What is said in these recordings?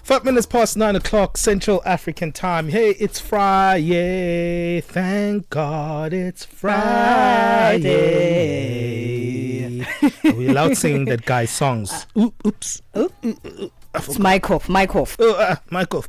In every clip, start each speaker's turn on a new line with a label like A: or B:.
A: 5 minutes past 9 o'clock Central African time. Hey, it's Friday. Thank God it's Friday. Are we allowed singing that guy's songs? Oops.
B: It's mic off.
A: Mic off,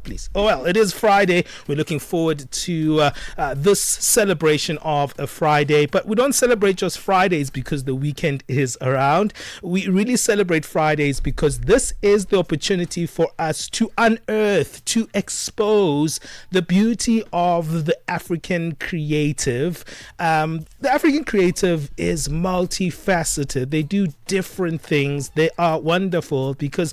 A: please. Oh, well, it is Friday. We're looking forward to this celebration of a Friday. But we don't celebrate just Fridays because the weekend is around. We really celebrate Fridays because this is the opportunity for us to unearth, to expose the beauty of the African creative. The African creative is multifaceted. They do different things. They are wonderful because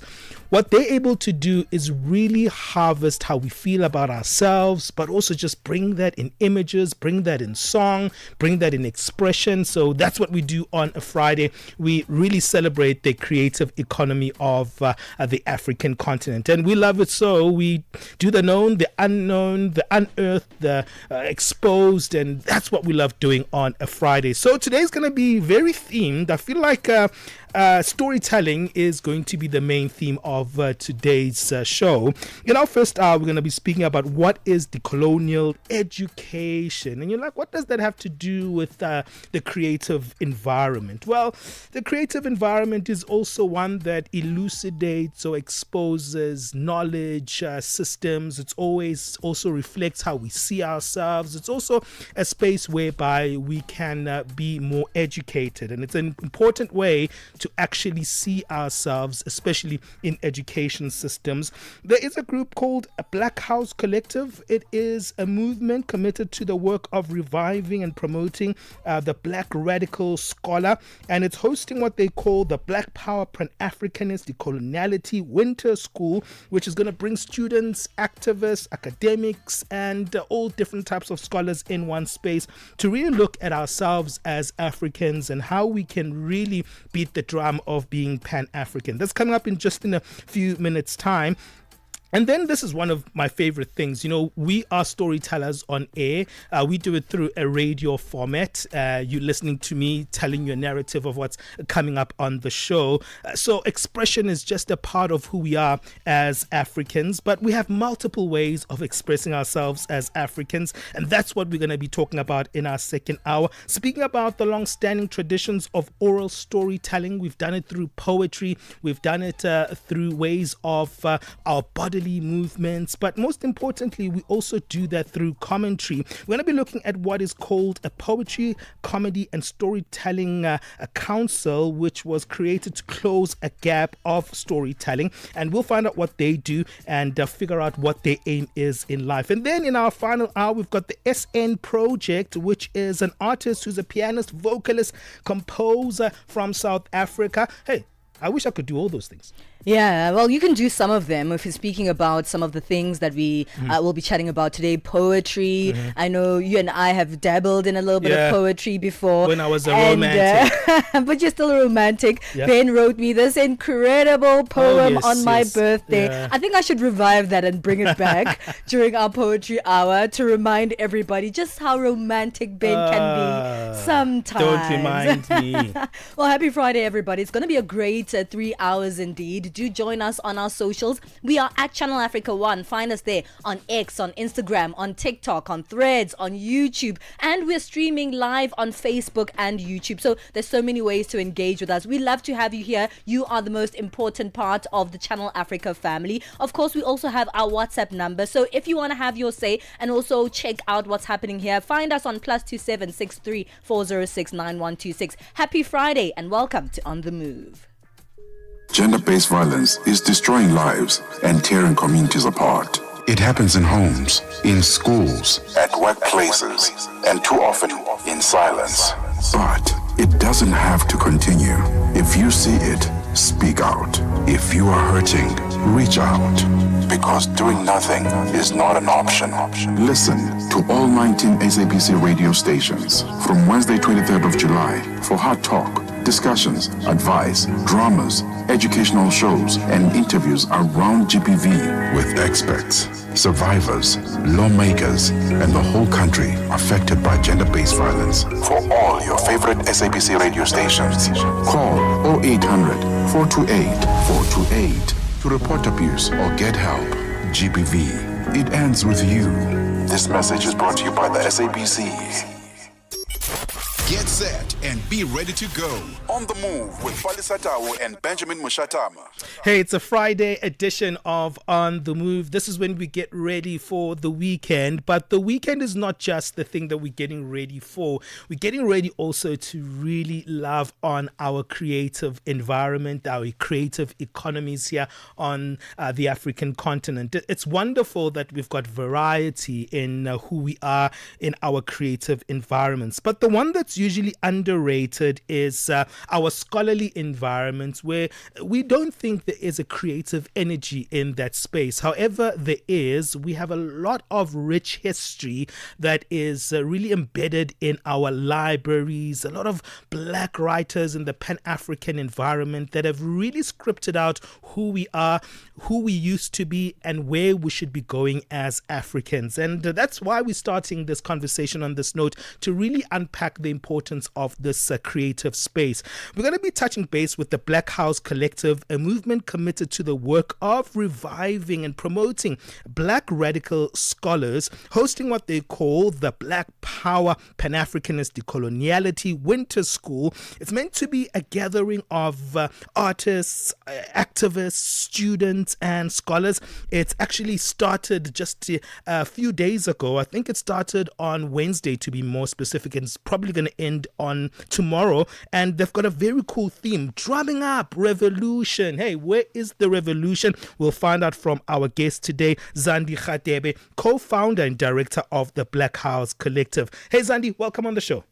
A: what they're able to do is really harvest how we feel about ourselves, but also just bring that in images, bring that in song, bring that in expression. So that's what we do on a Friday. We really celebrate the creative economy of the African continent. And we love it so. We do the known, the unknown, the unearthed, the exposed, and that's what we love doing on a Friday. So today's going to be very themed. I feel like storytelling is going to be the main theme of today's show. In our first hour, we're going to be speaking about what is decolonial education. And you're like, what does that have to do with the creative environment? Well, the creative environment is also one that elucidates or exposes knowledge systems. It's always also reflects how we see ourselves. It's also a space whereby we can be more educated. And it's an important way to actually see ourselves, especially in education systems. There is a group called a Black House Collective. It is a movement committed to the work of reviving and promoting the Black radical scholar, and it's hosting what they call the Black Power Pan-Africanist Decoloniality Winter School, which is going to bring students, activists, academics, and all different types of scholars in one space to really look at ourselves as Africans and how we can really beat the drum of being Pan-African. That's coming up in just in a few minutes time. And then this is one of my favorite things. You know, we are storytellers on air. We do it through a radio format. You're listening to me telling you a narrative of what's coming up on the show. So expression is just a part of who we are as Africans. But we have multiple ways of expressing ourselves as Africans. And that's what we're going to be talking about in our second hour. Speaking about the long-standing traditions of oral storytelling, we've done it through poetry. We've done it through ways of our body movements, but most importantly, we also do that through commentary. We're going to be looking at what is called a poetry, comedy, and storytelling council, which was created to close a gap of storytelling, and we'll find out what they do and figure out what their aim is in life. And then in our final hour, we've got the SN Project, which is an artist who's a pianist, vocalist, composer from South Africa. Hey, I wish I could do all those things.
B: Yeah, well, you can do some of them if you're speaking about some of the things that we will be chatting about today. Poetry. I know you and I have dabbled in a little bit of poetry before.
A: When I was a romantic.
B: But you're still a romantic. Yeah. Ben wrote me this incredible poem on my birthday. Yeah. I think I should revive that and bring it back during our poetry hour to remind everybody just how romantic Ben can be sometimes.
A: Don't remind me.
B: Well, happy Friday, everybody. It's going to be a great 3 hours indeed. Do join us on our socials. We are at Channel Africa 1. Find us there on X, on Instagram, on TikTok, on Threads, on YouTube, and we're streaming live on Facebook and YouTube. So there's so many ways to engage with us. We love to have you here. You are the most important part of the Channel Africa family. Of course, we also have our WhatsApp number. So if you want to have your say and also check out what's happening here, find us on +27 63 406 9126. Happy Friday and welcome to On The Move.
C: Gender-based violence is destroying lives and tearing communities apart. It happens in homes, in schools, at workplaces, and too often in silence. But it doesn't have to continue. If you see it, speak out. If you are hurting, reach out. Because doing nothing is not an option. Listen to all 19 SABC radio stations from Wednesday 23rd of July for Hard Talk, discussions, advice, dramas, educational shows, and interviews around GPV with experts, survivors, lawmakers, and the whole country affected by gender-based violence. For all your favorite SABC radio stations, call 0800 428 428. To report abuse or get help, GBV, it ends with you. This message is brought to you by the SABC. Get set and be ready to go. On the move with Palesa and Benjamin Moshatama.
A: Hey, it's a Friday edition of On the Move. This is when we get ready for the weekend. But the weekend is not just the thing that we're getting ready for. We're getting ready also to really love on our creative environment, our creative economies here on the African continent. It's wonderful that we've got variety in who we are in our creative environments. But the one that's usually underrated is our scholarly environments, where we don't think there is a creative energy in that space. However, there is. We have a lot of rich history that is really embedded in our libraries, a lot of black writers in the Pan-African environment that have really scripted out who we are, who we used to be, and where we should be going as Africans. And that's why we're starting this conversation on this note, to really unpack the importance of this creative space. We're going to be touching base with the Black House Collective, a movement committed to the work of reviving and promoting Black radical scholars, hosting what they call the Black Power Pan-Africanist Decoloniality Winter School. It's meant to be a gathering of artists, activists, students, and scholars. It's actually started just a few days ago. I think it started on Wednesday, to be more specific, and it's probably going to end on tomorrow. And they've got a very cool theme: drumming up revolution. Hey, where is the revolution? We'll find out from our guest today, Zandi Khatebe, co-founder and director of the Black House Collective. Hey Zandi, welcome on the show.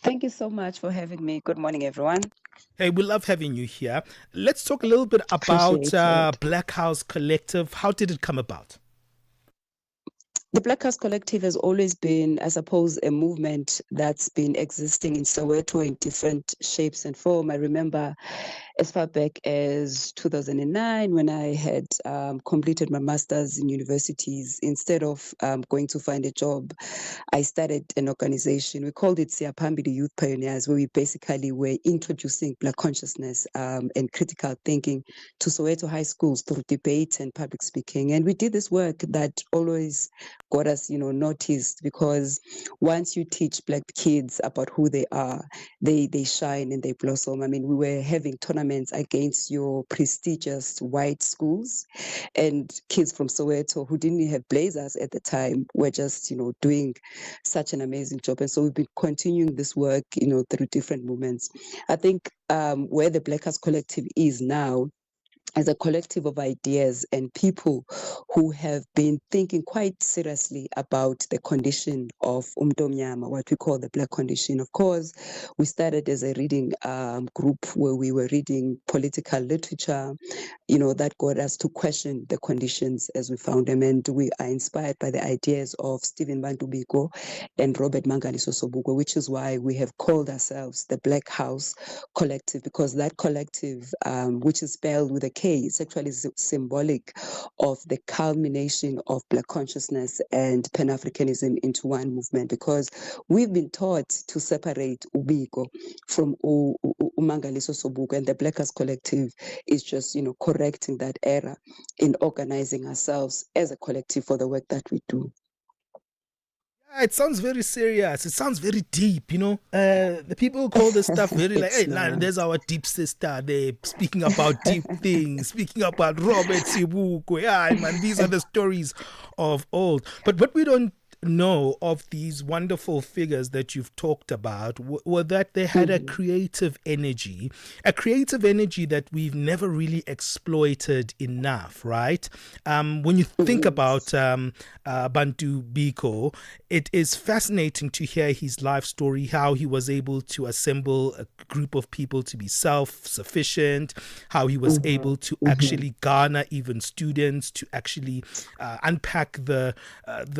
D: Thank you so much for having me. Good morning, everyone.
A: Hey, we love having you here. Let's talk a little bit about Black House Collective. How did it come about?
D: The Black House Collective has always been, I suppose, a movement that's been existing in Soweto in different shapes and form. I remember as far back as 2009, when I had completed my master's in universities. Instead of going to find a job, I started an organization. We called it Siapambi, the Youth Pioneers, where we basically were introducing Black consciousness and critical thinking to Soweto high schools through debate and public speaking. And we did this work that always got us, noticed, because once you teach Black kids about who they are, they shine and they blossom. I mean, we were having tournaments against your prestigious white schools, and kids from Soweto who didn't have blazers at the time were just, doing such an amazing job. And so we've been continuing this work, through different movements. I think where the Black House Collective is now, as a collective of ideas and people who have been thinking quite seriously about the condition of Umdomnyama, what we call the Black condition. Of course, we started as a reading group where we were reading political literature, that got us to question the conditions as we found them. And we are inspired by the ideas of Stephen Bantu Biko and Robert Mangaliso Sobukwe, which is why we have called ourselves the Black House Collective, because that collective, which is spelled with a K, it's actually symbolic of the culmination of Black consciousness and Pan-Africanism into one movement, because we've been taught to separate Ubiko from Umangaliso Sobukwe, and the Black House Collective is just, correcting that error in organizing ourselves as a collective for the work that we do.
A: It sounds very serious. It sounds very deep, The people call this stuff very like, hey, there's our deep sister. They're speaking about deep things, speaking about Robert Sibukwe. Yeah, man, these are the stories of old. But what we don't know of these wonderful figures that you've talked about were that they had a creative energy that we've never really exploited enough, right? When you think about Bantu Biko, it is fascinating to hear his life story, how he was able to assemble a group of people to be self-sufficient, how he was able to actually garner even students to actually unpack the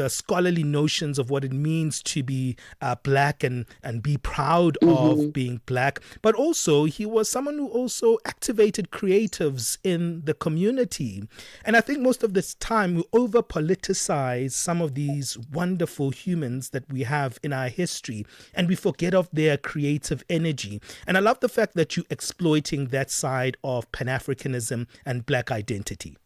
A: scholarly notions of what it means to be black and be proud of being black. But also, he was someone who also activated creatives in the community. And I think most of this time we over politicize some of these wonderful humans that we have in our history, and we forget of their creative energy. And I love the fact that you're exploiting that side of Pan-Africanism and black identity.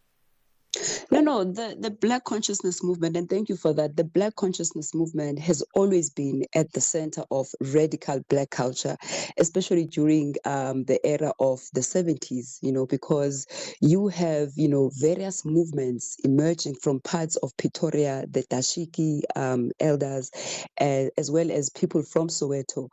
D: No, the Black consciousness movement, and thank you for that. The Black consciousness movement has always been at the center of radical Black culture, especially during the era of the 70s, because you have, various movements emerging from parts of Pretoria, the Dashiki elders, as well as people from Soweto,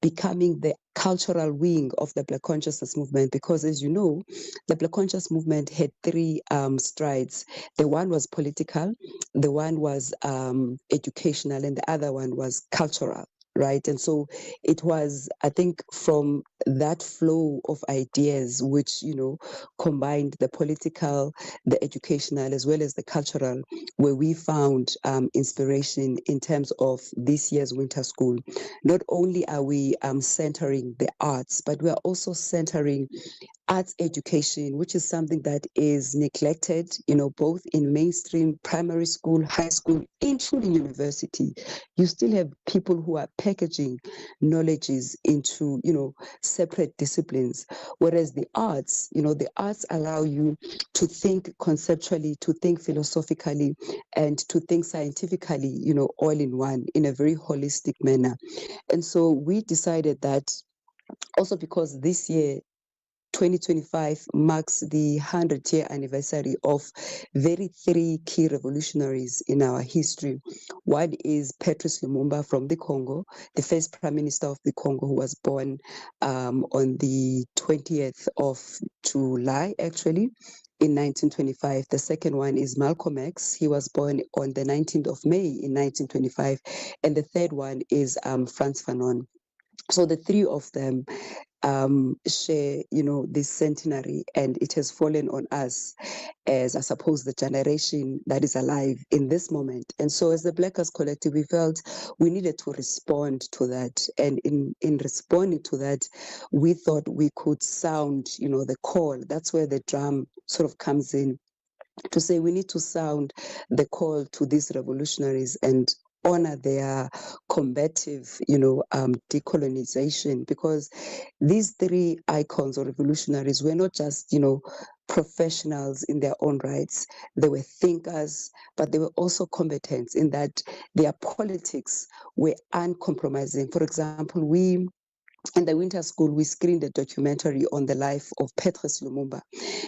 D: becoming the cultural wing of the Black consciousness movement, because as you know, the Black conscious movement had three strides. The one was political, the one was educational, and the other one was cultural. Right. And so it was, I think, from that flow of ideas, which, combined the political, the educational, as well as the cultural, where we found inspiration in terms of this year's winter school. Not only are we centering the arts, but we are also centering arts education, which is something that is neglected, both in mainstream primary school, high school, including university. You still have people who are packaging knowledges into, separate disciplines. Whereas the arts allow you to think conceptually, to think philosophically, and to think scientifically, all in one, in a very holistic manner. And so we decided that also because this year, 2025 marks the 100th-year anniversary of three key revolutionaries in our history. One is Patrice Lumumba from the Congo, the first prime minister of the Congo, who was born on the 20th of July, actually, in 1925. The second one is Malcolm X. He was born on the 19th of May in 1925. And the third one is Frantz Fanon. So the three of them share, this centenary, and it has fallen on us as, I suppose, the generation that is alive in this moment. And so as the Black Arts Collective, we felt we needed to respond to that. And in responding to that, we thought we could sound, the call. That's where the drum sort of comes in, to say we need to sound the call to these revolutionaries and honor their combative, decolonization, because these three icons or revolutionaries were not just, professionals in their own rights. They were thinkers, but they were also combatants in that their politics were uncompromising. For example, in the winter school, we screened a documentary on the life of Patrice Lumumba.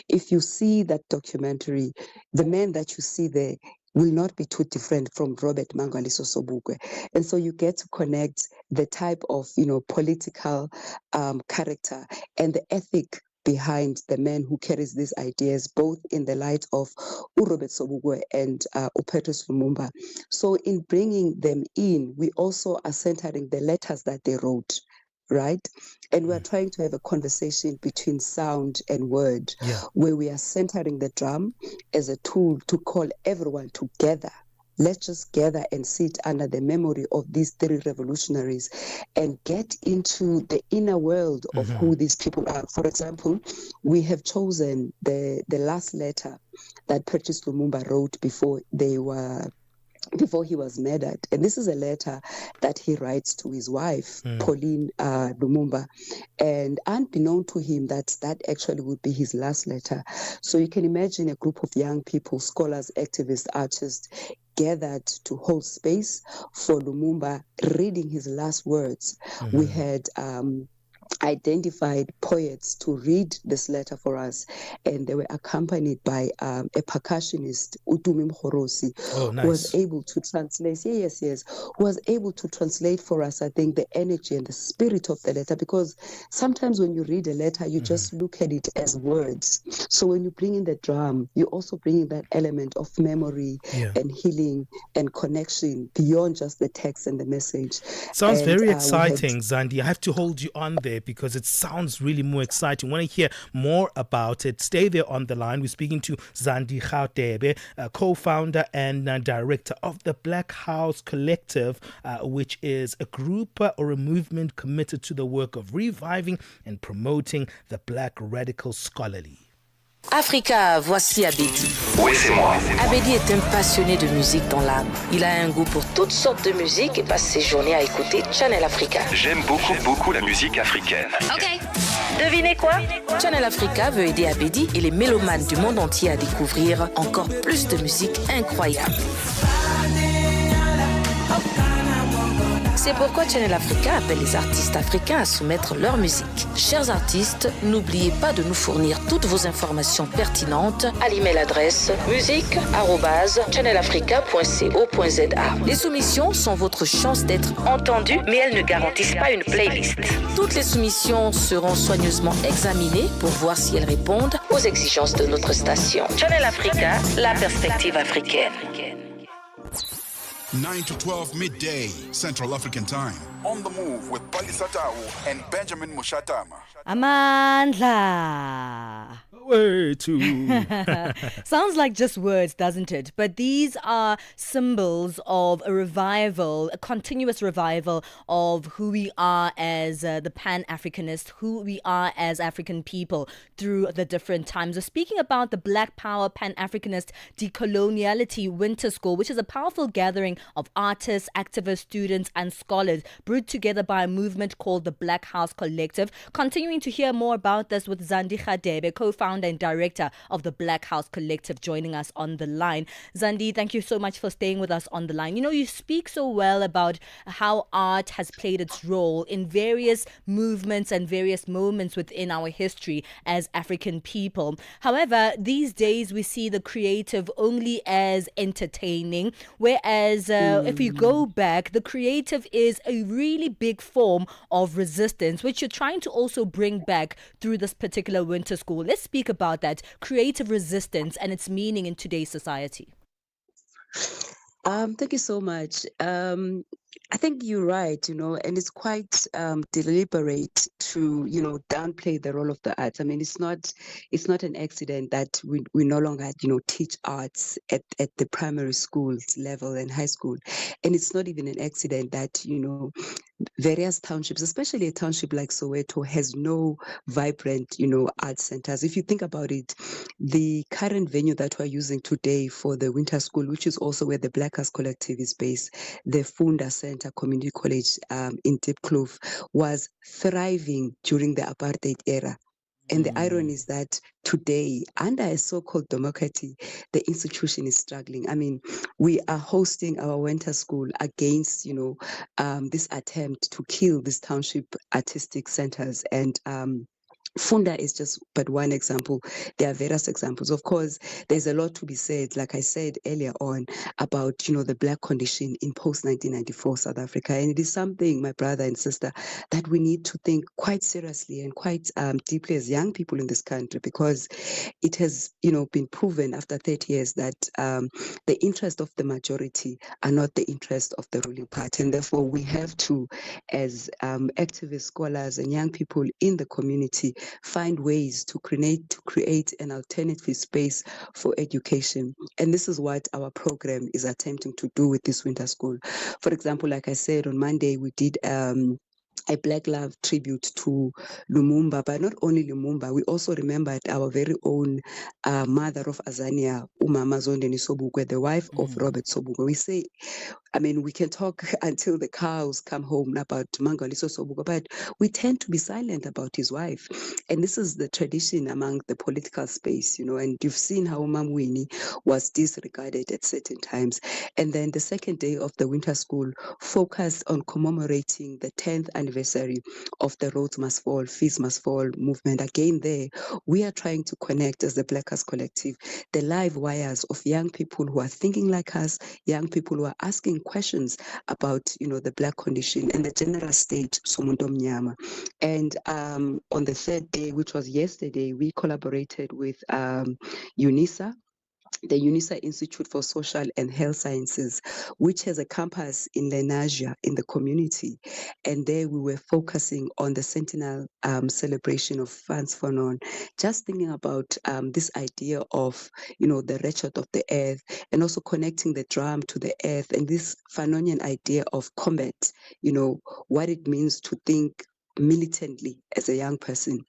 D: If you see that documentary, the man that you see there will not be too different from Robert Mangaliso Sobukwe. And so you get to connect the type of, political character and the ethic behind the man who carries these ideas, both in the light of Robert Sobukwe and Patrice Lumumba. So in bringing them in, we also are centering the letters that they wrote. Right? And we're trying to have a conversation between sound and word, where we are centering the drum as a tool to call everyone together. Let's just gather and sit under the memory of these three revolutionaries and get into the inner world of who these people are. For example, we have chosen the last letter that Patrice Lumumba wrote before he was murdered. And this is a letter that he writes to his wife, Pauline Lumumba. And unbeknown to him, that actually would be his last letter. So you can imagine a group of young people, scholars, activists, artists, gathered to hold space for Lumumba reading his last words. We had identified poets to read this letter for us, and they were accompanied by a percussionist, Utumi Mkhorosi, who was able to translate, who was able to translate for us, I think, the energy and the spirit of the letter, because sometimes when you read a letter, you just look at it as words. So when you bring in the drum, you also bring in that element of memory and healing and connection beyond just the text and the message.
A: Sounds very exciting, Zandi. I have to hold you on there, there because it sounds really more exciting. Want to hear more about it? Stay there on the line. We're speaking to Zandi Gautebe, co-founder and director of the Black House Collective, which is a group or a movement committed to the work of reviving and promoting the Black radical scholarly.
E: Africa, voici Abedi.
F: Oui, c'est moi.
E: Abedi est un passionné de musique dans l'âme. Il a un goût pour toutes sortes de musique et passe ses journées à écouter Channel Africa.
F: J'aime beaucoup la musique africaine.
E: Ok. Devinez quoi? Channel Africa veut aider Abedi et les mélomanes du monde entier à découvrir encore plus de musique incroyable. C'est pourquoi Channel Africa appelle les artistes africains à soumettre leur musique. Chers artistes, n'oubliez pas de nous fournir toutes vos informations pertinentes à l'email adresse musique@channelafrica.co.za. Les soumissions sont votre chance d'être entendues, mais elles ne garantissent pas une playlist. Toutes les soumissions seront soigneusement examinées pour voir si elles répondent aux exigences de notre station. Channel Africa, la perspective africaine.
C: 9 to 12 midday, Central African Time. On the move with Palesa and Benjamin Moshatama.
B: Amandla.
A: Way too.
B: Sounds like just words, doesn't it? But these are symbols of a revival, a continuous revival of who we are as the Pan-Africanist, who we are as African people through the different times. We're speaking about the Black Power Pan-Africanist Decoloniality Winter School, which is a powerful gathering of artists, activists, students, and scholars brought together by a movement called the Black House Collective. Continuing to hear more about this with Zandi Gautebe, co-founder and director of the Black House Collective, joining us on the line. Zandi, thank you so much for staying with us on the line. You know, you speak so well about how art has played its role in various movements and various moments within our history as African people. However, these days we see the creative only as entertaining, whereas if you go back, the creative is a really big form of resistance, which you're trying to also bring back through this particular winter school. Let's speak about that creative resistance and its meaning in today's society.
D: Thank you so much. I think you're right, and it's quite deliberate to, downplay the role of the arts. I mean, it's not an accident that we no longer, teach arts at the primary schools level and high school. And it's not even an accident that, various townships, especially a township like Soweto, has no vibrant, art centers. If you think about it, the current venue that we're using today for the winter school, which is also where the Black House Collective is based, the Funda Center Community College in Diepkloof, was thriving during the apartheid era. And the irony is that today, under a so-called democracy, the institution is struggling. I mean, we are hosting our winter school against, this attempt to kill these township artistic centers. And Funda is just but one example. There are various examples. Of course, there's a lot to be said, like I said earlier on, about, the Black condition in post-1994 South Africa. And it is something, my brother and sister, that we need to think quite seriously and quite deeply as young people in this country, because it has, been proven after 30 years that the interest of the majority are not the interest of the ruling party. And therefore, we have to, as activist scholars and young people in the community, find ways to create an alternative space for education. And this is what our program is attempting to do with this winter school. For example, like I said, on Monday, we did a Black Love tribute to Lumumba, but not only Lumumba, we also remembered our very own mother of Azania, Umama Zondeni Sobukwe, the wife of Robert Sobukwe. We say, we can talk until the cows come home about Mangaliso Sobukwe, but we tend to be silent about his wife. And this is the tradition among the political space, and you've seen how Mam Winnie was disregarded at certain times. And then the second day of the winter school focused on commemorating the 10th anniversary of the Rhodes Must Fall, Fees Must Fall movement. Again, there, we are trying to connect as the Black House Collective, the live wires of young people who are thinking like us, young people who are asking questions about, the Black condition and the general state, Somundo Mnyama. And on the third day, which was yesterday, we collaborated with UNISA, the UNISA Institute for Social and Health Sciences, which has a campus in Lenasia in the community. And there we were focusing on the centennial celebration of Frans Fanon, just thinking about this idea of, the wretched of the earth, and also connecting the drum to the earth, and this Fanonian idea of combat, what it means to think militantly as a young person.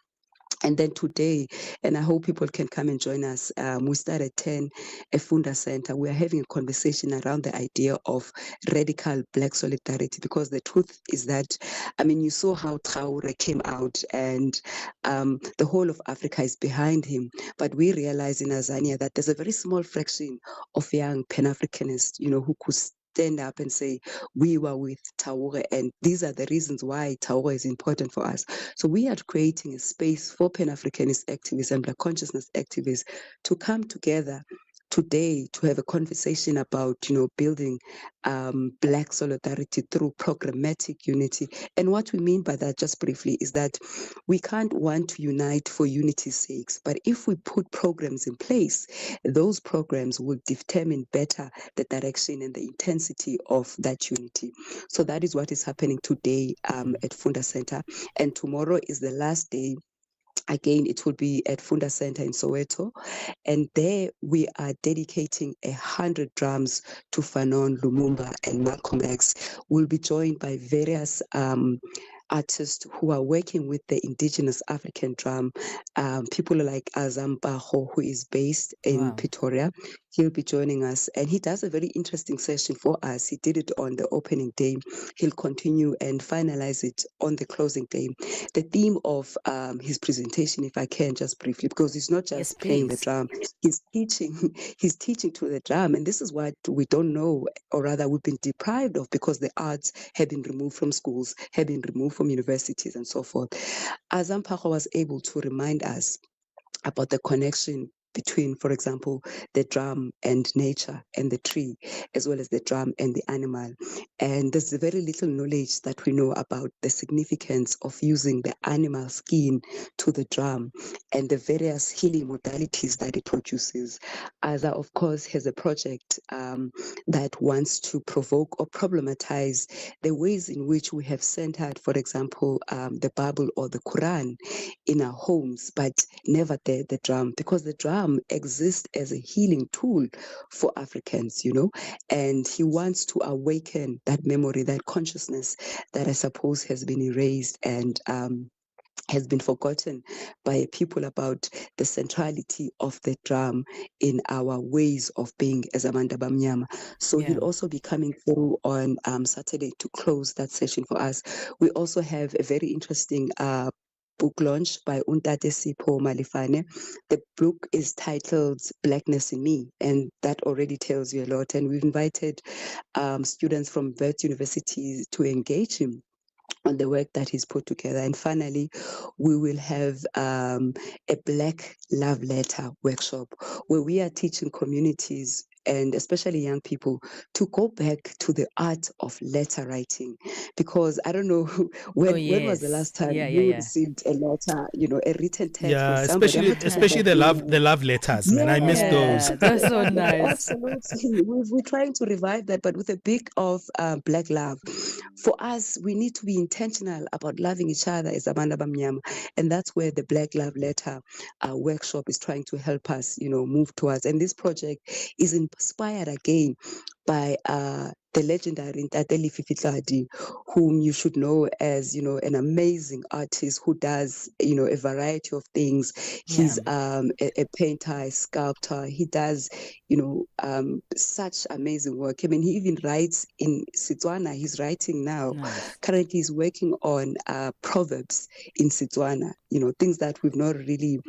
D: And then today, and I hope people can come and join us, we start at 10 at Funda Center. We are having a conversation around the idea of radical Black solidarity, because the truth is that, you saw how Traore came out and the whole of Africa is behind him. But we realize in Azania that there's a very small fraction of young Pan-Africanists, who could stand up and say, we were with Traore, and these are the reasons why Traore is important for us. So we are creating a space for Pan-Africanist activists and Black consciousness activists to come together today to have a conversation about, building Black solidarity through programmatic unity. And what we mean by that, just briefly, is that we can't want to unite for unity's sake, but if we put programs in place, those programs will determine better the direction and the intensity of that unity. So that is what is happening today at Funda Center. And tomorrow is the last day. Again, it will be at Funda Center in Soweto. And there we are dedicating 100 drums to Fanon, Lumumba, and Malcolm X. We'll be joined by various artists who are working with the indigenous African drum, people like Azam Baho, who is based in Pretoria. He'll be joining us, and he does a very interesting session for us. He did it on the opening day. He'll continue and finalize it on the closing day. The theme of his presentation, if I can just briefly, because he's not just playing the drum, he's teaching to the drum, and this is what we don't know, or rather we've been deprived of, because the arts have been removed from schools, have been removed from universities and so forth. Azam Pacho was able to remind us about the connection between, for example, the drum and nature and the tree, as well as the drum and the animal. And there's very little knowledge that we know about the significance of using the animal skin to the drum and the various healing modalities that it produces. Aza, of course, has a project that wants to provoke or problematize the ways in which we have centered, for example, the Bible or the Quran in our homes, but never the drum, because the drum exists as a healing tool for Africans, and he wants to awaken that memory, that consciousness that I suppose has been erased and has been forgotten by people about the centrality of the drum in our ways of being as Amanda Bamnyama. So he'll also be coming through on Saturday to close that session for us. We also have a very interesting book launch by Untate Sipho Malifane. The book is titled Blackness in Me, and that already tells you a lot. And we've invited students from Wits University to engage him on the work that he's put together. And finally, we will have a Black Love Letter workshop where we are teaching communities and especially young people to go back to the art of letter writing, because I don't know when was the last time you received a letter, a written text from somebody.
A: especially the love letters, man. I miss those.
B: That's so nice.
D: Absolutely, we're trying to revive that, but with a bit of Black love. For us, we need to be intentional about loving each other as Amanda Bamnyama, and that's where the Black Love Letter workshop is trying to help us, move towards. And this project is inspired again by the legendary Ntate Lififitladi, whom you should know as, an amazing artist who does, a variety of things. He's a painter, a sculptor. He does, such amazing work. I mean, he even writes in Setswana. He's writing now. Nice. Currently, he's working on proverbs in Setswana, things that we've not really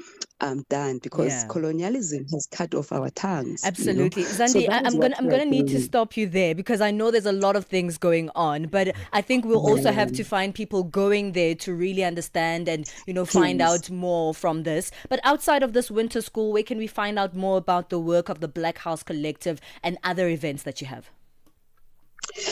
D: done because colonialism has cut off our tongues.
B: Absolutely. Zandi, so I'm gonna need to stop you there, because I know there's a lot of things going on, but I think we'll also have to find people going there to really understand and, find out more from this. But outside of this winter school, where can we find out more about the work of the Black House Collective and other events that you have?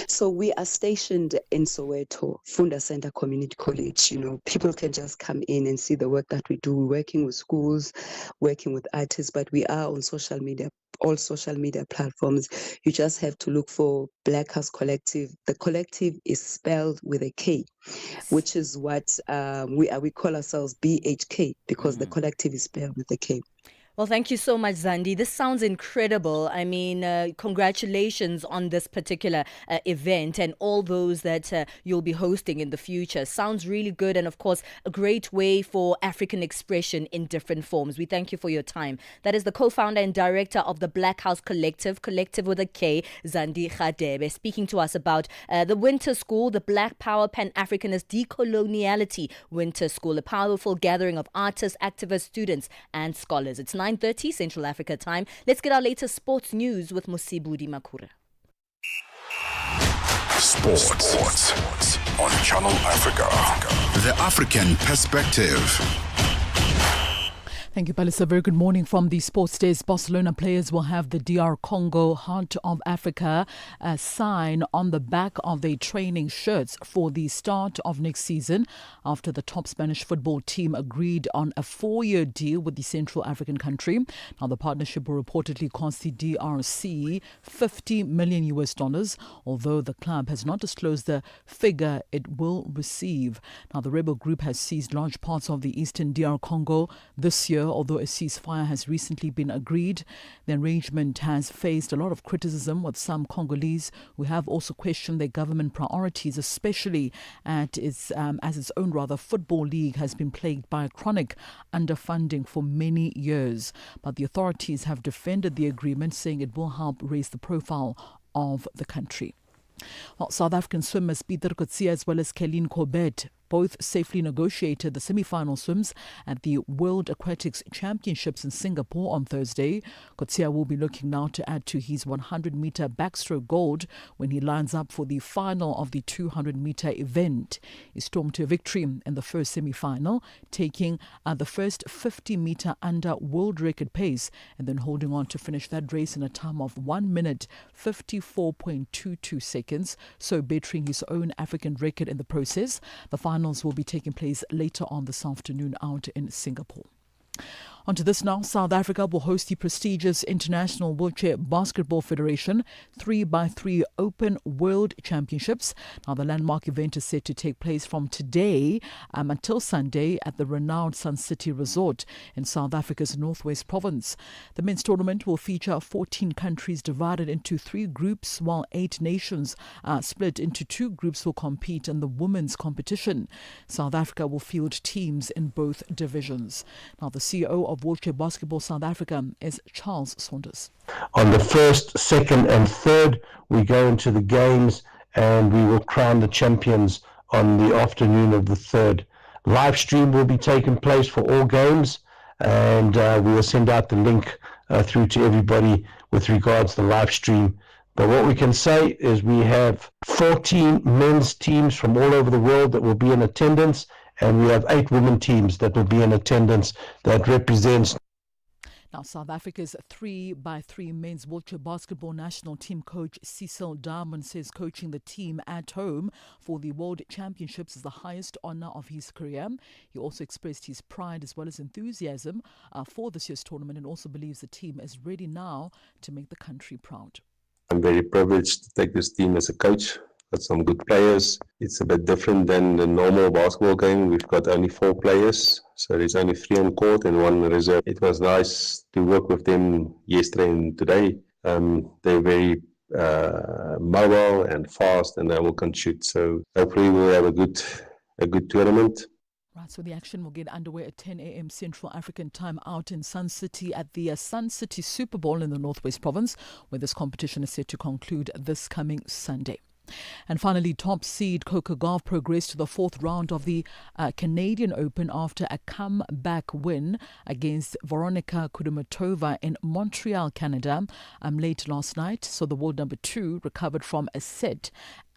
D: So we are stationed in Soweto, Funda Center Community College. People can just come in and see the work that we do, working with schools, working with artists, but we are on social media, all social media platforms. You just have to look for Black House Collective. The collective is spelled with a K, which is what we call ourselves BHK, because the collective is spelled with a K.
B: Well, thank you so much, Zandi. This sounds incredible. I mean, congratulations on this particular event and all those that you'll be hosting in the future. Sounds really good, and of course, a great way for African expression in different forms. We thank you for your time. That is the co-founder and director of the Black House Collective with a K, Zandi Radebe, speaking to us about the Winter School, the Black Power Pan-Africanist Decoloniality Winter School, a powerful gathering of artists, activists, students, and scholars. It's 9:30 Central Africa time. Let's get our latest sports news with Mosibudi Makura.
C: Sports on Channel Africa. The African perspective.
G: Thank you, Palesa. Very good morning from the Sports Days. Barcelona players will have the DR Congo Heart of Africa sign on the back of their training shirts for the start of next season after the top Spanish football team agreed on a 4-year deal with the Central African country. Now, the partnership will reportedly cost the DRC $50 million, although the club has not disclosed the figure it will receive. Now, the rebel group has seized large parts of the eastern DR Congo this year. Although a ceasefire has recently been agreed, the arrangement has faced a lot of criticism, with some Congolese who have also questioned their government priorities, especially as its own football league has been plagued by chronic underfunding for many years. But the authorities have defended the agreement, saying it will help raise the profile of the country. Well, South African swimmers Peter Kotsia as well as Kelin Corbett both safely negotiated the semi-final swims at the World Aquatics Championships in Singapore on Thursday. Kotsia will be looking now to add to his 100-meter backstroke gold when he lines up for the final of the 200-meter event. He stormed to a victory in the first semi-final, taking the first 50-meter under world record pace and then holding on to finish that race in a time of 1 minute 54.22 seconds, so bettering his own African record in the process. The finals will be taking place later on this afternoon out in Singapore. On to this now. South Africa will host the prestigious International Wheelchair Basketball Federation 3x3 Open World Championships. Now, the landmark event is set to take place from today until Sunday at the renowned Sun City Resort in South Africa's Northwest Province. The men's tournament will feature 14 countries divided into 3 groups, while 8 nations split into 2 groups will compete in the women's competition. South Africa will field teams in both divisions. Now, the CEO of Wheelchair Basketball South Africa is Charles Saunders.
H: On the 1st, 2nd and 3rd, we go into the games and we will crown the champions on the afternoon of the 3rd. Live stream will be taking place for all games, and we will send out the link through to everybody with regards to the live stream. But what we can say is we have 14 men's teams from all over the world that will be in attendance, and we have 8 women teams that will be in attendance that represents.
G: Now, South Africa's 3x3 men's wheelchair basketball national team coach Cecil Diamond says coaching the team at home for the World Championships is the highest honour of his career. He also expressed his pride as well as enthusiasm for this year's tournament, and also believes the team is ready now to make the country proud.
I: I'm very privileged to take this team as a coach. Got some good players. It's a bit different than the normal basketball game. We've got only 4 players, so there's only 3 on court and 1 reserve. It was nice to work with them yesterday and today. They're very mobile and fast, and they all can shoot. So hopefully we'll have a good tournament.
G: Right, so the action will get underway at 10 a.m. Central African time out in Sun City at the Sun City Super Bowl in the Northwest Province, where this competition is set to conclude this coming Sunday. And finally, top seed Coco Gauff progressed to the 4th round of the Canadian Open after a comeback win against Veronika Kudermetova in Montreal, Canada, late last night. So the world number 2 recovered from a set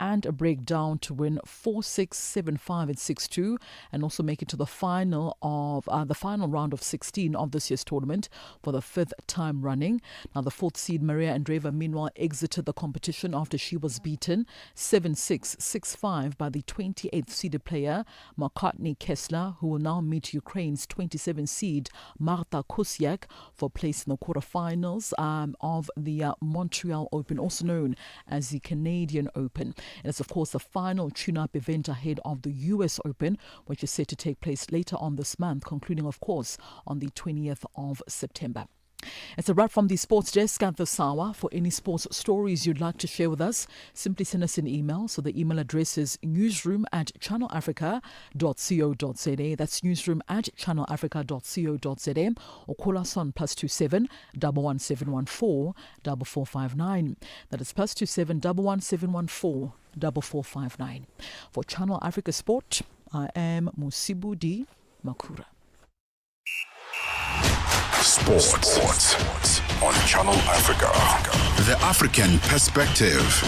G: and a breakdown to win 4-6, 7-5 and 6-2, and also make it to the final round of 16 of this year's tournament for the 5th time running. Now, the 4th seed Maria Andreeva meanwhile exited the competition after she was beaten 7-6, 6-5 by the 28th seeded player Makartni Kessler, who will now meet Ukraine's 27th seed Marta Kusiak for place in the quarterfinals of the Montreal Open, also known as the Canadian Open. And it's, of course, the final tune-up event ahead of the US Open, which is set to take place later on this month, concluding, of course, on the 20th of September. It's a wrap from the sports desk at this hour. For any sports stories you'd like to share with us, simply send us an email. So the email address is newsroom@channelafrica.co.za. That's newsroom@channelafrica.co.za, or call us on +27 11714 4459. That is +27 11714 4459. For Channel Africa Sport, I am Musibudi Makura.
C: Sports on Channel Africa. The African Perspective.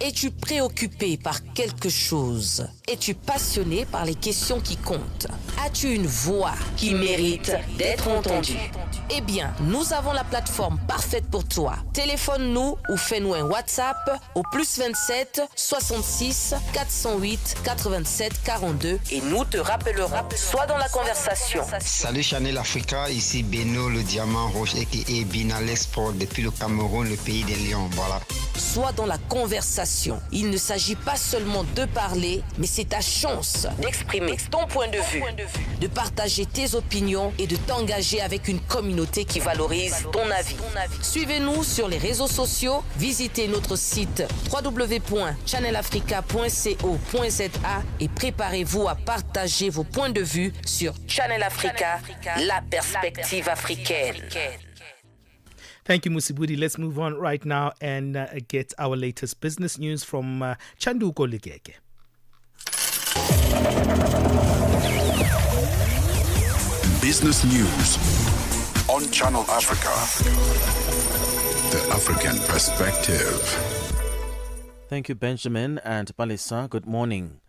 E: Es-tu préoccupé par quelque chose? Es-tu passionné par les questions qui comptent? As-tu une voix qui mérite d'être entendue? Eh bien, nous avons la plateforme parfaite pour toi. Téléphone-nous ou fais-nous un WhatsApp au +27 66 408 87 42 et nous te rappellerons. Sois dans la conversation.
J: Salut Channel Africa, ici Beno le diamant rouge et Binal Sport depuis le Cameroun, le pays des lions. Voilà.
E: Sois dans la conversation. Il ne s'agit pas seulement de parler, mais c'est ta chance d'exprimer ton point de vue, de partager tes opinions et de t'engager avec une communauté qui valorise ton avis. Suivez-nous sur les réseaux sociaux, visitez notre site www.channelafrica.co.za et préparez-vous à partager vos points de vue sur Channel Africa, la perspective africaine.
A: Thank you, Musibudi. Let's move on right now and get our latest business news from Chanduko Ligeke.
C: Business news on Channel Africa. The African Perspective.
K: Thank you, Benjamin and Palesa. Good morning.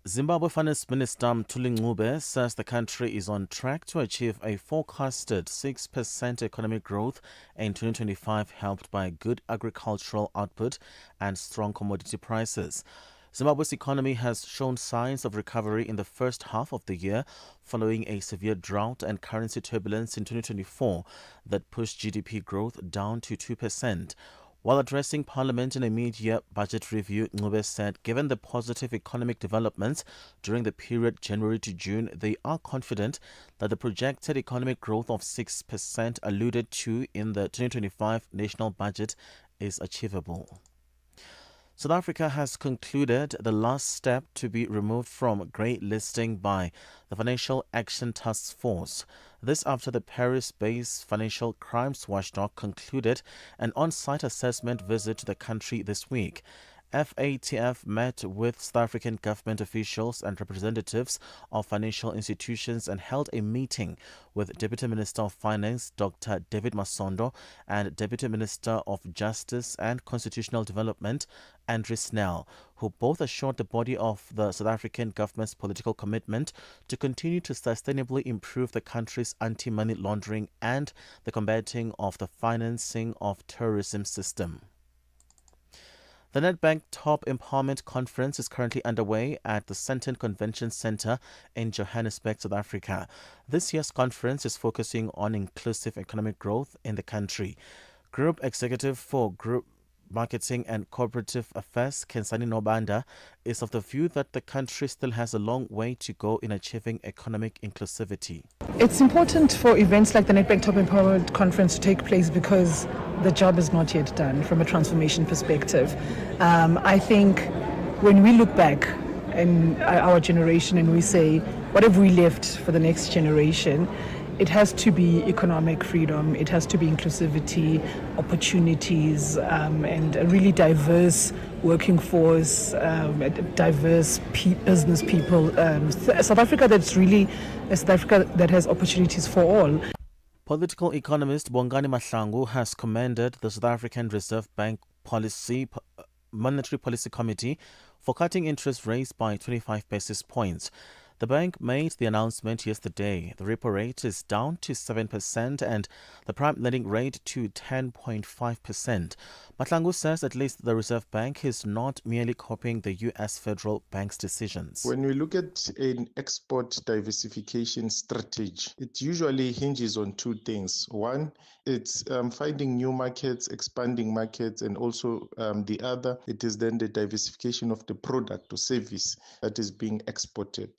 K: Zimbabwe Finance Minister Mthuli Ncube says the country is on track to achieve a forecasted 6% economic growth in 2025, helped by good agricultural output and strong commodity prices. Zimbabwe's economy has shown signs of recovery in the first half of the year, following a severe drought and currency turbulence in 2024 that pushed GDP growth down to 2%. While addressing Parliament in a mid-year budget review, Ncube said given the positive economic developments during the period January to June, they are confident that the projected economic growth of 6% alluded to in the 2025 national budget is achievable. South Africa has concluded the last step to be removed from grey listing by the Financial Action Task Force. This after the Paris-based financial crimes watchdog concluded an on-site assessment visit to the country this week. FATF met with South African government officials and representatives of financial institutions and held a meeting with Deputy Minister of Finance Dr. David Masondo and Deputy Minister of Justice and Constitutional Development Andrew Snell, who both assured the body of the South African government's political commitment to continue to sustainably improve the country's anti-money laundering and the combating of the financing of terrorism system. The Nedbank Top Empowerment Conference is currently underway at the Sandton Convention Centre in Johannesburg, South Africa. This year's conference is focusing on inclusive economic growth in the country. Group Executive for Group Marketing and Cooperative Affairs, Kensani Nobanda, is of the view that the country still has a long way to go in achieving economic inclusivity.
L: It's important for events like the Nedbank Top Empowerment Conference to take place because the job is not yet done from a transformation perspective. I think when we look back in our generation and we say, what have we left for the next generation? It has to be economic freedom, it has to be inclusivity, opportunities, and a really diverse working force, diverse business people. South Africa that's really a South Africa that has opportunities for all.
K: Political economist Bongani Mahlangu has commended the South African Reserve Bank policy Monetary Policy Committee for cutting interest rates by 25 basis points. The bank made the announcement yesterday. The repo rate is down to 7% and the prime lending rate to 10.5%. Matlangu says at least the Reserve Bank is not merely copying the U.S. Federal Bank's decisions.
M: When we look at an export diversification strategy, it usually hinges on two things. One, it's finding new markets, expanding markets, and also the other, it is then the diversification of the product or service that is being exported.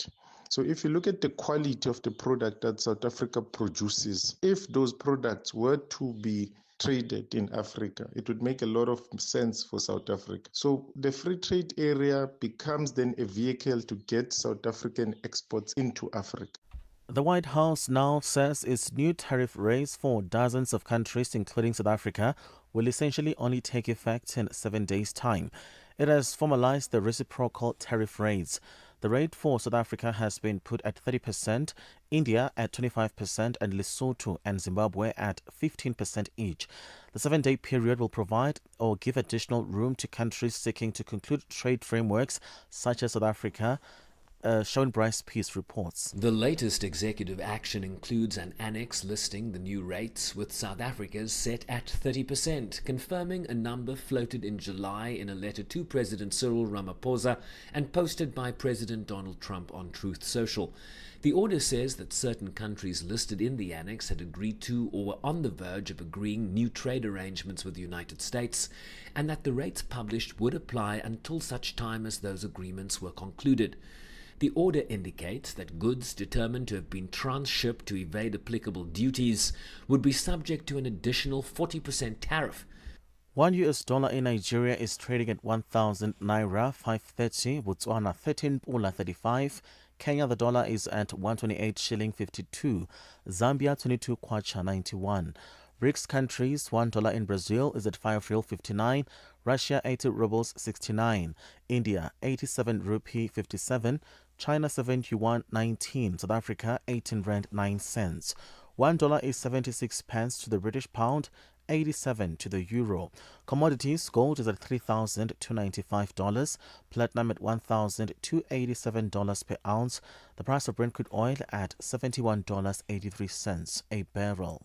M: So if you look at the quality of the product that South Africa produces, if those products were to be traded in Africa, it would make a lot of sense for South Africa. So the free trade area becomes then a vehicle to get South African exports into Africa.
K: The White House now says its new tariff rates for dozens of countries, including South Africa, will essentially only take effect in 7 days' time. It has formalized the reciprocal tariff rates. The rate for South Africa has been put at 30%, India at 25%, and Lesotho and Zimbabwe at 15% each. The 7-day period will provide or give additional room to countries seeking to conclude trade frameworks such as South Africa, Sean Bryce Peace reports.
N: The latest executive action includes an annex listing the new rates, with South Africa's set at 30%, confirming a number floated in July in a letter to President Cyril Ramaphosa and posted by President Donald Trump on Truth Social. The order says that certain countries listed in the annex had agreed to or were on the verge of agreeing new trade arrangements with the United States, and that the rates published would apply until such time as those agreements were concluded. The order indicates that goods determined to have been transshipped to evade applicable duties would be subject to an additional 40% tariff.
K: $1 in Nigeria is trading at 1,000 Naira 530, Botswana 13 Pula 35, Kenya the dollar is at 128 shilling 52, Zambia 22 kwacha 91. BRICS countries, $1 in Brazil is at 5 real 59, Russia 80 rubles 69, India 87 rupee 57, China 70 yuan 19, South Africa 18 rand 9 cents. $1 is 76 pence to the British pound, 87 to the euro. Commodities, gold is at $3,295, platinum at $1,287 per ounce, the price of Brent crude oil at $71.83 a barrel.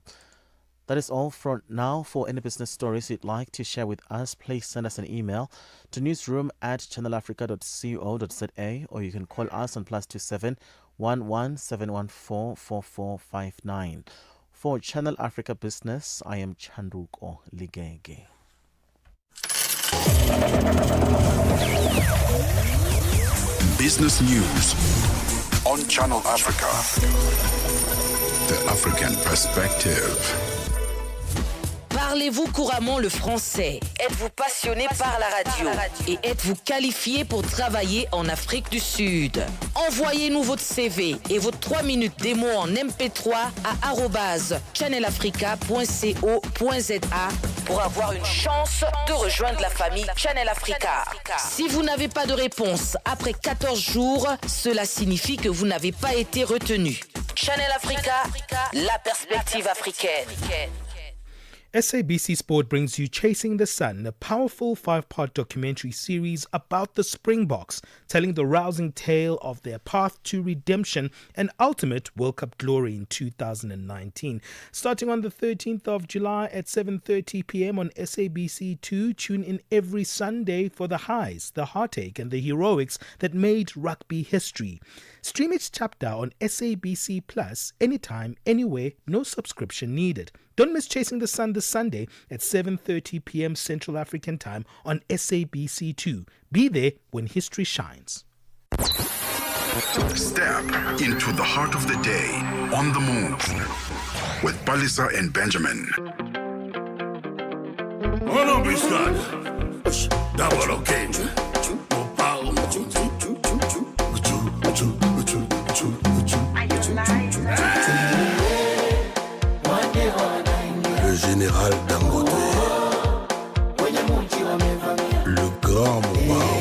K: That is all for now. For any business stories you'd like to share with us, please send us an email to newsroom@channelafrica.co.za, or you can call us on +27 11 714 4459. For Channel Africa Business, I am Chanduko Ligege.
C: Business News on Channel Africa. The African Perspective.
E: Parlez-vous couramment le français? Êtes-vous passionné par la radio? Et êtes-vous qualifié pour travailler en Afrique du Sud? Envoyez-nous votre CV et vos 3 minutes démo en MP3 à @channelafrica.co.za pour avoir une chance de rejoindre la famille Channel Africa. Si vous n'avez pas de réponse après 14 jours, cela signifie que vous n'avez pas été retenu. Channel Africa, la perspective africaine.
A: SABC Sport brings you Chasing the Sun, a powerful 5-part documentary series about the Springboks, telling the rousing tale of their path to redemption and ultimate World Cup glory in 2019. Starting on the 13th of July at 7:30 p.m. on SABC2, tune in every Sunday for the highs, the heartache and the heroics that made rugby history. Stream each chapter on SABC Plus anytime, anywhere, no subscription needed. Don't miss Chasing the Sun this Sunday at 7:30 p.m. Central African Time on SABC2. Be there when history shines.
C: Step into the heart of the day on the move with Palesa and Benjamin.
O: Double okay.
P: Le général Dangote, le grand Mouao,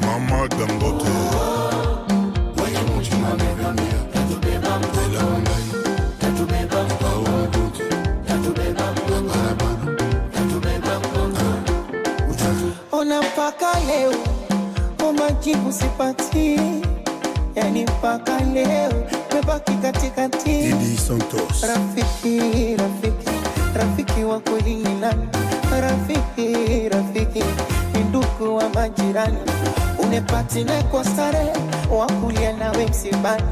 P: Mama Dangote,
O: majibu sipati, yani mpaka leo mebaki katikati.
P: Idi Santos.
O: Rafiki wa kweli ni nani? Rafiki ni ndugu wa majirani, unepati na kwa stare, wakulia nawe msibani,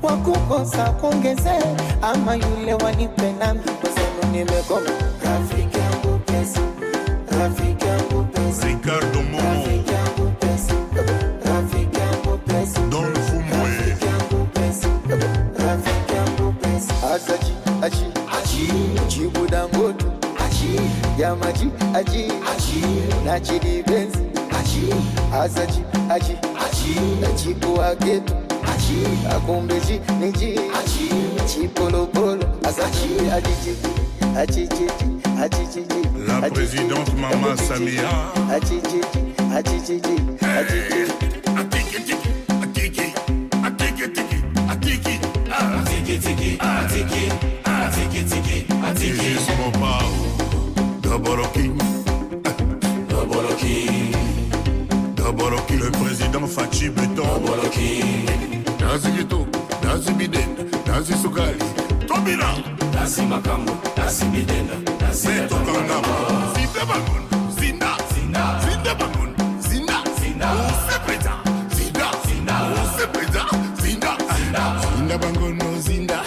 O: wakukosa kuongeze, ama yule wanipenda mkoseno nimegoma. Rafiki yangu pesa,
P: Ricardo Momo,
O: rafiki yangu pesa,
P: Don Fumwe,
O: rafiki yangu pesa. Aji, jibu dangote, yamaji, na chidi benzi, jibu ageto, akumbeji, chipolopolo,
P: la présidente Mama Samia. Gis Mopao, Doboroki, le président Fachi Beton. Nazi Gito, Nazi Biden, Nazi Sugali, Tobina,
Q: Nazi Makambo, Nazi Bidenda, Nazi
P: Kangama, Zinda Bangun, Zinda Bangun, Zinda, Sepeta, Zinda Bangono, Zinda,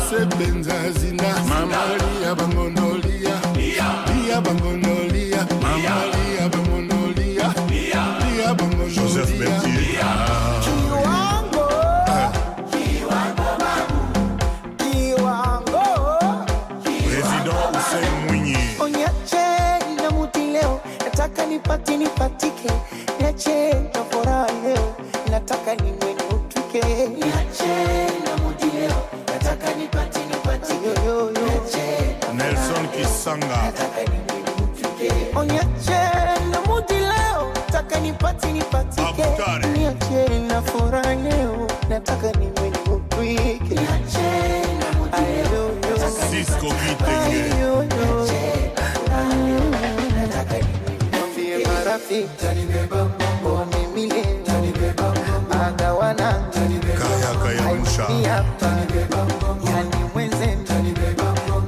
P: Sebenza, Zinda, Mama Lia Bangono, Lia Bangono, Lia, Mama Lia Bangono, Lia Bangono, Joseph Bertier. Président Hussein Mounier.
O: Onyache na muti leo, nataka nipatike, niache na furaha leo, nataka niwe nutike. Niache na muti leo, nataka nipatike,
P: Nelson Kisanga.
O: nataka niwe nutike. Onyache na muti leo, nataka nipatike, niache na furaha leo, nataka niwe nutike. Niache na muti leo,
P: Cisco Kitenge.
O: Mwambie marafiki wamemile agawana
P: Kaya Musha.
O: yani mwenze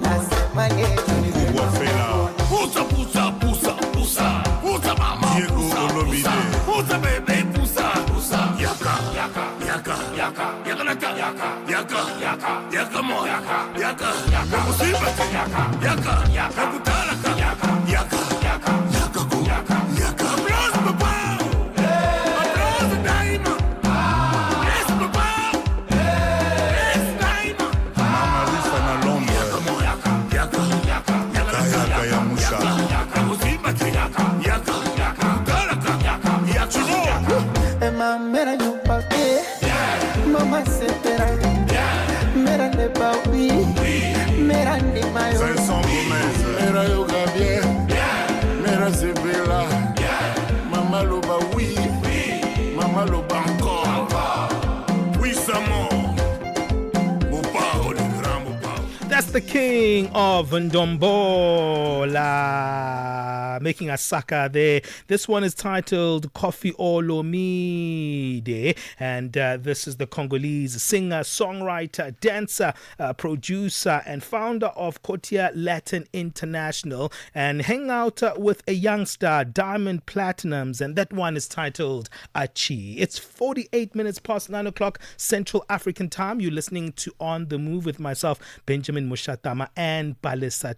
O: nasema
P: Kubwa Fela.
Q: Pusa mama,
P: Diego Olobide.
Q: pusa bebe, pusa, yaka, mo, yaka, musibati, yaka, kutalaka, yaka, applause papa, applause daima, yes papa, yes daima,
P: Mama Lisa na Londres. Kaya Musha.
Q: musibati, yaka, kutalaka,
O: Emma mera nyupake mama sepera mera ne bawi mera ne mayo
P: Vincent Gomez. Mera yoga bien. Mera Zebela. Mama Loba oui. Mama Loba encore. Puissamment. Mopao, le grand Mopao.
A: That's the king of Ndombola, making a sucker there. This one is titled Kofi Olomide, and this is the Congolese singer, songwriter, dancer, producer, and founder of Kotia Latin International, and hang out with a youngster, Diamond Platinums, and that one is titled Achi. It's 48 minutes past 9 o'clock Central African time. You're listening to On the Move with myself, Benjamin Moshatama, and Palesa.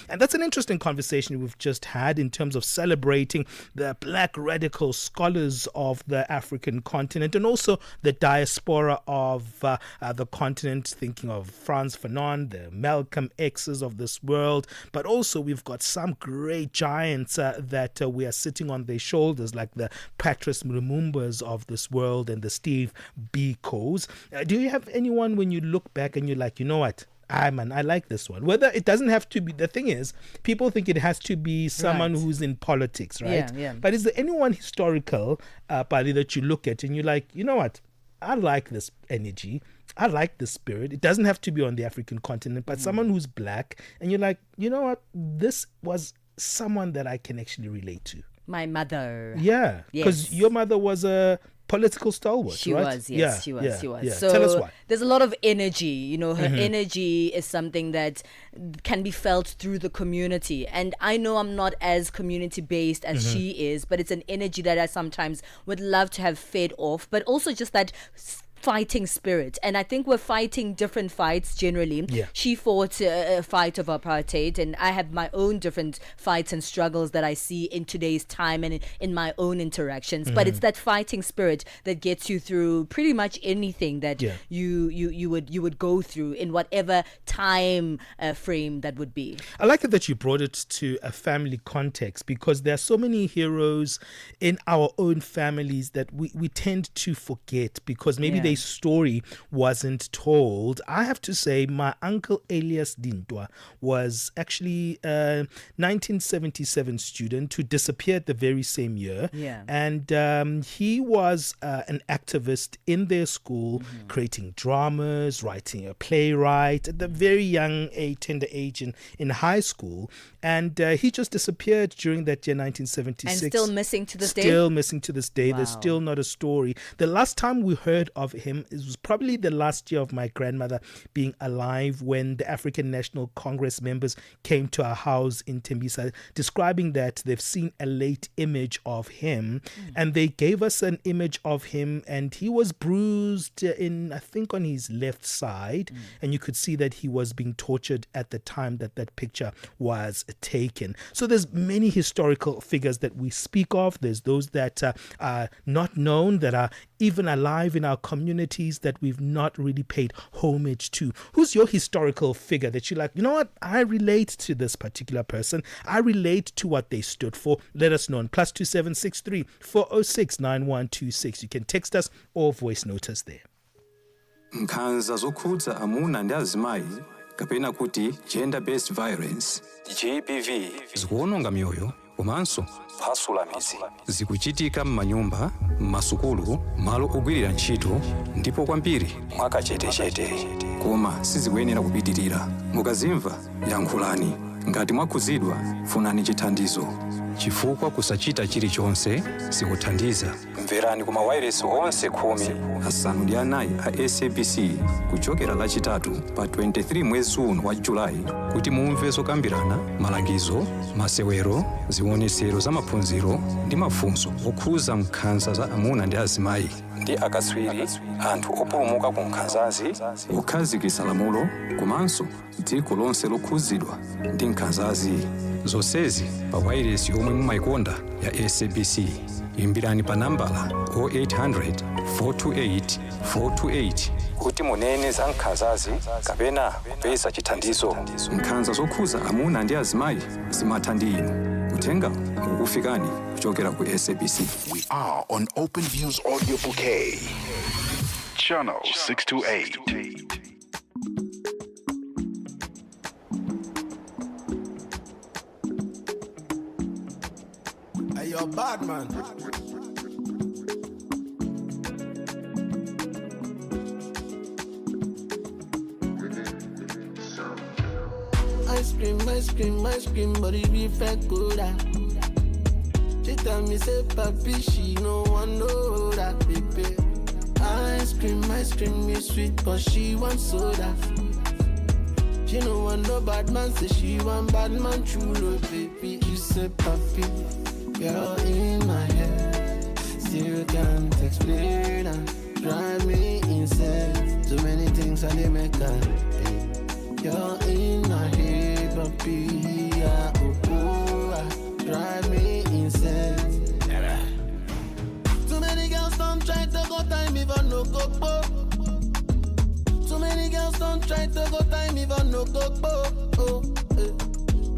A: And that's an interesting conversation we've just had in terms of celebrating the black radical scholars of the African continent and also the diaspora of the continent, thinking of Frantz Fanon, the Malcolm X's of this world, but also we've got some great giants that we are sitting on their shoulders, like the Patrice Lumumbas of this world and the Steve Bikos. Do you have anyone when you look back and you're like, you know what? I like this one. Whether it doesn't have to be, the thing is, people think it has to be someone who's in politics, right?
B: Yeah.
A: But is there anyone historical, Pali, that you look at and you're like, you know what? I like this energy. I like this spirit. It doesn't have to be on the African continent, but someone who's black and you're like, you know what? This was someone that I can actually relate to.
B: My mother.
A: Yeah, because your mother was a political stalwart,
B: she
A: right?
B: was, yes, she was.
A: Yeah.
B: So
A: tell us why.
B: There's a lot of energy. Her energy is something that can be felt through the community. And I know I'm not as community based as she is, but it's an energy that I sometimes would love to have fed off, but also just that fighting spirit. And I think we're fighting different fights generally.
A: Yeah.
B: She fought a fight of apartheid, and I have my own different fights and struggles that I see in today's time and in my own interactions. But it's that fighting spirit that gets you through pretty much anything that you would go through in whatever time frame that would be.
A: I like it that you brought it to a family context, because there are so many heroes in our own families that we tend to forget because maybe their story wasn't told. I have to say, my uncle Elias Dintwa was actually a 1977 student who disappeared the very same year.
B: Yeah.
A: And he was an activist in their school, creating dramas, writing a playwright at the very young tender age in high school. And he just disappeared during that year, 1976.
B: And still missing to this day?
A: Still missing to this day.
B: Wow.
A: There's still not a story. The last time we heard of him, it was probably the last year of my grandmother being alive, when the African National Congress members came to our house in Tembisa, describing that they've seen a late image of him. And they gave us an image of him, and he was bruised I think on his left side. And you could see that he was being tortured at the time that picture was taken. So there's many historical figures that we speak of. There's those that are not known, that are even alive in our communities, that we've not really paid homage to. Who's your historical figure that you're like, you know what, I relate to this particular person, I relate to what they stood for? Let us know on +2763 406 9126. You can text us or voice note us there.
R: Nkhanza zokhudza amuna ndi azimayi kapena kuti gender based violence GBV zikuononga mioyo komanso kuphwasula midzi. Zikuchitika m'manyumba, m'masukulu, malo ogwirira ntchito, ndipo kwambiri mwakachetechete. Koma sizikuyenera kupitirira. Mukazimva yankhulani. Ngati mwakhuzidwa, funani chithandizo, chifukwa kusachita chilichonse sikuthandiza. Mverani kuma wireless onse 14 a SABC kuchokera lachitatu pa 23 mwezi uno wa Julai, kuti mumve zokambirana, malangizo, masewero, zionetsero za maphunziro ndi mafunso okhuza nkhanza za amuna ndi azimayi ndi akatswiri, anthu opulumuka ku nkhanzazi, kukhazikitsa lamulo, komanso dziko lonse lokhuzidwa ndi nkhanzazi. Zonsezi pa wireless yomwe mumayikonda ya SABC. Imbirani pa nambala 0800 428 428 kuti munene za nkhanzazi kapena kupeza chithandizo. Nkhanza zokhuza amuna ndi azimayi zimatha ndi inu. Uthenga ukufikani kuchokera ku SABC.
C: We are on Open Views Audio Bouquet.
F: Channel 628.
Q: Hey, you're bad, man. Ice cream, but it be fat good. She tell me, say, papi, she no want no that, baby. Ice cream, you sweet, but she want soda. She no want no bad man, say she want bad man, chulo, baby. She say, papi, you're in my head. Still can't explain her. Drive me insane. Too many things I didn't make her. You're in my head, papi. Yeah, drive me insane. Too many girls don't try to go time, even no go. Too many girls don't try to go time, even no go.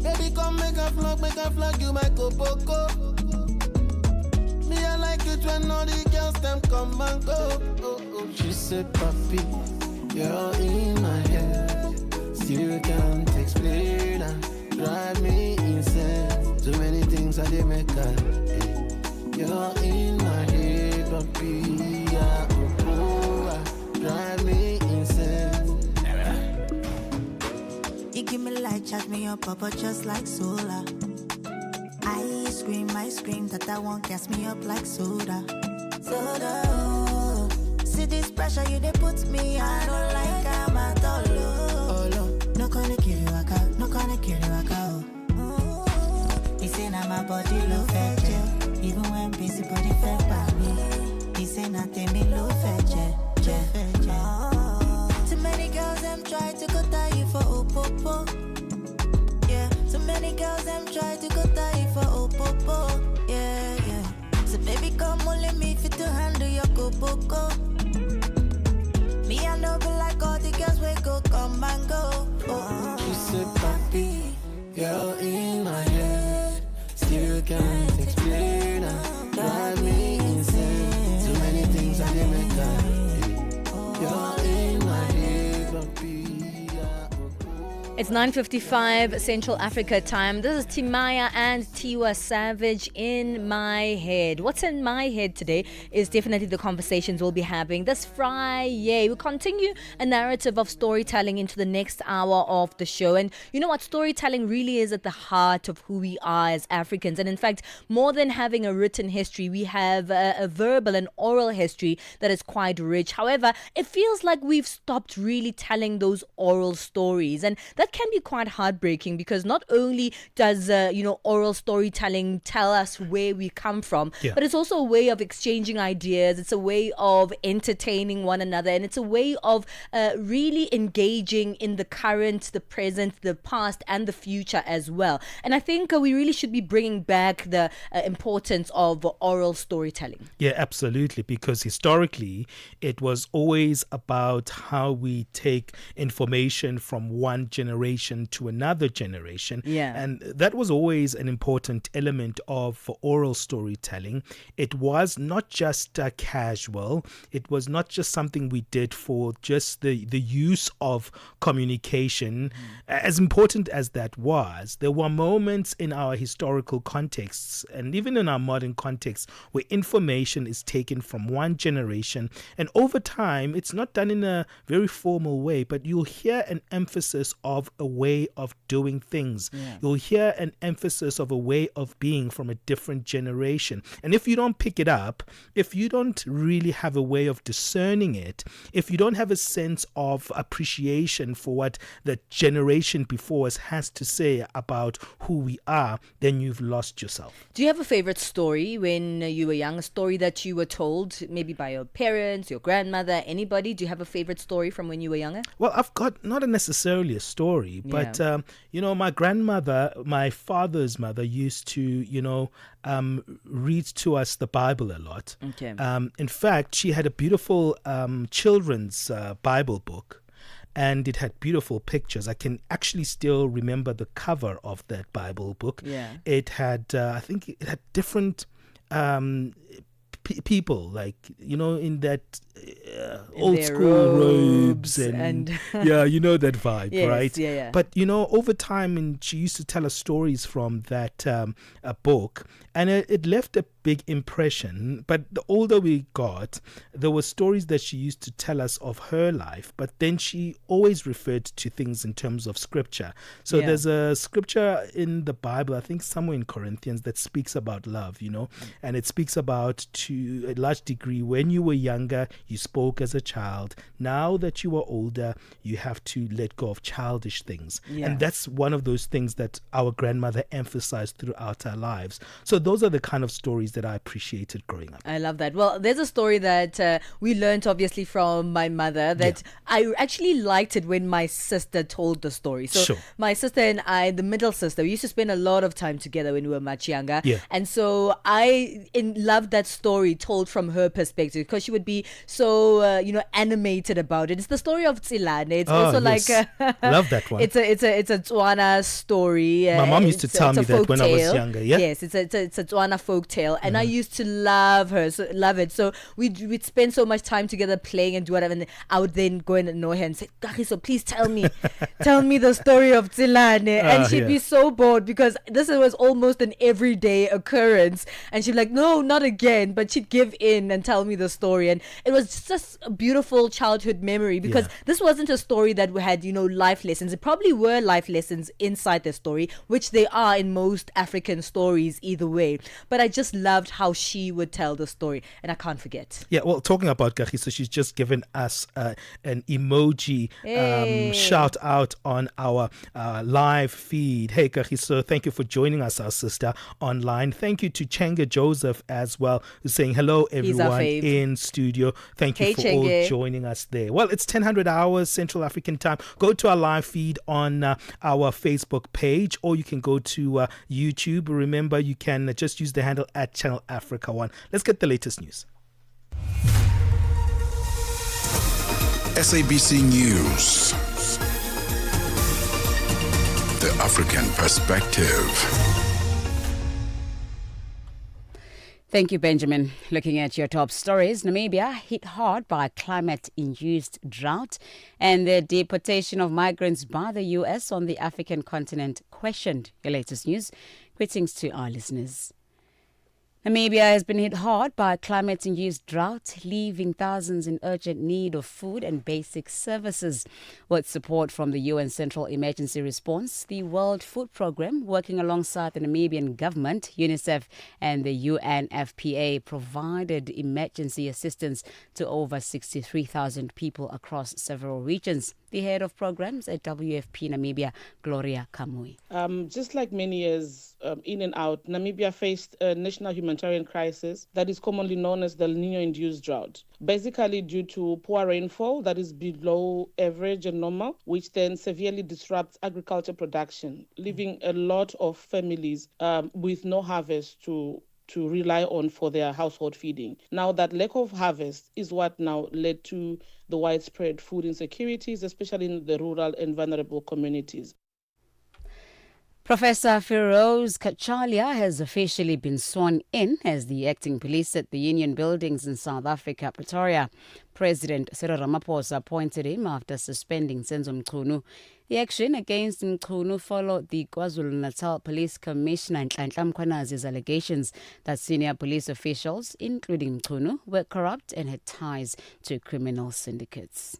Q: Baby, come make a vlog, you my go. Me, I like it when all the girls them come and go. She said, papi, you're in my head. Still can't explain her. Drive me insane. Too many things I did make her. You're in my head, papi. Drive me insane.
S: You give me light, charge me up, Papa, just like solar. Ice scream that won't gas me up like soda. Soda, oh. See this pressure you they put me, I don't like I'm at all. Oh, no gonna kill you, no gonna kill you, oh. He say now my body low fat, even when busy body fat by me. He say nothing me low fat, too many girls them try to go tie you for opopo. Yeah, too many girls them try to go tie you for opopo. Yeah. So baby come only me fit to handle your go. Me I know be like all the girls we go come and go.
Q: She said, papi, you're in my head. Still can't explain her. Drive me insane. Too many things I didn't make her. You're in my head, papi.
B: It's 9:55 Central Africa time. This is Timaya and Tiwa Savage in my head. What's in my head today is definitely the conversations we'll be having this Friday. We'll continue a narrative of storytelling into the next hour of the show. And you know what? Storytelling really is at the heart of who we are as Africans. And in fact, more than having a written history, we have a verbal and oral history that is quite rich. However, it feels like we've stopped really telling those oral stories. And that can be quite heartbreaking because not only does oral storytelling tell us where we come from, but it's also a way of exchanging ideas. It's a way of entertaining one another, and it's a way of really engaging in the current, the present, the past, and the future as well. And I think we really should be bringing back the importance of oral storytelling.
A: Yeah, absolutely, because historically it was always about how we take information from one generation to another generation. And that was always an important element of oral storytelling. It was not just casual. It was not just something we did for just the use of communication. As important as that was, there were moments in our historical contexts and even in our modern context where information is taken from one generation, and over time it's not done in a very formal way, but you'll hear an emphasis of a way of doing things. You'll hear an emphasis of a way of being from a different generation. And if you don't pick it up, if you don't really have a way of discerning it, if you don't have a sense of appreciation for what the generation before us has to say about who we are, then you've lost yourself.
B: Do you have a favorite story when you were young? A story that you were told maybe by your parents, your grandmother, anybody? Do you have a favorite story from when you were younger?
A: Well, I've got not necessarily a story, but my grandmother, my father's mother, used to, read to us the Bible a lot.
B: Okay.
A: In fact, she had a beautiful children's Bible book, and it had beautiful pictures. I can actually still remember the cover of that Bible book. It had, I think it had different people, like, in that old school robes and that vibe.
B: Yes,
A: right? But over time, and she used to tell us stories from that book, and it left a big impression. But the older we got, there were stories that she used to tell us of her life, but then she always referred to things in terms of scripture. So there's a scripture in the Bible, I think somewhere in Corinthians, that speaks about love, and it speaks about, to a large degree, when you were younger, you spoke as a child. Now that you are older, you have to let go of childish things. And that's one of those things that our grandmother emphasized throughout our lives. So those are the kind of stories that I appreciated growing up.
B: I love that. Well, there's a story that we learned obviously from my mother that I actually liked it when my sister told the story. So my sister and I, the middle sister, we used to spend a lot of time together when we were much younger. And so I loved that story told from her perspective because she would be so animated about it. It's the story of Tsilane. It's also like
A: love that one.
B: It's a Tswana story.
A: My mom used to tell me that when I was younger.
B: Yes, it's a Tswana folk tale, well, and I used to love her, love it. So we'd spend so much time together playing and do whatever, and I would then go and annoy her and say, Kagiso, please tell me the story of Tsilane. And she'd be so bored because this was almost an everyday occurrence, and she'd be like, no, not again, but she'd give in and tell me the story. And it was just a beautiful childhood memory because this wasn't a story that had, life lessons. It probably were life lessons inside the story, which they are in most African stories either way, but I just loved how she would tell the story, and I can't forget.
A: Yeah, well, talking about Kagiso, she's just given us an emoji shout out on our live feed. Hey Kagiso, thank you for joining us, our sister, online. Thank you to Chenga Joseph as well, who's saying hello everyone in studio. Thank you for all joining us there. Well, it's 10:00 hours Central African time. Go to our live feed on our Facebook page, or you can go to YouTube. Remember, you can just use the handle at Channel Africa 1. Let's get the latest news.
C: SABC News. The African Perspective.
T: Thank you, Benjamin. Looking at your top stories, Namibia hit hard by climate-induced drought and the deportation of migrants by the U.S. on the African continent questioned. Your latest news. Greetings to our listeners. Namibia has been hit hard by climate-induced drought, leaving thousands in urgent need of food and basic services. With support from the UN Central Emergency Response, the World Food Programme, working alongside the Namibian government, UNICEF and the UNFPA, provided emergency assistance to over 63,000 people across several regions. The head of programs at WFP Namibia, Gloria Kamui.
U: Just like many years in and out, Namibia faced a national humanitarian crisis that is commonly known as the El Niño-induced drought, basically due to poor rainfall that is below average and normal, which then severely disrupts agriculture production, leaving a lot of families with no harvest to rely on for their household feeding. Now, that lack of harvest is what now led to the widespread food insecurities, especially in the rural and vulnerable communities.
T: Professor Feroz Kachalia has officially been sworn in as the acting police at the Union Buildings in South Africa, Pretoria. President Cyril Ramaphosa appointed him after suspending Senzo Mchunu. The action against Mchunu followed the KwaZulu-Natal Police Commissioner Nhlanhla Mkhwanazi's allegations that senior police officials, including Mchunu, were corrupt and had ties to criminal syndicates.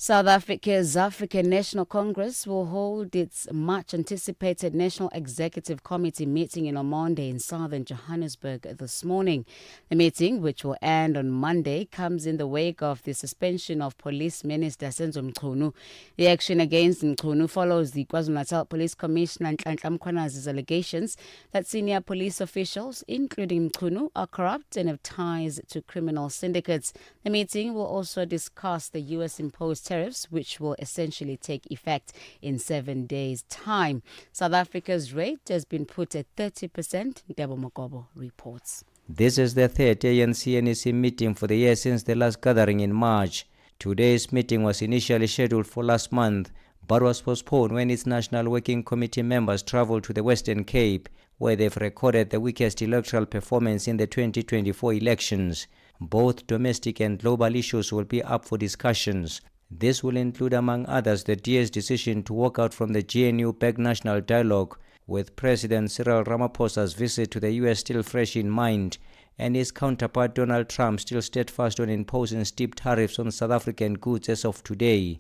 T: South Africa's African National Congress will hold its much-anticipated National Executive Committee meeting in Omonde in southern Johannesburg this morning. The meeting, which will end on Monday, comes in the wake of the suspension of Police Minister Senzo Mchunu. The action against Mchunu follows the KwaZulu-Natal Police Commissioner Nhlanhla Mkhwanazi's allegations that senior police officials, including Mchunu, are corrupt and have ties to criminal syndicates. The meeting will also discuss the U.S.-imposed tariffs, which will essentially take effect in 7 days' time. South Africa's rate has been put at 30%, Debo Mokobo reports.
V: This is the third ANC-NEC meeting for the year since the last gathering in March. Today's meeting was initially scheduled for last month, but was postponed when its National Working Committee members travelled to the Western Cape, where they've recorded the weakest electoral performance in the 2024 elections. Both domestic and global issues will be up for discussions. This will include, among others, the DA's decision to walk out from the GNU-backed national dialogue, with President Cyril Ramaphosa's visit to the U.S. still fresh in mind, and his counterpart Donald Trump still steadfast on imposing steep tariffs on South African goods as of today.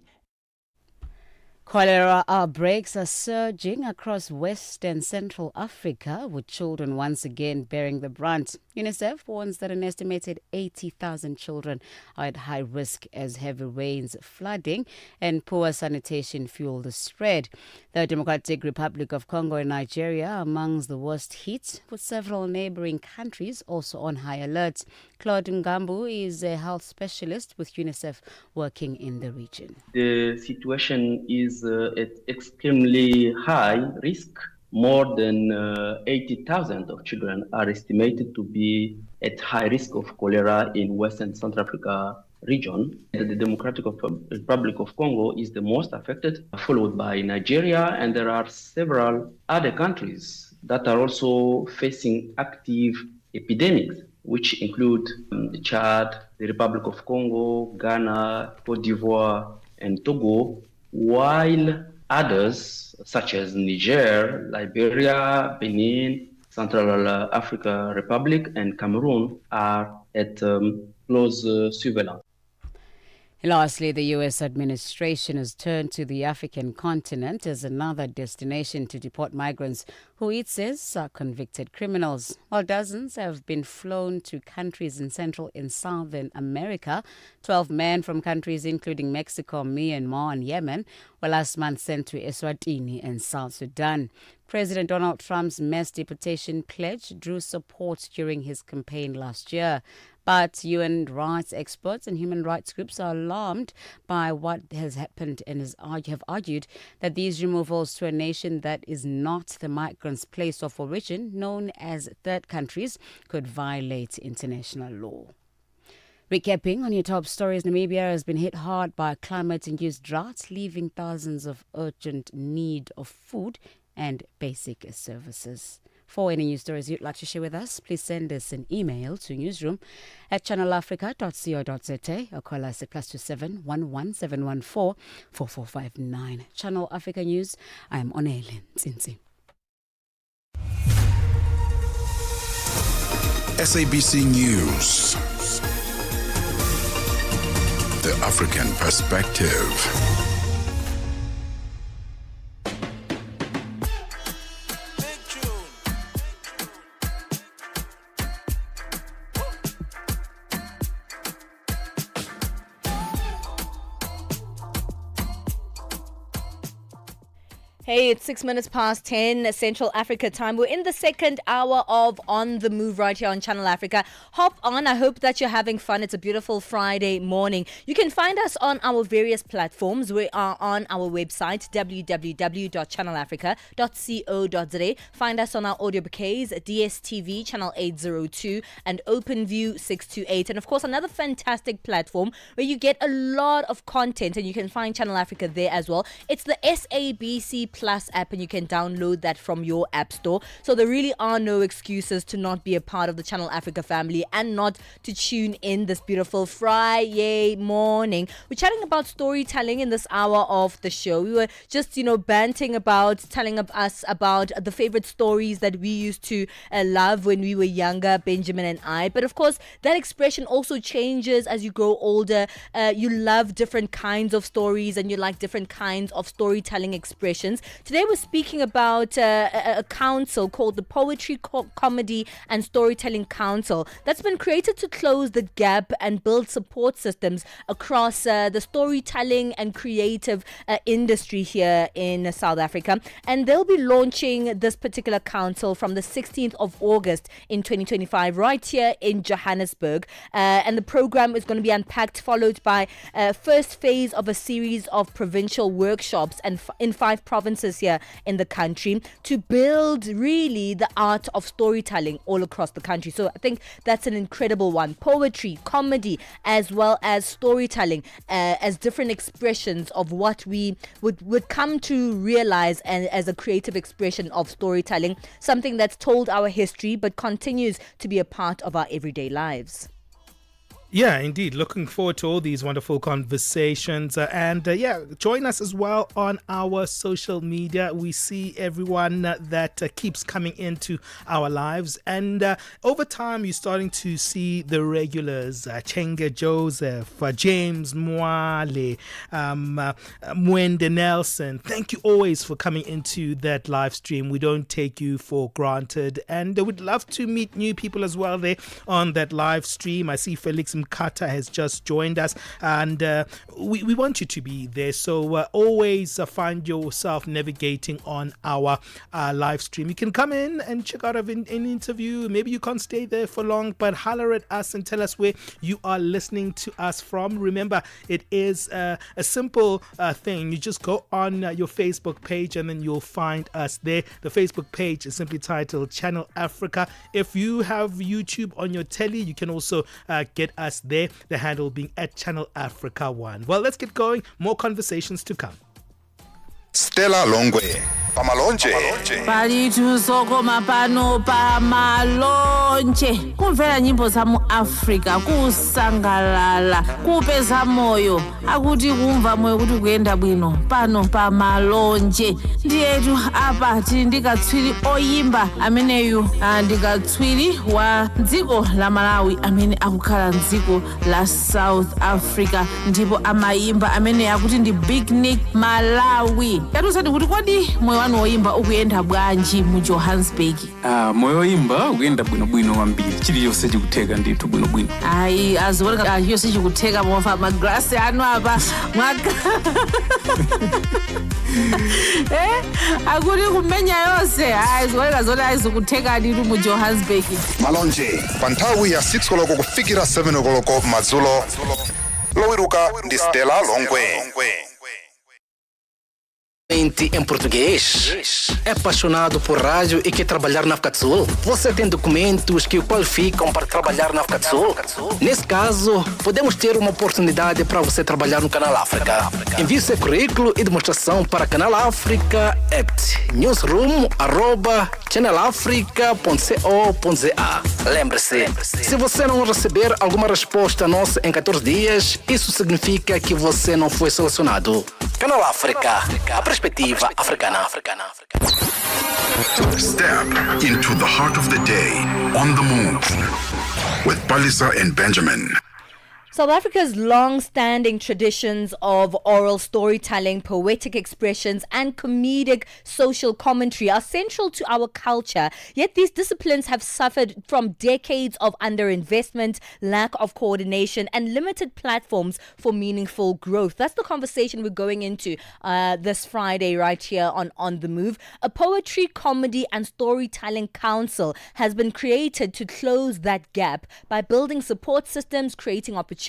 T: Cholera outbreaks are surging across West and Central Africa, with children once again bearing the brunt. UNICEF warns that an estimated 80,000 children are at high risk as heavy rains, flooding, and poor sanitation fuel the spread. The Democratic Republic of Congo and Nigeria are amongst the worst hit, with several neighboring countries also on high alert. Claude Ngambu is a health specialist with UNICEF working in the region.
W: The situation is at extremely high risk. More than 80,000 of children are estimated to be at high risk of cholera in West and Central Africa region. The Democratic Republic of Congo is the most affected, followed by Nigeria, and there are several other countries that are also facing active epidemics, which include Chad, the Republic of Congo, Ghana, Cote d'Ivoire, and Togo, while others, such as Niger, Liberia, Benin, Central Africa Republic, and Cameroon, are at close surveillance.
T: Lastly, the U.S. administration has turned to the African continent as another destination to deport migrants who it says are convicted criminals. While dozens have been flown to countries in Central and Southern America, 12 men from countries including Mexico, Myanmar, and Yemen were last month sent to Eswatini and South Sudan. President Donald Trump's mass deportation pledge drew support during his campaign last year. But UN rights experts and human rights groups are alarmed by what has happened and have argued that these removals to a nation that is not the migrants' place of origin, known as third countries, could violate international law. Recapping on your top stories, Namibia has been hit hard by climate-induced droughts, leaving thousands of urgent need of food and basic services. For any news stories you'd like to share with us, please send us an email to newsroom@channelafrica.co.za or call us at +27 11 714 4459. Channel Africa News, I'm Onele Nsinsi.
C: SABC News. The African Perspective.
B: Hey, it's 6 minutes past 10 Central Africa time. We're in the second hour of On the Move right here on Channel Africa. Hop on. I hope that you're having fun. It's a beautiful Friday morning. You can find us on our various platforms. We are on our website, www.channelafrica.co.za. Find us on our audio bouquets, DSTV, Channel 802 and OpenView 628. And of course, another fantastic platform where you get a lot of content and you can find Channel Africa there as well. It's the SABC Plus app, and you can download that from your app store. So there really are no excuses to not be a part of the Channel Africa family and not to tune in this beautiful Friday morning. We're chatting about storytelling in this hour of the show. We were just, banting about, telling us about the favorite stories that we used to love when we were younger, Benjamin and I. But of course, that expression also changes as you grow older. You love different kinds of stories and you like different kinds of storytelling expressions. Today we're speaking about a council called the Poetry, Comedy and Storytelling Council that's been created to close the gap and build support systems across the storytelling and creative industry here in South Africa. And they'll be launching this particular council from the 16th of August in 2025 right here in Johannesburg. And the program is going to be unpacked, followed by first phase of a series of provincial workshops and in 5 provinces here in the country to build really the art of storytelling all across the country. So I think that's an incredible one. Poetry, comedy, as well as storytelling as different expressions of what we would come to realize as a creative expression of storytelling, something that's told our history but continues to be a part of our everyday lives.
A: Yeah, indeed. Looking forward to all these wonderful conversations. Join us as well on our social media. We see everyone that keeps coming into our lives. And over time, you're starting to see the regulars, Chenge Joseph, James Mwale, Mwende Nelson. Thank you always for coming into that live stream. We don't take you for granted. And we'd love to meet new people as well there on that live stream. I see Felix Mkata has just joined us, and we want you to be there. So always find yourself navigating on our live stream. You can come in and check out an interview. Maybe you can't stay there for long, but holler at us and tell us where you are listening to us from. Remember, it is a simple thing. You just go on your Facebook page and then you'll find us there. The Facebook page is simply titled Channel Africa. If you have YouTube on your telly, you can also get us there, the handle being at Channel Africa 1. Well, let's get going. More conversations to come.
C: Stella Longwe
D: pamalonje.
H: Palitusokoma pano pamalonje kumvera nyimbo za mu Africa kusangalala kupeza moyo akuti kumva moyo kuti kuyenda bwino pano pamalonje ndiyetu apa tili ndikatswiri oyimba ameneyu ndikatswiri wa dziko la Malawi amene akukhala mdziko la South Africa ndipo amayimba amene akuti ndi Big Nick Malawi. Yatusati kuti kodi moyo wanu woyimba ukuyenda bwanji mu Johannesburg?
I: Moyo woyimba ukuyenda bwinobwino kwambiri chiliyonse chikutheka ndithu bwinobwino.
H: Ayi aziwoneka chiliyonse chikutheka mofa magrasi anu apa mwaka akuti kumenya yonse aziwoneka zoti azikutheka ndithu mu Johannesburg.
D: Malonje pa nthawi ya 6 koloko kufikira 7 koloko madzulo. Lowiruka ndi Stella Longwe.
X: Em português. É apaixonado por rádio e quer trabalhar na África do Sul? Você tem documentos que o qualificam para trabalhar na África do Sul? Nesse caso, podemos ter uma oportunidade para você trabalhar no Canal África. Envie seu currículo e demonstração para Canal África at newsroom@channelafrica.co.za. Lembre-se, se você não receber alguma resposta nossa em 14 dias, isso significa que você não foi selecionado. Canal África, a perspectiva africana.
C: Step into the heart of the day on the move with Palesa and Benjamin.
B: South Africa's long-standing traditions of oral storytelling, poetic expressions, and comedic social commentary are central to our culture. Yet these disciplines have suffered from decades of underinvestment, lack of coordination, and limited platforms for meaningful growth. That's the conversation we're going into this Friday right here on The Move. A poetry, comedy, and storytelling council has been created to close that gap by building support systems, creating opportunities,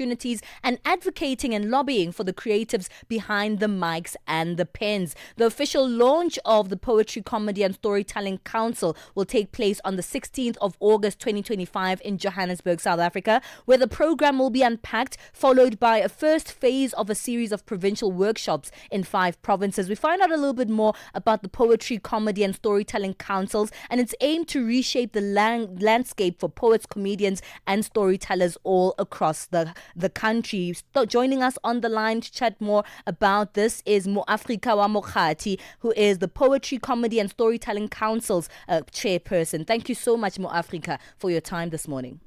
B: and advocating and lobbying for the creatives behind the mics and the pens. The official launch of the Poetry, Comedy and Storytelling Council will take place on the 16th of August 2025 in Johannesburg, South Africa, where the program will be unpacked, followed by a first phase of a series of provincial workshops in 5 provinces. We find out a little bit more about the Poetry, Comedy and Storytelling Councils and its aim to reshape the landscape for poets, comedians and storytellers all across the country. So joining us on the line to chat more about this is Moafrika wa Mokhati, who is the Poetry, Comedy and Storytelling Council's chairperson. Thank you so much, Moafrika, for your time this morning.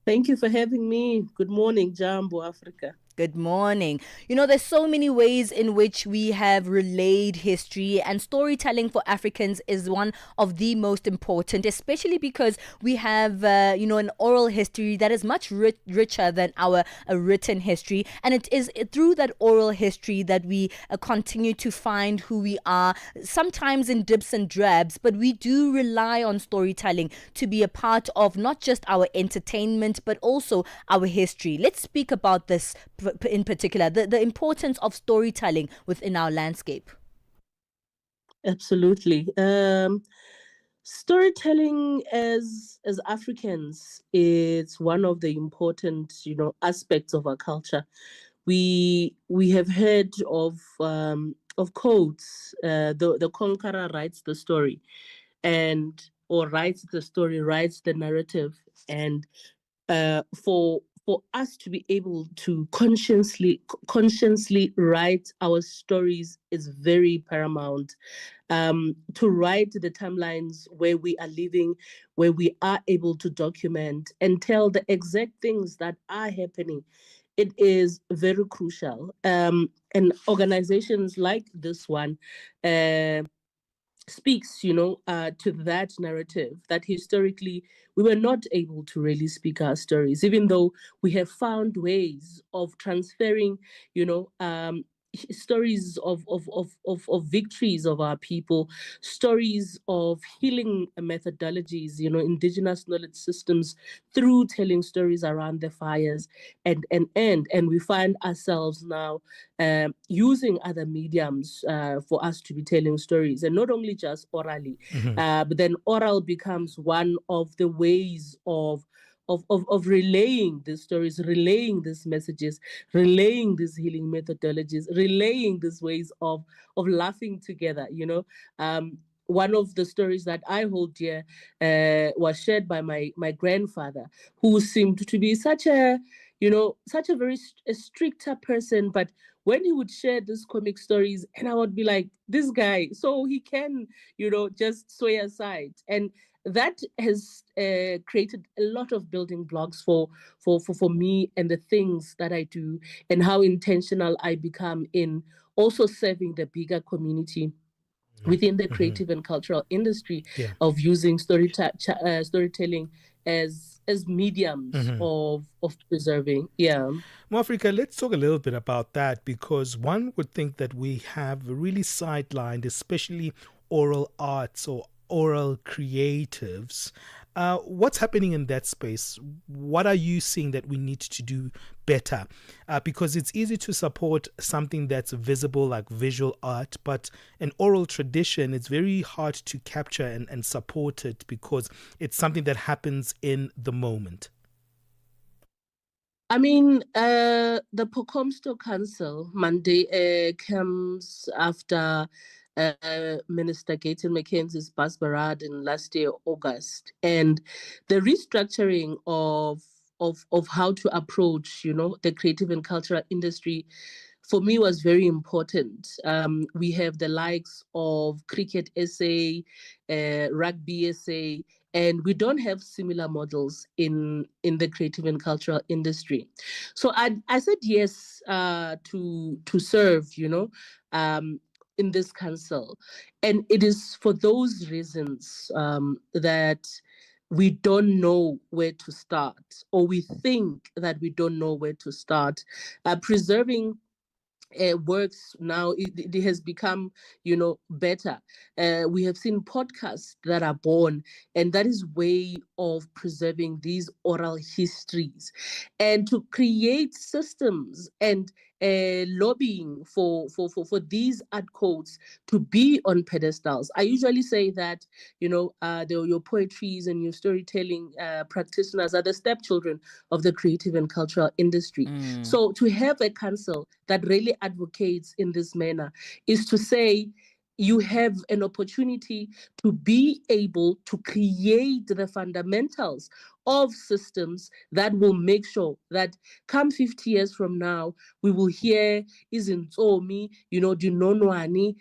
Y: Thank you for having me. Good morning, Jambo Africa.
B: Good morning. You know, there's so many ways in which we have relayed history, and storytelling for Africans is one of the most important, especially because we have, an oral history that is much richer than our written history. And it is through that oral history that we continue to find who we are, sometimes in dips and drabs, but we do rely on storytelling to be a part of not just our entertainment, but also our history. Let's speak about this in particular, the importance of storytelling within our landscape.
Y: Absolutely. Storytelling as Africans is one of the important, aspects of our culture. We have heard of quotes. The conqueror writes the story, writes the narrative, and for us to be able to consciously write our stories is very paramount. To write the timelines where we are living, where we are able to document and tell the exact things that are happening, it is very crucial. And organizations like this one speaks, to that narrative that historically we were not able to really speak our stories, even though we have found ways of transferring, stories of victories of our people, stories of healing methodologies, indigenous knowledge systems through telling stories around the fires, and we find ourselves now using other mediums for us to be telling stories, and not only just orally, but then oral becomes one of the ways of of relaying these stories, relaying these messages, relaying these healing methodologies, relaying these ways of laughing together. One of the stories that I hold dear was shared by my grandfather, who seemed to be such a very stricter person, but when he would share these comic stories, and I would be like, this guy, so he can, just sway aside. And that has created a lot of building blocks for me and the things that I do, and how intentional I become in also serving the bigger community within the creative and cultural industry, of using storytelling as mediums of preserving.
A: Africa, let's talk a little bit about that, because one would think that we have really sidelined, especially oral arts or oral creatives. What's happening in that space? What are you seeing that we need to do better? Because it's easy to support something that's visible, like visual art, but an oral tradition, it's very hard to capture and support it, because it's something that happens in the moment.
Y: I mean, the Pocomsto Council Monday comes after Minister Gayton McKenzie's bus parade in last year, August, and the restructuring of how to approach, the creative and cultural industry, for me, was very important. We have the likes of Cricket SA, Rugby SA, and we don't have similar models in the creative and cultural industry. So I said yes to serve, in this council, and it is for those reasons that we don't know where to start, or we think that we don't know where to start. Preserving works now, it has become better. We have seen podcasts that are born, and that is way of preserving these oral histories, and to create systems and lobbying for these art codes to be on pedestals. I usually say that your poetries and your storytelling practitioners are the stepchildren of the creative and cultural industry. So to have a council that really advocates in this manner is to say, you have an opportunity to be able to create the fundamentals of systems that will make sure that come 50 years from now, we will hear Izintsomi, Dinonwani,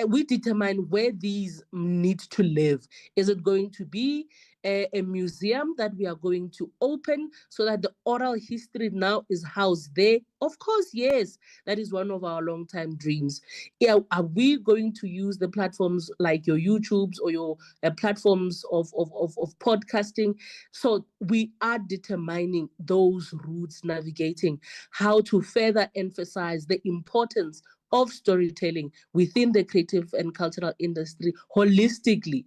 Y: we determine where these need to live. Is it going to be a museum that we are going to open so that the oral history now is housed there? Of course, yes. That is one of our long-time dreams. Are we going to use the platforms like your YouTubes or your platforms of podcasting? So we are determining those routes, navigating how to further emphasize the importance of storytelling within the creative and cultural industry holistically.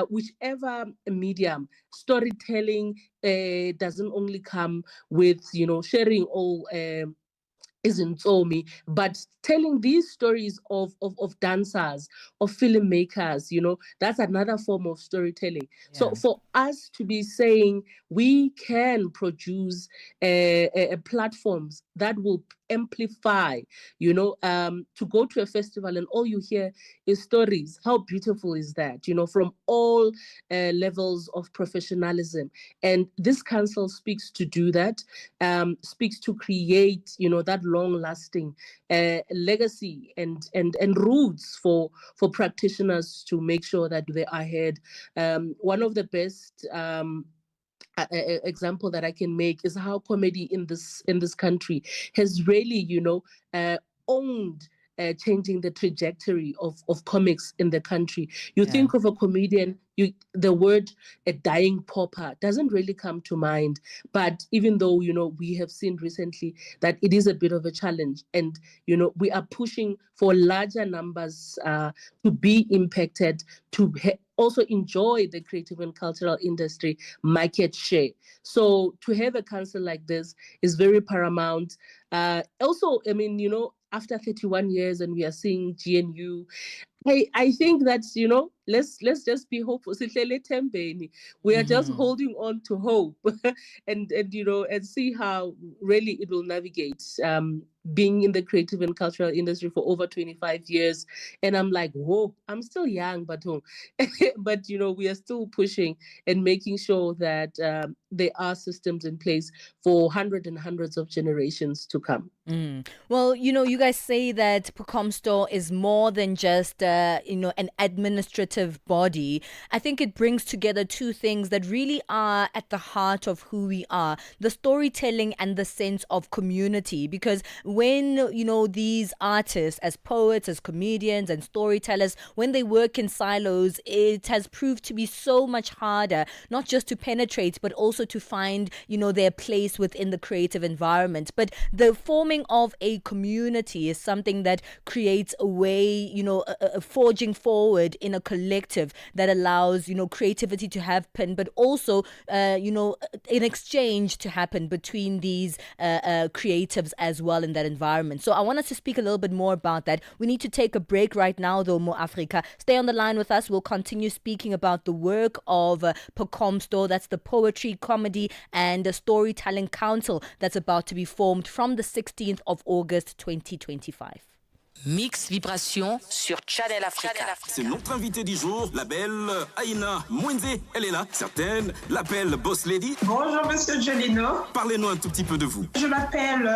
Y: Whichever medium, storytelling doesn't only come with sharing all isn't me, but telling these stories of dancers, of filmmakers, that's another form of storytelling. So for us to be saying we can produce platforms that will amplify, to go to a festival and all you hear is stories. How beautiful is that? From all levels of professionalism. And this council speaks to do that, speaks to create, that long-lasting legacy and roots for practitioners to make sure that they are ahead. One of the best example that I can make is how comedy in this country has really, owned changing the trajectory of comics in the country. You think of a comedian, the word a dying pauper doesn't really come to mind. But even though, we have seen recently that it is a bit of a challenge, and, we are pushing for larger numbers to be impacted, to also enjoy the creative and cultural industry market share. So to have a council like this is very paramount. Also, I mean, after 31 years and we are seeing GNU, I think that, let's just be hopeful. Sihlele thembeni. We are just holding on to hope and and see how really it will navigate. Being in the creative and cultural industry for over 25 years, and I'm like, whoa, I'm still young, but but we are still pushing and making sure that there are systems in place for hundreds and hundreds of generations to come.
B: Well, you guys say that Pocomsto is more than just, an administrative body. I think it brings together two things that really are at the heart of who we are: the storytelling and the sense of community. Because when, these artists, as poets, as comedians and storytellers, when they work in silos, it has proved to be so much harder, not just to penetrate, but also to find, their place within the creative environment. But the forming of a community is something that creates a way, a forging forward in a collective that allows, creativity to happen, but also, an exchange to happen between these creatives as well in that environment. So I want us to speak a little bit more about that. We need to take a break right now, though, Mo Africa. Stay on the line with us. We'll continue speaking about the work of Pocomsto. That's the Poetry, Comedy and Storytelling Council that's about to be formed from the 16th of August 2025.
E: Mix Vibration sur Channel Africa.
G: C'est notre invitée du jour, la belle Aina Mwenze. Elle est là, certaines l'appellent Boss Lady.
J: Bonjour Monsieur Jolino.
G: Parlez-nous un tout petit peu de vous.
J: Je m'appelle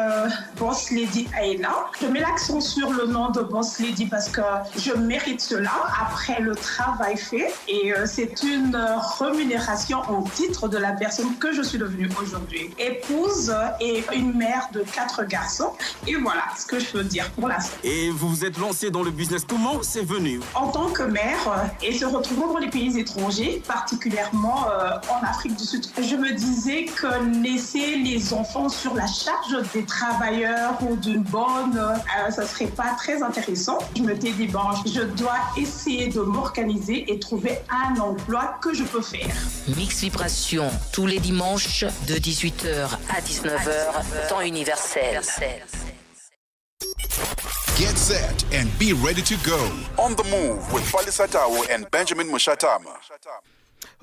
J: Boss Lady Aina. Je mets l'accent sur le nom de Boss Lady parce que je mérite cela après le travail fait. Et c'est une rémunération en titre de la personne que je suis devenue aujourd'hui. Épouse et une mère de 4 garçons. Et voilà ce que je peux dire pour l'instant.
G: Et vous vous êtes lancé dans le business, comment c'est venu?
J: En tant que mère et se retrouvant dans les pays étrangers, particulièrement en Afrique du Sud, je me disais que laisser les enfants sur la charge des travailleurs ou d'une bonne, ça serait pas très intéressant. Je me suis dit, bon, je dois essayer de m'organiser et trouver un emploi que je peux faire.
E: Mix Vibration, tous les dimanches de 18h à 19h, temps universel.
C: Get set and be ready to go. On the move with Palesa and Benjamin Moshatama.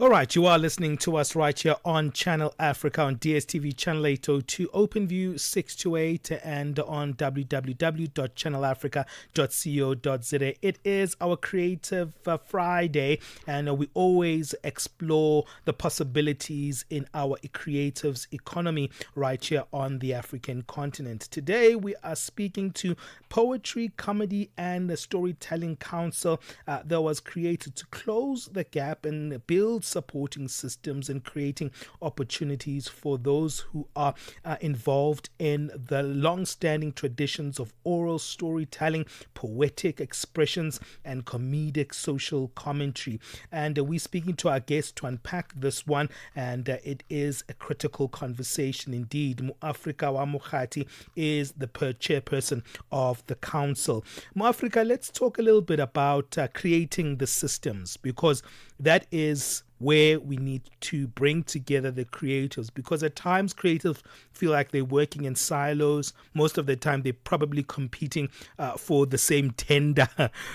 A: All right, you are listening to us right here on Channel Africa, on DSTV Channel 802, OpenView 628, and on www.channelafrica.co.za. It is our Creative Friday, and we always explore the possibilities in our creatives economy right here on the African continent. Today, we are speaking to Poetry, Comedy, and the Storytelling Council that was created to close the gap and build supporting systems and creating opportunities for those who are involved in the long-standing traditions of oral storytelling, poetic expressions, and comedic social commentary. And we're speaking to our guest to unpack this one, and it is a critical conversation indeed. Mo Africa wa Mokgati is the chairperson of the council. Mo Africa, let's talk a little bit about creating the systems, because that is where we need to bring together the creators, because at times creatives feel like they're working in silos. Most of the time they're probably competing for the same tender,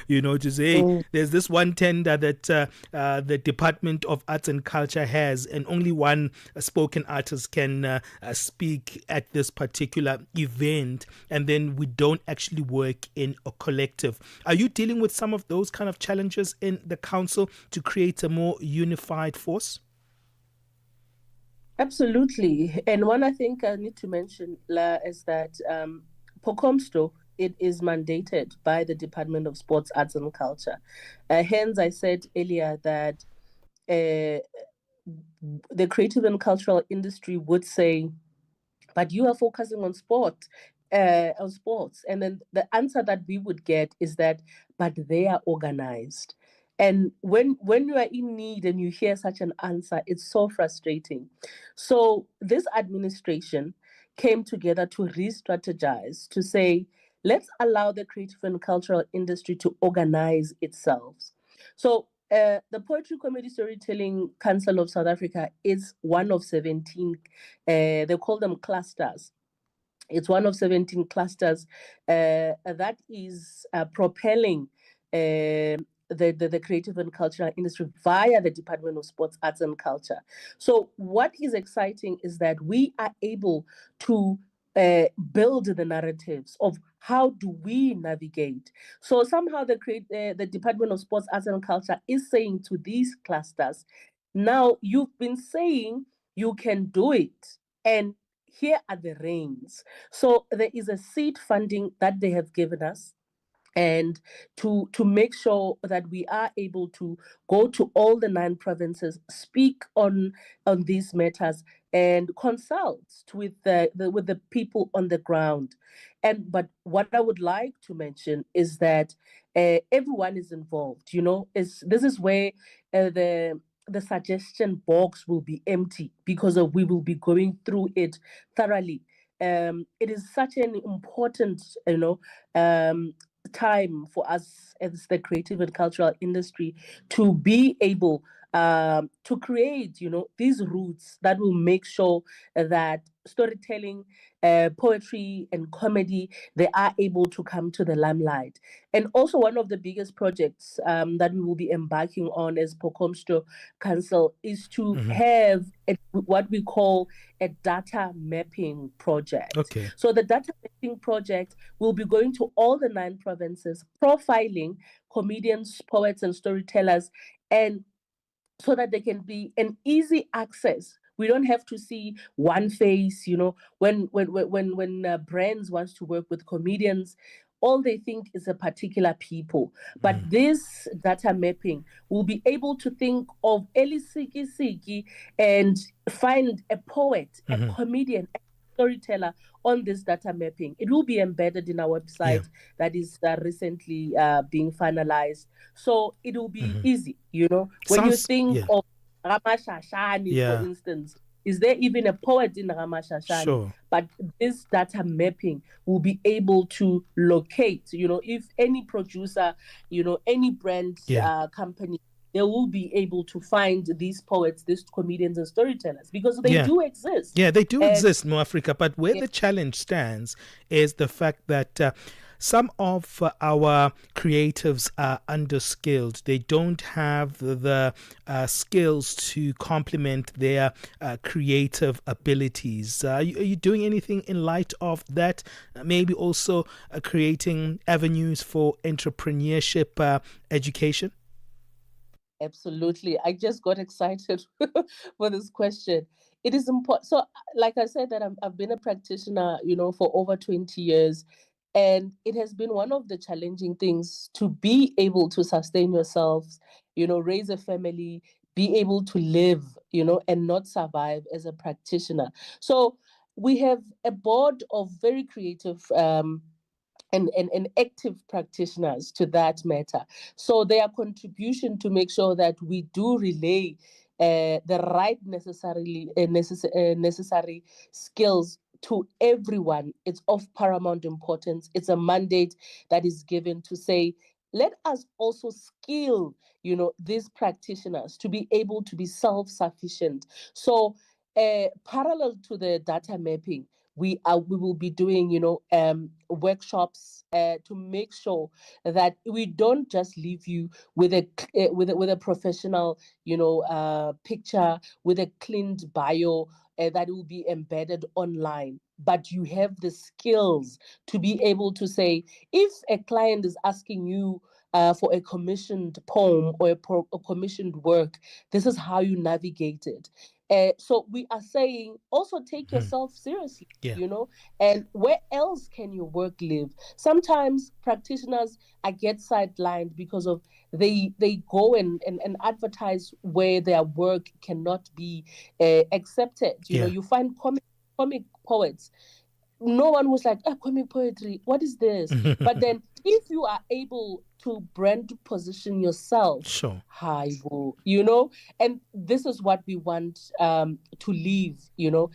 A: to say, hey, there's this one tender that the Department of Arts and Culture has, and only one spoken artist can speak at this particular event, and then we don't actually work in a collective. Are you dealing with some of those kind of challenges in the council to create a more unified force?
Y: Absolutely. And one I think I need to mention is that Pocomsto, it is mandated by the Department of Sports, Arts and Culture. Hence, I said earlier that the creative and cultural industry would say, but you are focusing on sports. And then the answer that we would get is that, but they are organized. And when you are in need and you hear such an answer, it's so frustrating. So this administration came together to re-strategize, to say, let's allow the creative and cultural industry to organize itself. So the Poetry, Comedy, Storytelling Council of South Africa is one of 17, they call them clusters. It's one of 17 clusters that is propelling the creative and cultural industry via the Department of Sports, Arts and Culture. So what is exciting is that we are able to build the narratives of how do we navigate. So somehow the Department of Sports, Arts and Culture is saying to these clusters, now you've been saying you can do it, and here are the reins. So there is a seed funding that they have given us, and to make sure that we are able to go to all the 9 provinces, speak on these matters, and consult with the people on the ground. But what I would like to mention is that everyone is involved. This is where the suggestion box will be empty, because we will be going through it thoroughly. It is such an important, time for us as the creative and cultural industry to be able to create, these routes that will make sure that storytelling, poetry, and comedy, they are able to come to the limelight. And also, one of the biggest projects that we will be embarking on as Pokomsto Council is to have what we call a data mapping project.
A: Okay.
Y: So the data mapping project will be going to all the 9 provinces, profiling comedians, poets, and storytellers, and so that they can be an easy access. We don't have to see one face. When brands wants to work with comedians, all they think is a particular people. But this data mapping will be able to think of Eli Siki Siki and find a poet, a comedian, a storyteller on this data mapping. It will be embedded in our website that is recently being finalized. So it will be easy, when you think of Ramashashani, for instance. Is there even a poet in Ramashashani?
A: Sure.
Y: But this data mapping will be able to locate, if any producer, any brand company, they will be able to find these poets, these comedians and storytellers, because they do exist.
A: Yeah, they do exist, Mo Africa. But where the challenge stands is the fact that some of our creatives are underskilled. They don't have the skills to complement their creative abilities. Are you doing anything in light of that? Maybe also creating avenues for entrepreneurship education?
Y: Absolutely. I just got excited for this question. It is important. So, like I said, that I've been a practitioner, for over 20 years. And it has been one of the challenging things to be able to sustain yourselves, raise a family, be able to live, and not survive as a practitioner. So we have a board of very creative and active practitioners to that matter. So their contribution to make sure that we do relay the right necessary skills to everyone, it's of paramount importance. It's a mandate that is given to say, let us also skill, these practitioners to be able to be self-sufficient. So parallel to the data mapping, we will be doing, workshops to make sure that we don't just leave you with a professional, picture, with a cleaned bio that will be embedded online, but you have the skills to be able to say, if a client is asking you for a commissioned poem or a commissioned work, this is how you navigate it. So we are saying also take yourself seriously, and where else can your work live? Sometimes practitioners get sidelined because of they go and advertise where their work cannot be accepted. You find comic poets. No one was like, comic poetry, what is this? But then if you are able to brand position yourself,
A: sure,
Y: and this is what we want to leave, to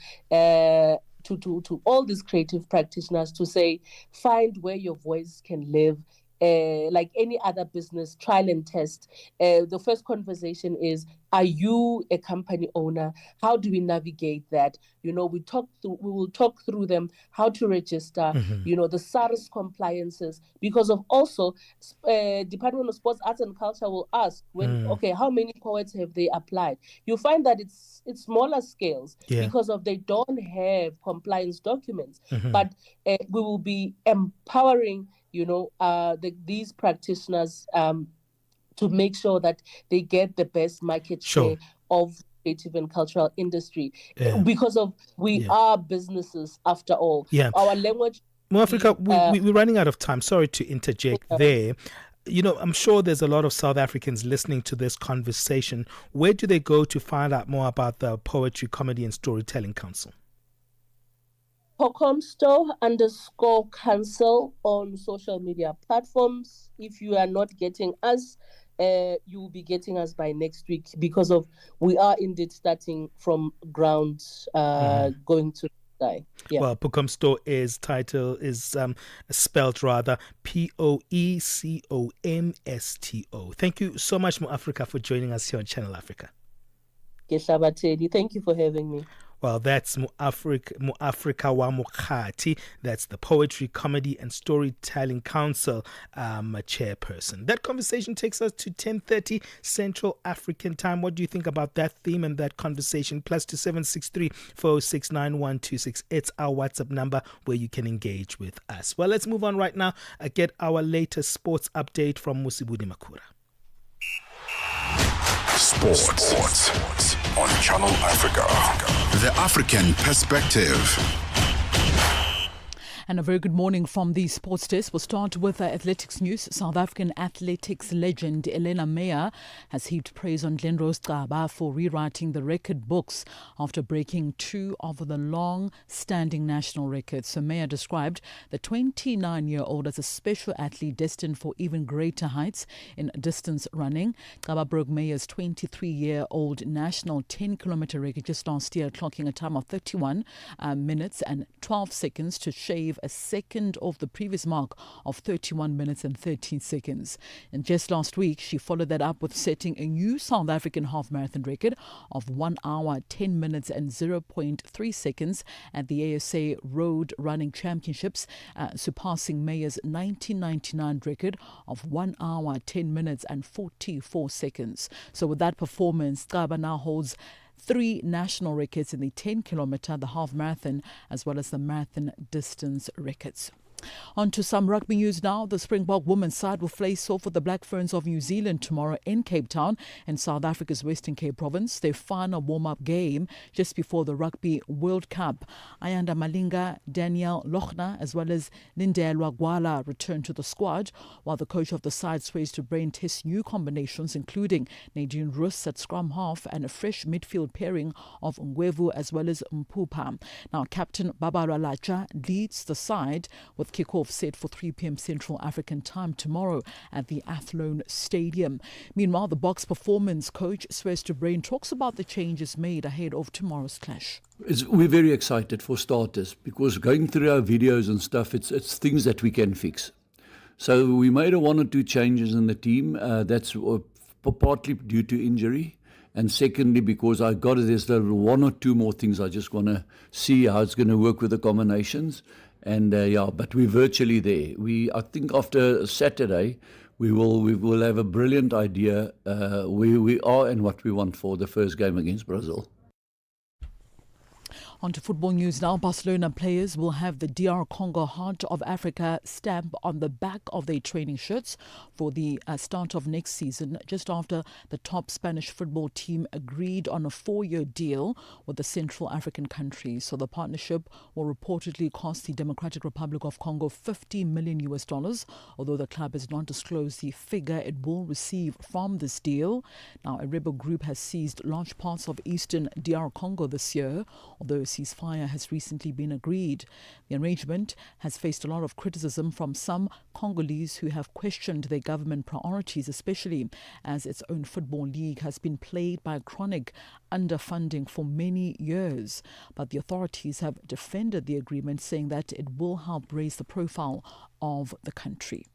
Y: all these creative practitioners, to say, find where your voice can live like any other business, trial and test. The first conversation is, are you a company owner? How do we navigate that? We will talk through them, how to register, the SARS compliances, because of also Department of Sports, Arts and Culture will ask how many poets have they applied? You find that it's smaller scales because of they don't have compliance documents, but we will be empowering these practitioners to make sure that they get the best market share of creative and cultural industry, because of we are businesses after all. Our language.
A: Africa, we're running out of time. Sorry to interject there. I'm sure there's a lot of South Africans listening to this conversation. Where do they go to find out more about the Poetry, Comedy and Storytelling Council?
Y: Pocomsto_council on social media platforms. If you are not getting us, you will be getting us by next week, because of we are indeed starting from ground, going to die.
A: Well, Pocomsto is spelled rather Poecomsto. Thank you so much, Mo Africa, for joining us here on Channel Africa.
Y: Thank you for having me.
A: Well, that's Mo Africa wa Mokgati. That's the Poetry, Comedy and Storytelling Council chairperson. That conversation takes us to 10:30 Central African time. What do you think about that theme and that conversation? +2763 406 9126. It's our WhatsApp number where you can engage with us. Well, let's move on right now. Get our latest sports update from Musibudi Makura.
C: Sports on Channel Africa. The African perspective.
K: And a very good morning from the sports desk. We'll start with athletics news. South African athletics legend Elena Meyer has heaped praise on Glenrose Gaba for rewriting the record books after breaking two of the long-standing national records. So Meyer described the 29-year-old as a special athlete destined for even greater heights in distance running. Gaba broke Meyer's 23-year-old national 10-kilometer record just last year, clocking a time of 31 minutes and 12 seconds to shave a second of the previous mark of 31 minutes and 13 seconds. And just last week, she followed that up with setting a new South African half marathon record of 1 hour, 10 minutes and 0.3 seconds at the ASA Road Running Championships, surpassing Meyer's 1999 record of 1 hour, 10 minutes and 44 seconds. So with that performance, Gaba now holds 3 national records in the 10-kilometer, the half marathon, as well as the marathon distance records. On to some rugby news now. The Springbok women's side will face off with the Black Ferns of New Zealand tomorrow in Cape Town in South Africa's Western Cape province. Their final warm-up game just before the Rugby World Cup. Ayanda Malinga, Danielle Lochner, as well as Lindelwa Gwala return to the squad, while the coach of the side sways to brain test new combinations, including Nadine Roos at scrum half and a fresh midfield pairing of Ngwevu as well as Mpupa. Now, Captain Babalwa Lacha leads the side with kick-off set for 3 p.m. Central African time tomorrow at the Athlone Stadium. Meanwhile, the Boks performance coach Swesto Brain talks about the changes made ahead of tomorrow's clash.
L: We're very excited for starters, because going through our videos and stuff, it's things that we can fix. So we made 1 or 2 changes in the team. That's partly due to injury. And secondly, because there's 1 or 2 more things I just want to see how it's going to work with the combinations. And but we're virtually there. I think after Saturday, we will have a brilliant idea where we are and what we want for the first game against Brazil.
K: On to football news now. Barcelona players will have the DR Congo Heart of Africa stamp on the back of their training shirts for the start of next season, just after the top Spanish football team agreed on a 4-year deal with the Central African country. So the partnership will reportedly cost the Democratic Republic of Congo $50 million, although the club has not disclosed the figure it will receive from this deal. Now, a rebel group has seized large parts of eastern DR Congo this year, although a ceasefire has recently been agreed. The arrangement has faced a lot of criticism from some Congolese who have questioned their government priorities, especially as its own football league has been plagued by chronic underfunding for many years. But the authorities have defended the agreement, saying that it will help raise the profile of the country.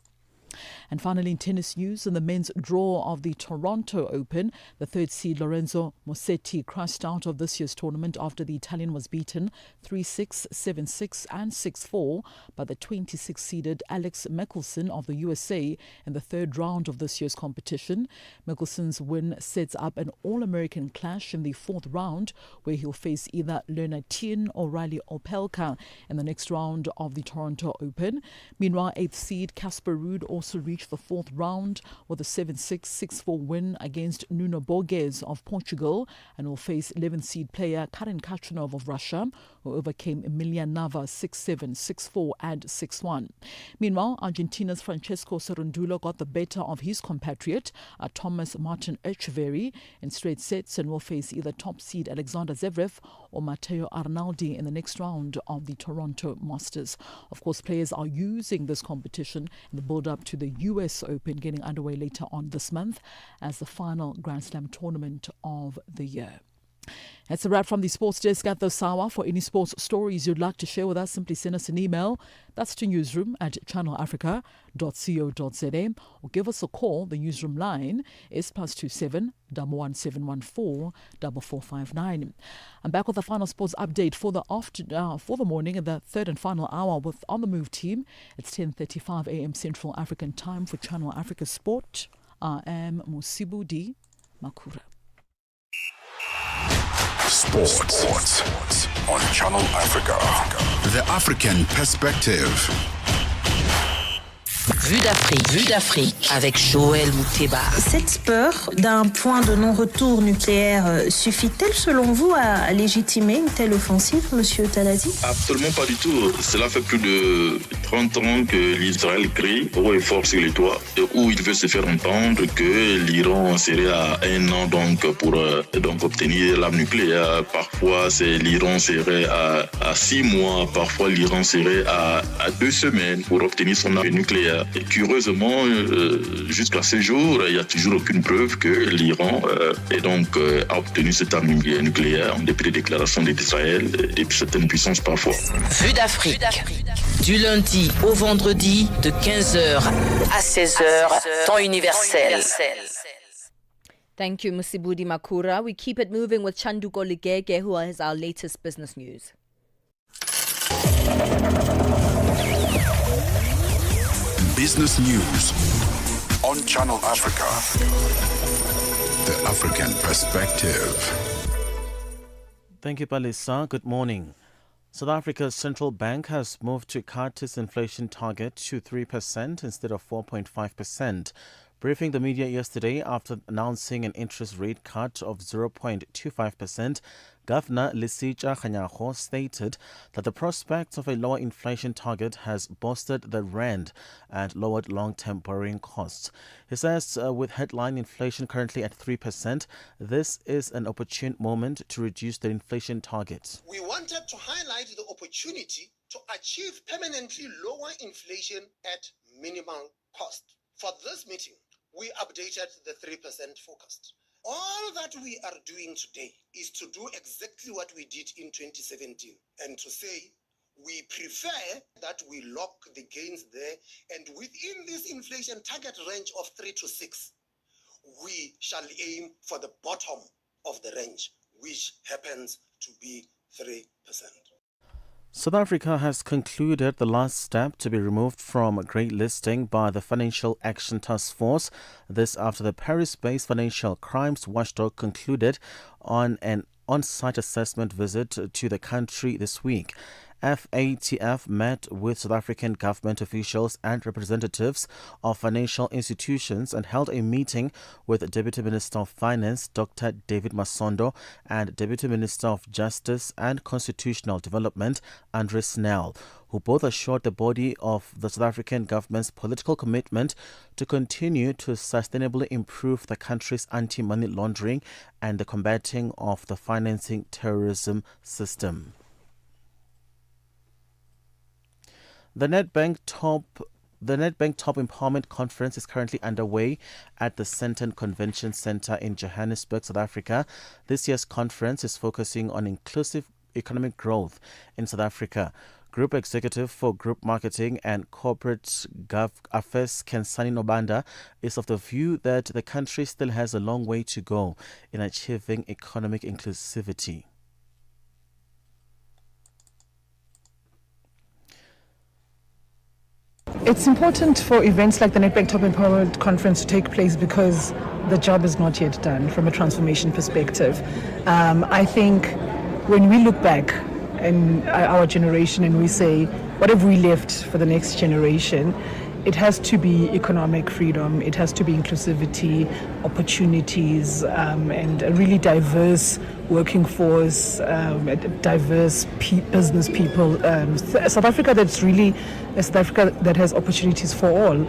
K: And finally, in tennis news, in the men's draw of the Toronto Open, the third seed Lorenzo Musetti crashed out of this year's tournament after the Italian was beaten 3-6, 7-6 and 6-4 by the 26-seeded Alex Michelsen of the USA in the third round of this year's competition. Michelsen's win sets up an All-American clash in the fourth round, where he'll face either Leonard Tien or Riley Opelka in the next round of the Toronto Open. Meanwhile, 8th seed Casper Ruud also reached the fourth round with a 7-6, 6-4 win against Nuno Borges of Portugal, and will face 11th seed player Karen Khachanov of Russia, who overcame Emilian Nava 6-7, 6-4 and 6-1. Meanwhile, Argentina's Francesco Cerundolo got the better of his compatriot Thomas Martin Echeverry in straight sets and will face either top seed Alexander Zverev or Matteo Arnaldi in the next round of the Toronto Masters. Of course, players are using this competition in the build-up to the US Open getting underway later on this month as the final Grand Slam tournament of the year. That's a wrap from the Sports Desk at this hour. For any sports stories you'd like to share with us, simply send us an email. That's to newsroom@channelafrica.co.za or give us a call. The newsroom line is +27 11714 4459. I'm back with the final sports update for the morning in the third and final hour with On the Move team. It's 10:35 a.m. Central African time for Channel Africa Sport. I am Musibudi Makura.
C: Sports on Channel Africa. The African Perspective.
E: Vue d'Afrique avec Joël Mouteba.
M: Cette peur d'un point de non-retour nucléaire suffit-elle selon vous à légitimer une telle offensive, Monsieur Taladi?
N: Absolument pas du tout. Cela fait plus de 30 ans que l'Israël crie haut et fort sur les toits où il veut se faire entendre que l'Iran serait à 1 an pour obtenir l'arme nucléaire. Parfois, l'Iran serait à 6 mois. Parfois, l'Iran serait à 2 semaines pour obtenir son arme nucléaire. Et curieusement, jusqu'à ce jour, il n'y a toujours aucune preuve que l'Iran a obtenu cette arme nucléaire en dépit des déclarations d'Israël et de certaines puissances parfois.
E: Vue d'Afrique, du lundi au vendredi de 15h à 16h, temps universel.
B: Thank you, Musibudi Makura. We keep it moving with Chanduko Ligege, who has our latest business news.
C: Business news on Channel Africa. The African Perspective.
O: Thank you, Palesa. Good morning. South Africa's central bank has moved to cut its inflation target to 3% instead of 4.5%. Briefing the media yesterday after announcing an interest rate cut of 0.25%, Governor Lesitsha Kganyago stated that the prospect of a lower inflation target has bolstered the rand and lowered long-term borrowing costs. He says with headline inflation currently at 3%, this is an opportune moment to reduce the inflation target.
P: We wanted to highlight the opportunity to achieve permanently lower inflation at minimal cost. For this meeting, we updated the 3% forecast. All that we are doing today is to do exactly what we did in 2017 and to say we prefer that we lock the gains there, and within this inflation target range of 3 to 6, we shall aim for the bottom of the range, which happens to be 3%.
O: South Africa has concluded the last step to be removed from grey listing by the Financial Action Task Force. This after the Paris-based financial crimes watchdog concluded on an on-site assessment visit to the country this week. FATF met with South African government officials and representatives of financial institutions and held a meeting with Deputy Minister of Finance, Dr. David Masondo, and Deputy Minister of Justice and Constitutional Development, Andre Snell, who both assured the body of the South African government's political commitment to continue to sustainably improve the country's anti-money laundering and the combating of the financing terrorism system. The Nedbank Top Empowerment Conference is currently underway at the Sandton Convention Centre in Johannesburg, South Africa. This year's conference is focusing on inclusive economic growth in South Africa. Group Executive for Group Marketing and Corporate Affairs, Kensani Nobanda, is of the view that the country still has a long way to go in achieving economic inclusivity.
F: It's important for events like the Nedbank Top Empowerment Conference to take place because the job is not yet done from a transformation perspective. I think when we look back in our generation and we say, what have we left for the next generation? It has to be economic freedom, it has to be inclusivity, opportunities, and a really diverse working force, diverse business people. South Africa that's really a South Africa that has opportunities for all.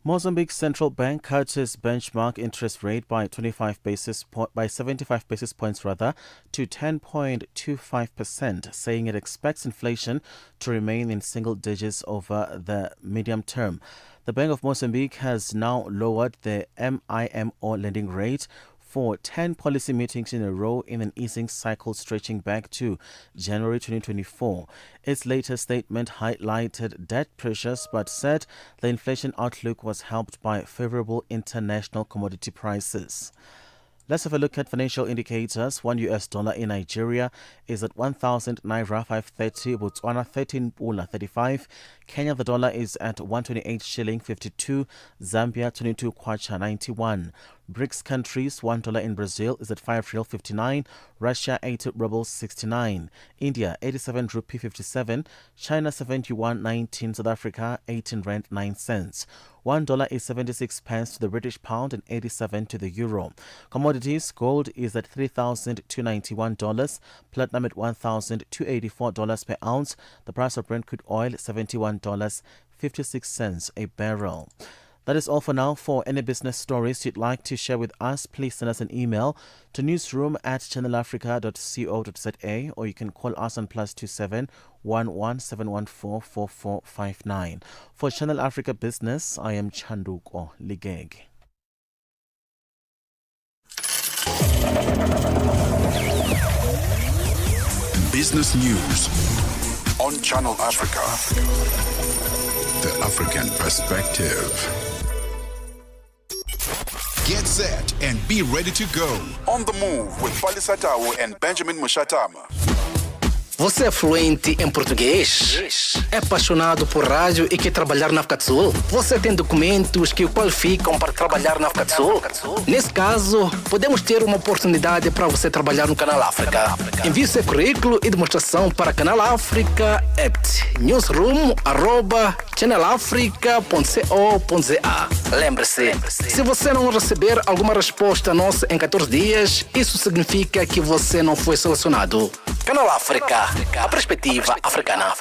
O: Mozambique's central bank cut its benchmark interest rate by 75 basis points to 10.25%, saying it expects inflation to remain in single digits over the medium term. The Bank of Mozambique has now lowered the MIMO lending rate for 10 policy meetings in a row in an easing cycle stretching back to January 2024. Its latest statement highlighted debt pressures but said the inflation outlook was helped by favorable international commodity prices. Let's have a look at financial indicators. $1 in Nigeria is at 1,000 Naira 530, Botswana 13 Pula 35, Kenya the dollar is at 128 shilling 52, Zambia 22 kwacha 91. BRICS countries, $1 in Brazil is at 5 real 59, Russia 80 rubles 69, India 87 rupee 57, China 71.19, South Africa 18 rand 9 cents. $1 is 76 pence to the British pound and 87 to the euro. Commodities, gold is at $3,291, platinum at $1,284 per ounce. The price of Brent crude oil $71.56 a barrel. That is all for now. For any business stories you'd like to share with us, please send us an email to newsroom@channelafrica.co.za, or you can call us on +27 11 714 4459. For Channel Africa Business, I am Chanduko Ligeg.
C: Business News on Channel Africa. The African Perspective. Get set and be ready to go. On the Move with Palesa and Benjamin Moshatama.
X: Você é fluente em português? É apaixonado por rádio e quer trabalhar na África do Sul? Você tem documentos que o qualificam para trabalhar na África do Sul? Nesse caso, podemos ter uma oportunidade para você trabalhar no Canal África. Envie seu currículo e demonstração para Canal África at newsroom@channelafrica.co.za. Lembre-se, se você não receber alguma resposta nossa em 14 dias, isso significa que você não foi selecionado. Canal África, a perspectiva africana.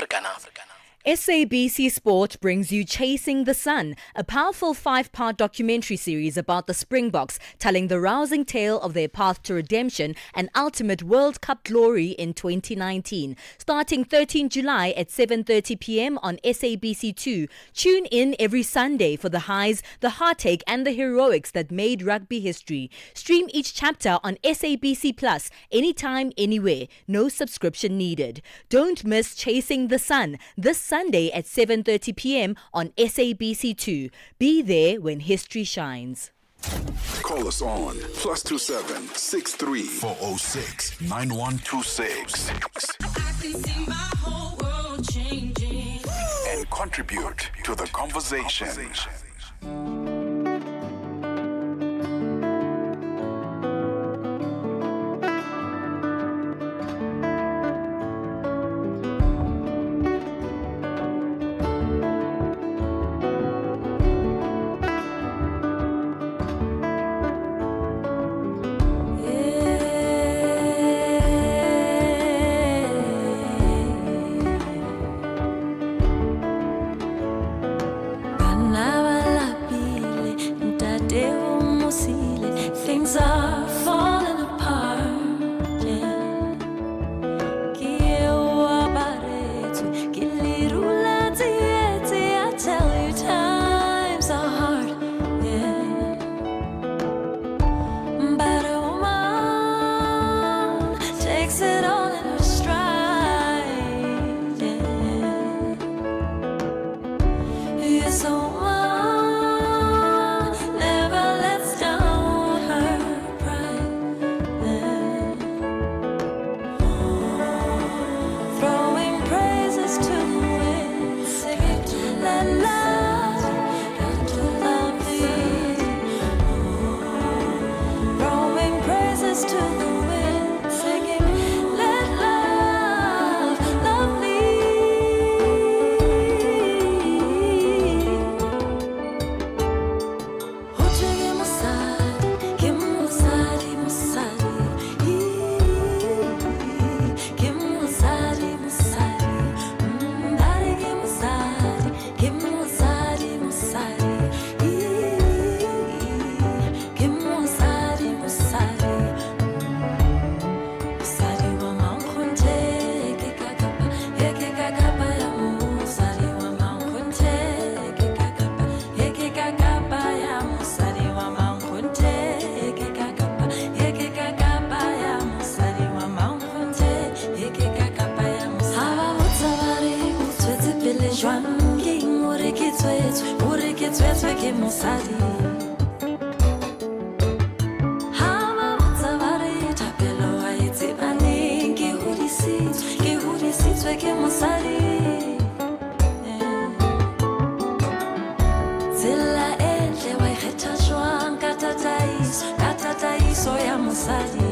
B: SABC Sport brings you Chasing the Sun, a powerful 5-part documentary series about the Springboks, telling the rousing tale of their path to redemption and ultimate World Cup glory in 2019. Starting 13 July at 7:30 p.m. on SABC2. Tune in every Sunday for the highs, the heartache and the heroics that made rugby history. Stream each chapter on SABC Plus, anytime, anywhere. No subscription needed. Don't miss Chasing the Sun this Sunday at 7:30 p.m. on SABC2. Be there when history shines.
C: Call us on +27 63 406 9126 and contribute to the conversation.
Q: this woman never lets down her pride. Throwing praises to it, singing, let love to love thee. Throwing praises to the wind, singing, let love love thee. Uchege musadi, kim musadi, musadi. Kim musadi, musadi. Bari kim musadi, kim musadi, musadi. Kim musadi, musadi. Musadi wa mankunte, yeke kakapa ya musadi wa mankunte, yeke kakapa ya musadi wa mankunte, yeke kakapa ya musadi wa mankunte, yeke kakapa ya musadi. Hava mutabari utwete pele jwangi, ureke twetwe ke musadi. Hava mutabari tapelo haiti bani, ke hurisi twe ke musadi. Zilla enhle waikhetha jwang, katataiso ya musadi.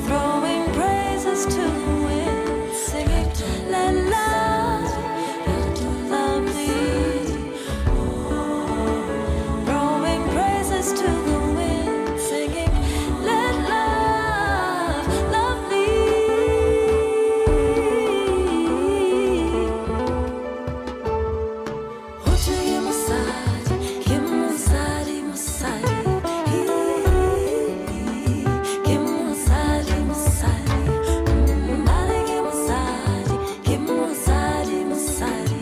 Q: Throwing praises to the wind, singing, let love love thee. Throwing praises to the wind, singing, let love love thee. Uchege musadi, kim musadi, musadi. Kim musadi, musadi. Bari kim musadi, kim musadi, musadi.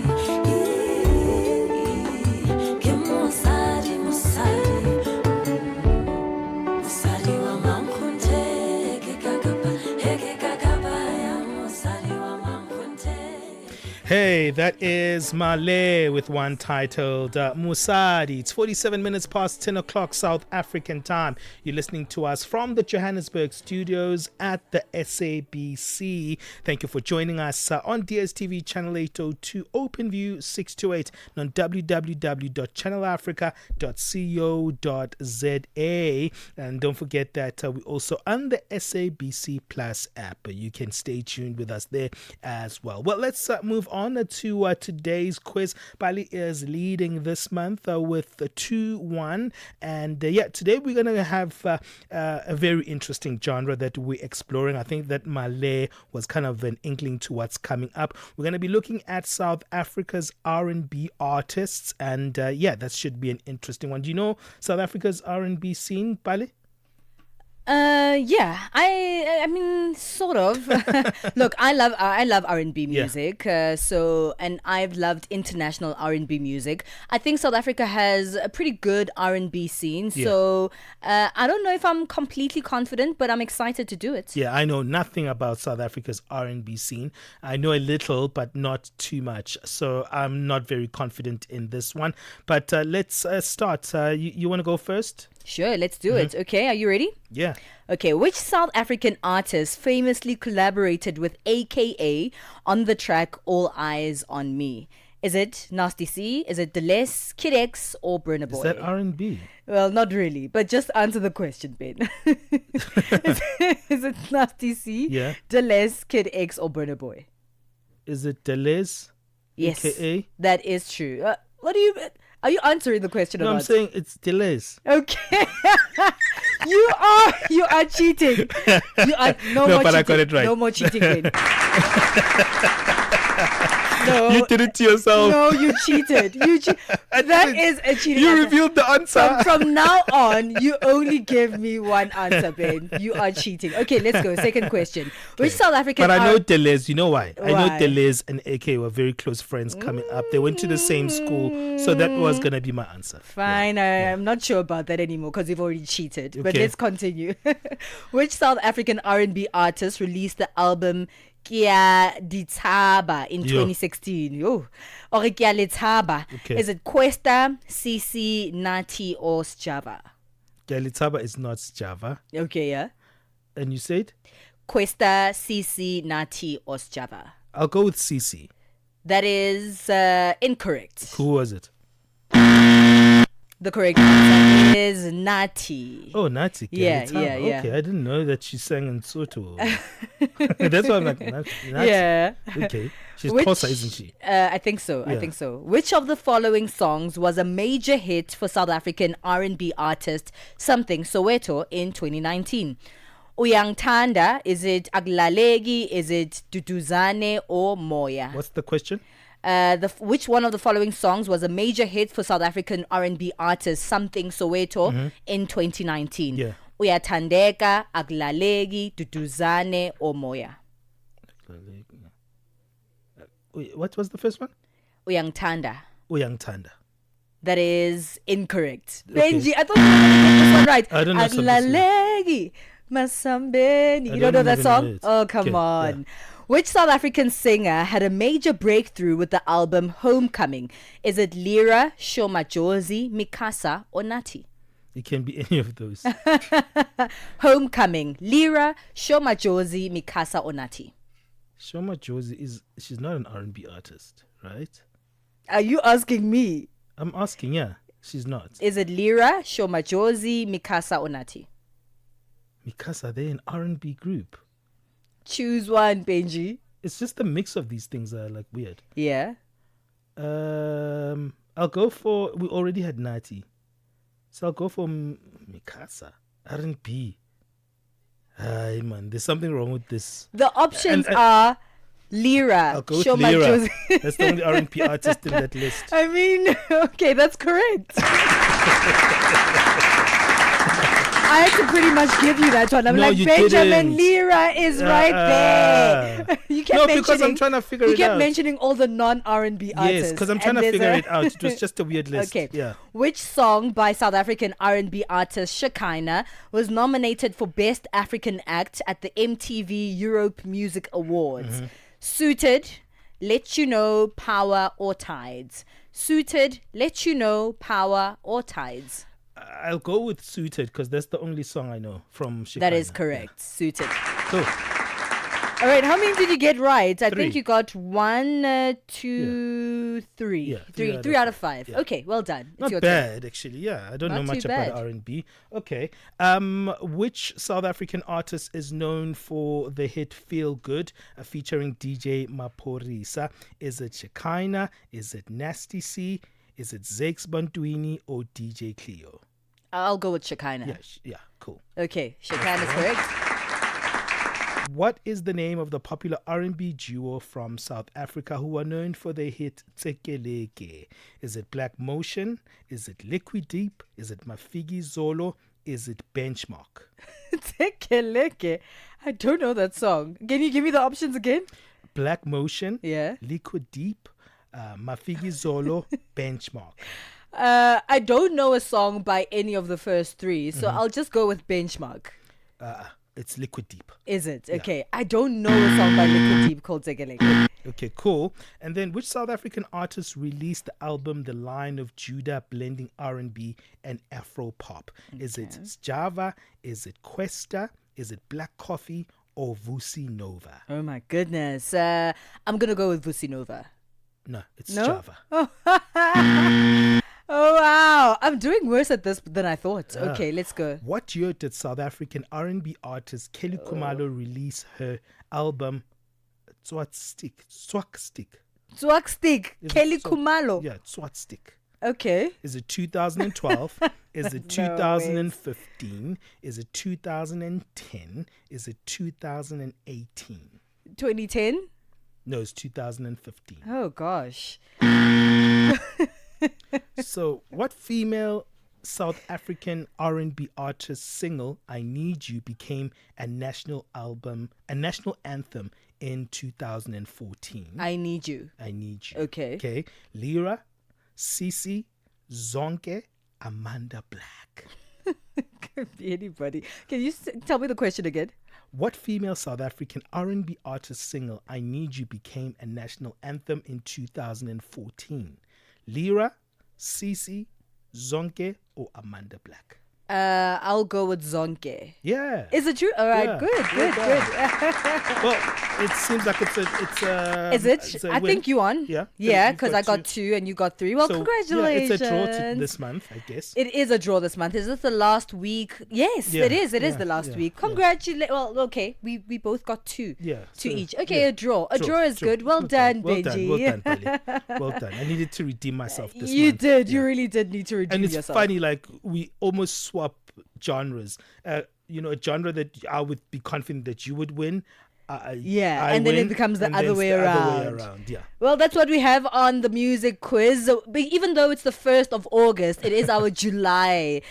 Q: Kim musadi, musadi. Musadi wa mankunte, eke kakapa ya musadi wa mankunte.
A: Hey, that is Malay with one titled Musadi. It's 47 minutes past 10 o'clock South African time. You're listening to us from the Johannesburg studios at the SABC. Thank you for joining us on DSTV Channel 802, OpenView 628, and on www.channelafrica.co.za. And don't forget that we also on the SABC Plus app. You can stay tuned with us there as well. Well, let's move on to today's quiz. Bali is leading this month with 2-1. And today we're going to have a very interesting genre that we're exploring. I think that Malay was kind of an inkling to what's coming up. We're going to be looking at South Africa's R&B artists. And that should be an interesting one. Do you know South Africa's R&B scene, Bali?
B: I mean, sort of. Look, I love R&B music. And I've loved international R&B music. I think South Africa has a pretty good R&B scene. So I don't know if I'm completely confident, but I'm excited to do it.
A: Yeah, I know nothing about South Africa's R&B scene. I know a little, but not too much. So I'm not very confident in this one. But let's start. You want to go first?
B: Sure, let's do it. Okay, are you ready?
A: Yeah.
B: Okay, which South African artist famously collaborated with AKA on the track All Eyes on Me? Is it Nasty C? Is it Deleuze, Kid X, or Burna Boy?
A: Is that R&B?
B: Well, not really, but just answer the question, Ben. Is it Nasty C?
A: Yeah.
B: Deleuze, Kid X, or Burna Boy?
A: Is it Deleuze?
B: Yes,
A: AKA?
B: that is true. What are you answering the question
A: No,
B: or
A: I'm
B: not?
A: saying it's Deleuze.
B: Okay. you are cheating. You are
A: No,
B: more
A: but
B: cheating.
A: I got it right.
B: No more cheating, Ben. No.
A: You did it to yourself.
B: No, you cheated. That is a cheating
A: You
B: answer.
A: revealed the answer.
B: From now on, you only give me one answer, Ben. You are cheating. Okay, let's go. Second question. Which South African
A: But I know Deleuze. You know why? I know
B: Why?
A: Deleuze and AK were very close friends coming up. They went to the same school. So that was going to be my answer.
B: Fine, I'm not sure about that anymore because you've already cheated. But
A: Okay.
B: let's continue. Which South African R&B artist released the album Kia Ditaba in
A: Yo.
B: 2016? Yo. Or Kia Letaba.
A: Okay.
B: Is it Questa, CC, Nati, or Sjava?
A: Galitaba is not Java.
B: Okay, yeah.
A: And you said?
B: Questa, CC, Nati, or Sjava?
A: I'll go with CC.
B: That is incorrect.
A: Who was it?
B: The correct answer is Nati.
A: Oh, Nati.
B: Yeah,
A: Galitaba.
B: yeah, yeah.
A: Okay, I didn't know that she sang in Soto. That's why I'm like, Nati.
B: Yeah.
A: Okay. She's
B: Which-
A: Xhosa, isn't she?
B: I think so. I
A: Yeah.
B: think so. Which of the following songs was a major hit for South African R&B artist Something Soweto in 2019? Uyangtanda, is it Aglalegi, is it Duduzane, or Moya?
A: What's the question?
B: Which one of the following songs was a major hit for South African R&B artist Something Soweto in 2019?
A: Yeah.
B: Uyathandeka, Aglalegi, Duduzane, or Moya?
A: Wait, what was the first one?
B: Uyangtanda.
A: Uyangtanda.
B: That is incorrect.
A: Okay.
B: Benji, I thought you were going to get this one right.
A: I don't know some of this
B: Aglalegi, Masambeni.
A: I
B: You don't know
A: don't
B: that
A: even
B: song?
A: know it.
B: Oh, come
A: Okay,
B: on.
A: yeah.
B: Which South African singer had a major breakthrough with the album Homecoming? Is it Lira, Shoma Jozi, Mikasa, or Nati?
A: It can be any of those.
B: Homecoming, Lira, Shoma Jozi, Mikasa, or Nati?
A: Shoma Jozi she's not an R&B artist, right?
B: Are you asking me?
A: I'm asking, yeah. She's not.
B: Is it Lira, Shoma Jozi, Mikasa, or Nati?
A: Mikasa, they're an R&B group.
B: Choose one, Benji.
A: It's just the mix of these things that are like weird.
B: Yeah.
A: I'll go for, we already had Nati. So I'll go for Mikasa. R&B. Ay, man, there's something wrong with this.
B: The options are Lira,
A: I'll go with
B: Shoma
A: Lira.
B: Jozi.
A: That's the only R&B artist in that list.
B: I mean, okay, that's correct. I had to pretty much give you that one. I'm
A: No,
B: like,
A: you
B: Benjamin
A: didn't.
B: Lira is right there. You kept
A: No,
B: mentioning,
A: because I'm trying to figure
B: you
A: it
B: kept
A: out.
B: mentioning all the non-R&B artists.
A: Yes, because I'm trying
B: and
A: to
B: there's
A: figure
B: a-
A: it out. It was just a weird list.
B: Okay.
A: Yeah.
B: Which song by South African R&B artist Shekinah was nominated for Best African Act at the MTV Europe Music Awards? Suited, Let You Know, Power, or Tides? Suited, Let You Know, Power, or Tides?
A: I'll go with Suited because that's the only song I know from Shekinah.
B: That is correct. Suited.
A: Cool.
B: All right, how many did you get right? I think
A: Three.
B: you got 1, 2, 3.
A: Yeah,
B: Three out of 5.
A: yeah.
B: Okay, well done. It's
A: Not
B: your turn.
A: bad, actually. Yeah, I don't
B: Not
A: know much
B: too
A: about
B: bad.
A: R&B. Okay. Which South African artist is known for the hit Feel Good featuring DJ Maphorisa? Is it Shekinah? Is it Nasty C? Is it Zakes Bantwini or DJ Cleo?
B: I'll go with Shekinah.
A: Yeah, cool.
B: Okay, Shekinah is correct.
A: What is the name of the popular R&B duo from South Africa who are known for their hit Tsekeleke? Is it Black Motion? Is it Liquid Deep? Is it Mafigi Zolo? Is it Benchmark?
B: Tekeleke. I don't know that song. Can you give me the options again?
A: Black Motion,
B: Yeah.
A: Liquid Deep, Mafigi Zolo, Benchmark.
B: I don't know a song by any of the first three, so I'll just go with Benchmark.
A: It's Liquid Deep.
B: Is it? Okay. I don't know a song by Liquid Deep called Zegeleke.
A: Okay, cool. And then which South African artist released the album The Lion of Judah, blending R&B and Afro pop? Is it Java? Is it Questa? Is it Black Coffee or Vusi Nova?
B: Oh my goodness. I'm going to go with Vusi Nova.
A: No, it's Java.
B: Oh, wow. I'm doing worse at this than I thought.
A: Yeah.
B: Okay, let's go.
A: What year did South African R&B artist Kelly Khumalo release her album Swakstick?
B: Swakstick. Kelly Khumalo.
A: Yeah, Swakstick.
B: Okay.
A: Is it 2012? Is it 2015? Is it 2010? Is it 2018?
B: 2010?
A: No, it's 2015.
B: Oh, gosh.
A: So, what female South African R&B artist single "I Need You" became a national anthem in 2014?
B: I Need You.
A: I Need You.
B: Okay.
A: Okay. Lyra, Sisi, Zonke, Amanda Black.
B: Could be anybody. Can you tell me the question again?
A: What female South African R&B artist single "I Need You" became a national anthem in 2014? Lyra, Sisi, Zonke, or Amanda Black?
B: I'll go with Zonke.
A: Yeah.
B: Is it true? All right,
A: Yeah.
B: good.
A: Well, it seems like it's a
B: Is it?
A: it's a
B: I
A: win.
B: think you won.
A: Yeah.
B: Yeah,
A: You've
B: because
A: got
B: I got 2 and you got 3. Well,
A: So,
B: congratulations.
A: Yeah, it's a draw this month, I guess.
B: It is a draw this month. Is this the last week? Yes,
A: Yeah,
B: it is. It is
A: yeah,
B: the last
A: yeah,
B: week.
A: yeah.
B: Congratulations. Well, okay. We both got 2.
A: Yeah.
B: Two
A: so,
B: each. Okay,
A: yeah.
B: a draw. A draw is good. Well
A: done,
B: done, Benji.
A: Well done, Polly. Well done. I needed to redeem myself this
B: You
A: month.
B: did. You really did need to redeem
A: And it's
B: yourself.
A: funny, like, we almost swap genres. A genre that I would be confident that you would win.
B: Yeah,
A: I
B: and then it
A: win,
B: becomes the
A: and
B: other
A: then
B: way
A: it's the
B: around.
A: other way around. Yeah.
B: Well, that's what we have on the music quiz. But even though it's the 1st of August, it is our July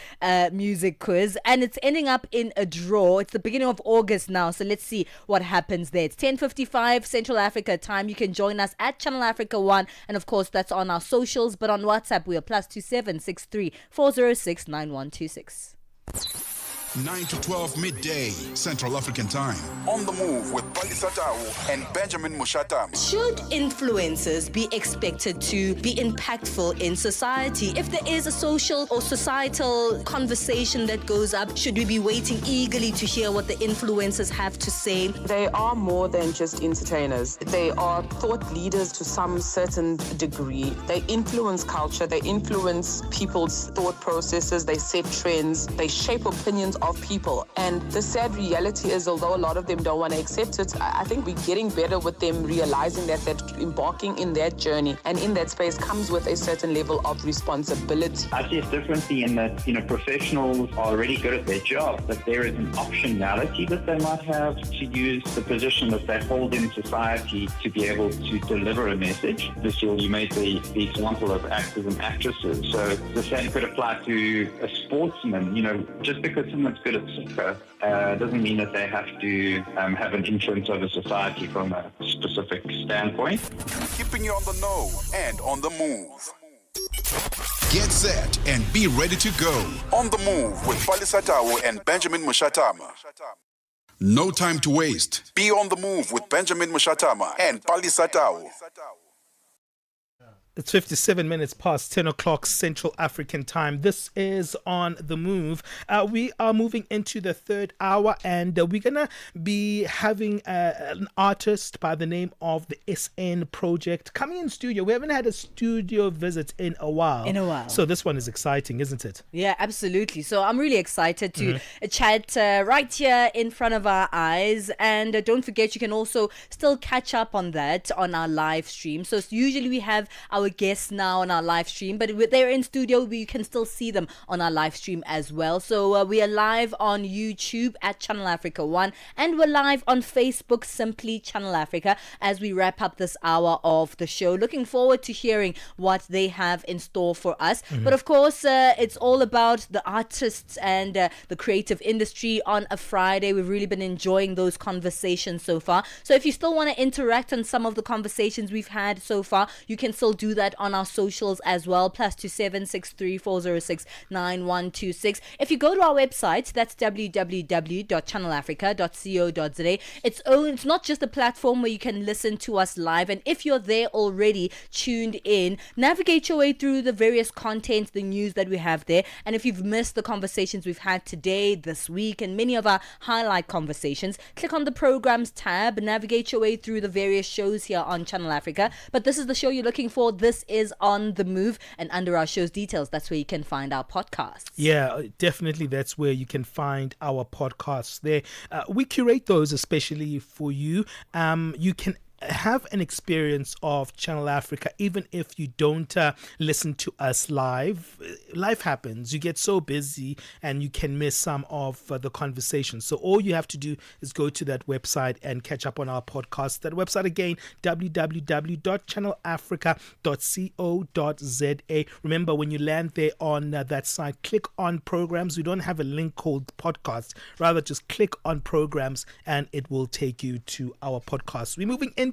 B: music quiz. And it's ending up in a draw. It's the beginning of August now. So let's see what happens there. It's 10:55 Central Africa time. You can join us at Channel Africa 1. And of course, that's on our socials. But on WhatsApp, we are +27 63 406 9126.
C: 9 to 12 midday Central African Time. On the Move with Palesa and Benjamin Moshatama.
R: Should influencers be expected to be impactful in society? If there is a social or societal conversation that goes up, should we be waiting eagerly to hear what the influencers have to say?
S: They are more than just entertainers. They are thought leaders to some certain degree. They influence culture, they influence people's thought processes, they set trends, they shape opinions of people. And the sad reality is, although a lot of them don't want to accept it, I think we're getting better with them realizing that embarking in that journey and in that space comes with a certain level of responsibility.
U: I see it differently in that, professionals are already good at their job, but there is an optionality that they might have to use the position that they hold in society to be able to deliver a message. This year you made the example of actors and actresses. So the same could apply to a sportsman. Just because someone's good at soccer doesn't mean that they have to have an influence over society from a specific standpoint.
C: Keeping you on the know and on the move. Get set and be ready to go. On the Move with Palesa and Benjamin Moshatama. No time to waste. Be on the move with Benjamin Moshatama and Palesa.
A: It's 57 minutes past 10 o'clock Central African time. This is On the Move. We are moving into the third hour, and we're going to be having an artist by the name of the SN Project coming in studio. We haven't had a studio visit in a while. So this one is exciting, isn't it?
B: Yeah, absolutely. So I'm really excited to chat right here in front of our eyes. And don't forget, you can also still catch up on that on our live stream. So usually we have our guests now on our live stream, but they're in studio. We can still see them on our live stream as well. So we are live on YouTube at Channel Africa 1, and we're live on Facebook, simply Channel Africa, as we wrap up this hour of the show. Looking forward to hearing what they have in store for us. But of course, it's all about the artists and the creative industry on a Friday. We've really been enjoying those conversations so far. So if you still want to interact on some of the conversations we've had so far, you can still do do that on our socials as well. +27 634 06 9126. If you go to our website, that's www.channelafrica.co.za. It's not just a platform where you can listen to us live, and if you're there already tuned in, navigate your way through the various content, the news that we have there. And if you've missed the conversations we've had today, this week, and many of our highlight conversations, click on the programs tab, navigate your way through the various shows here on Channel Africa. But this is the show you're looking for. This is On the Move, and under our show's details, that's where you can find our podcasts.
A: Yeah, definitely. That's where you can find our podcasts there. We curate those especially for you. You can have an experience of Channel Africa even if you don't listen to us live. Life happens, you get so busy and you can miss some of the conversation. So all you have to do is go to that website and catch up on our podcast. That website again, www.channelafrica.co.za. Remember, when you land there on that site, click on programs. We don't have a link called podcast, rather just click on programs and it will take you to our podcast. We're moving into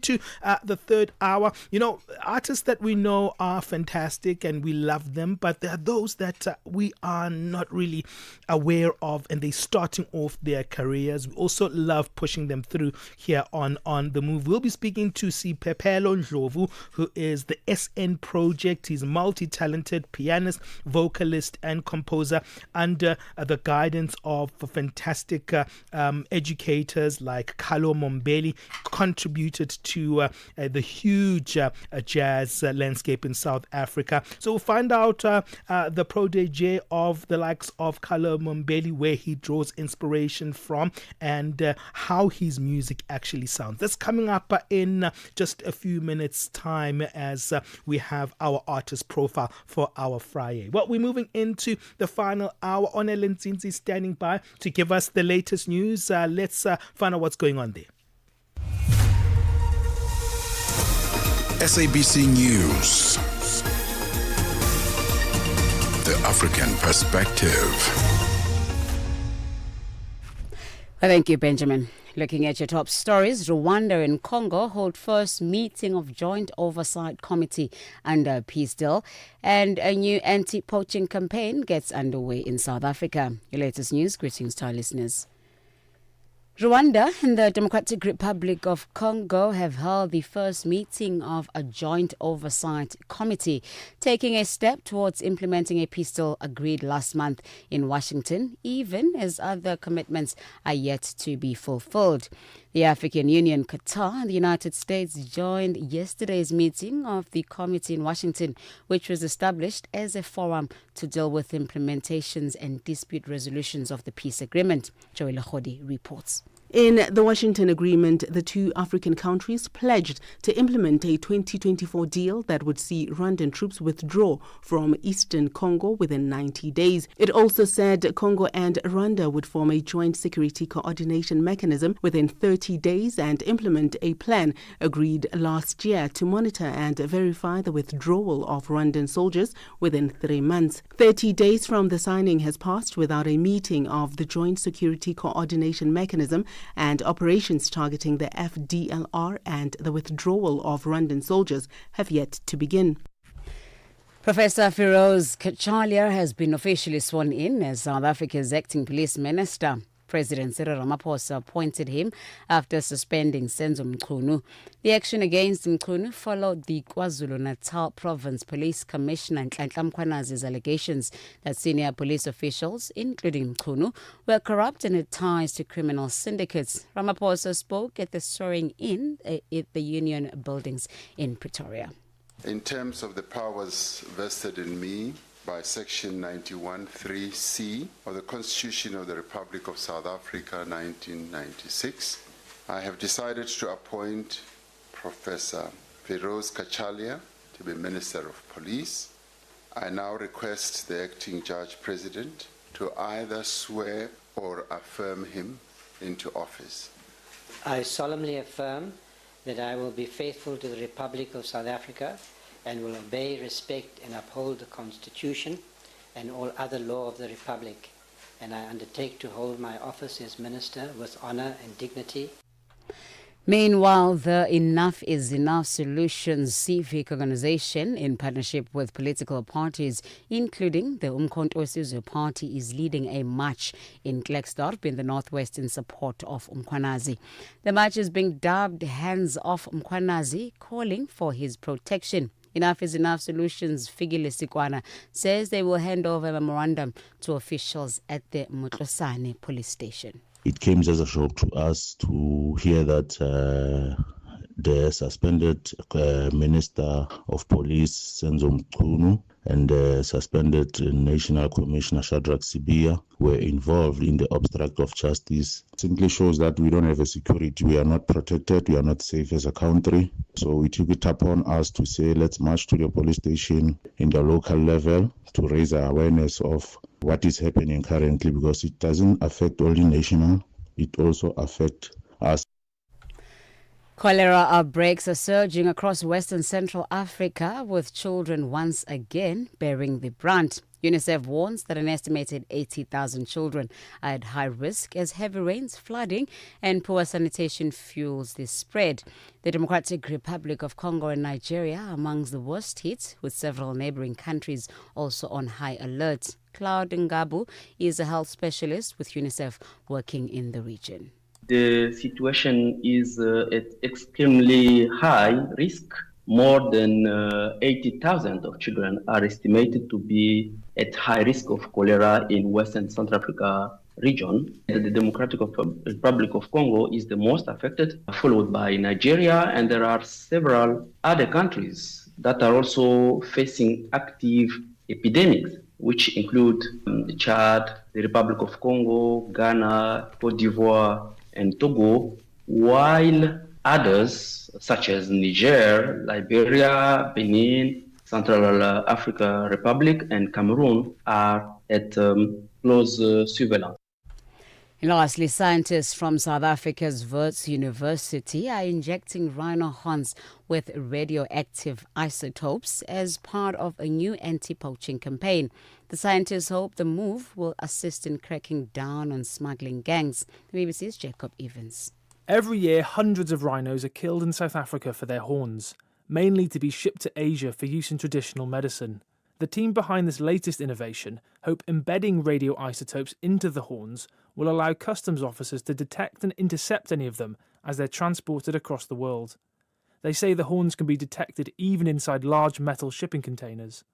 A: the third hour. You know, artists that we know are fantastic and we love them, but there are those that we are not really aware of and they're starting off their careers. We also love pushing them through here on The Move. We'll be speaking to Sipepelo Ndlovu, who is the SN Project. He's a multi-talented pianist, vocalist and composer under the guidance of fantastic educators like Khalo Mombeli. Contributed to the huge jazz landscape in South Africa. So we'll find out the protege of the likes of Khalo Mombeli, where he draws inspiration from and how his music actually sounds. That's coming up in just a few minutes time as we have our artist profile for our Friday. Well, we're moving into the final hour. Onele Nzinzi standing by to give us the latest news. Let's find out what's going on there.
C: SABC News. The African Perspective.
H: Thank you, Benjamin. Looking at your top stories, Rwanda and Congo hold first meeting of Joint Oversight Committee under peace deal, and a new anti-poaching campaign gets underway in South Africa. Your latest news. Greetings to our listeners. Rwanda and the Democratic Republic of Congo have held the first meeting of a joint oversight committee, taking a step towards implementing a peace deal agreed last month in Washington, even as other commitments are yet to be fulfilled. The African Union, Qatar, and the United States joined yesterday's meeting of the committee in Washington, which was established as a forum to deal with implementations and dispute resolutions of the peace agreement. Joel Khodi reports.
I: In the Washington agreement, the two African countries pledged to implement a 2024 deal that would see Rwandan troops withdraw from eastern Congo within 90 days. It also said Congo and Rwanda would form a joint security coordination mechanism within 30 days and implement a plan agreed last year to monitor and verify the withdrawal of Rwandan soldiers within 3 months. 30 days from the signing has passed without a meeting of the joint security coordination mechanism, and operations targeting the FDLR and the withdrawal of Rwandan soldiers have yet to begin.
H: Professor Feroz Kachalia has been officially sworn in as South Africa's acting police minister. President Cyril Ramaphosa appointed him after suspending Senzo Mchunu. The action against Mchunu followed the KwaZulu-Natal Province Police Commissioner Nhlanhla Mkhwanazi's allegations that senior police officials, including Mchunu, were corrupt and had ties to criminal syndicates. Ramaphosa spoke at the swearing-in at the Union Buildings in Pretoria.
T: In terms of the powers vested in me by Section 91(3)(c) of the Constitution of the Republic of South Africa, 1996, I have decided to appoint Professor Feroz Kachalia to be Minister of Police. I now request the Acting Judge President to either swear or affirm him into office.
V: I solemnly affirm that I will be faithful to the Republic of South Africa and will obey, respect and uphold the Constitution and all other law of the Republic. And I undertake to hold my office as Minister with honor and dignity.
H: Meanwhile, the Enough is Enough Solutions civic organization, in partnership with political parties, including the Umkhonto weSizwe Party, is leading a march in Klerksdorp in the northwest in support of Mkhwanazi. The march is being dubbed Hands Off Mkhwanazi, calling for his protection. Enough is Enough Solutions Figile Sikwana says they will hand over a memorandum to officials at the Mutlosane police station.
D: It came as a shock to us to hear that the suspended Minister of Police, Senzo Mchunu, and the suspended National Commissioner Shadrach Sibia were involved in the obstruct of justice. Simply shows that we don't have a security, we are not protected, we are not safe as a country. So we took it upon us to say, let's march to the police station in the local level to raise awareness of what is happening currently, because it doesn't affect only national, it also affects us.
H: Cholera outbreaks are surging across Western Central Africa, with children once again bearing the brunt. UNICEF warns that an estimated 80,000 children are at high risk as heavy rains, flooding and poor sanitation fuels the spread. The Democratic Republic of Congo and Nigeria are amongst the worst hit, with several neighboring countries also on high alert. Claude Ngabu is a health specialist with UNICEF working in the region.
G: The situation is at extremely high risk. More than 80,000 of children are estimated to be at high risk of cholera in Western Central Africa region. The Democratic Republic of Congo is the most affected, followed by Nigeria, and there are several other countries that are also facing active epidemics, which include Chad, the Republic of Congo, Ghana, Cote d'Ivoire, and Togo, while others, such as Niger, Liberia, Benin, Central Africa Republic, and Cameroon, are at close surveillance.
H: And lastly, scientists from South Africa's Wits University are injecting rhino horns with radioactive isotopes as part of a new anti-poaching campaign. The scientists hope the move will assist in cracking down on smuggling gangs. The BBC's Jacob Evans.
J: Every year, hundreds of rhinos are killed in South Africa for their horns, mainly to be shipped to Asia for use in traditional medicine. The team behind this latest innovation hope embedding radioisotopes into the horns will allow customs officers to detect and intercept any of them as they're transported across the world. They say the horns can be detected even inside large metal shipping containers.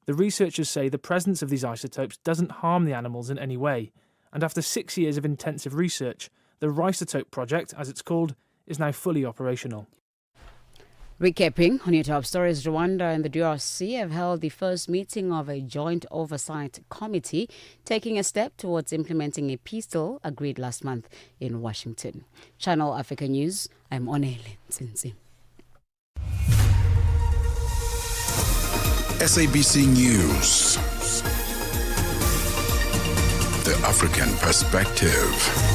J: The researchers say the presence of these isotopes doesn't harm the animals in any way, and after 6 years of intensive research, the Rhisotope project, as it's called, is now fully operational.
H: Recapping on your top stories, Rwanda and the DRC have held the first meeting of a joint oversight committee, taking a step towards implementing a peace deal agreed last month in Washington. Channel Africa News, I'm Onele Nsinsi.
C: SABC News. The African Perspective.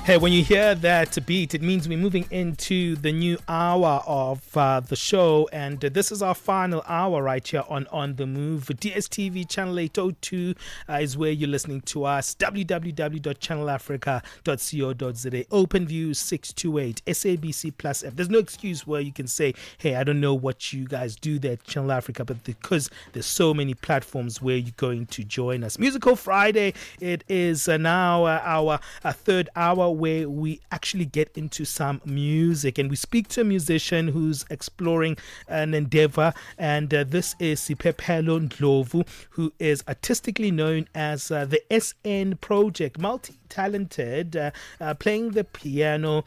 A: Hey, when you hear that beat, it means we're moving into the new hour of the show, and this is our final hour right here on The Move. DSTV channel 802 is where you're listening to us. www.channelafrica.co.za. OpenView 628. SABC Plus F. There's no excuse where you can say, hey, I don't know what you guys do there at Channel Africa, but because there's so many platforms where you're going to join us. Musical Friday, it is now our third hour where we actually get into some music and we speak to a musician who's exploring an endeavor, and this is Siphephelo Ndlovu, who is artistically known as the SN Project, multi-talented, playing the piano,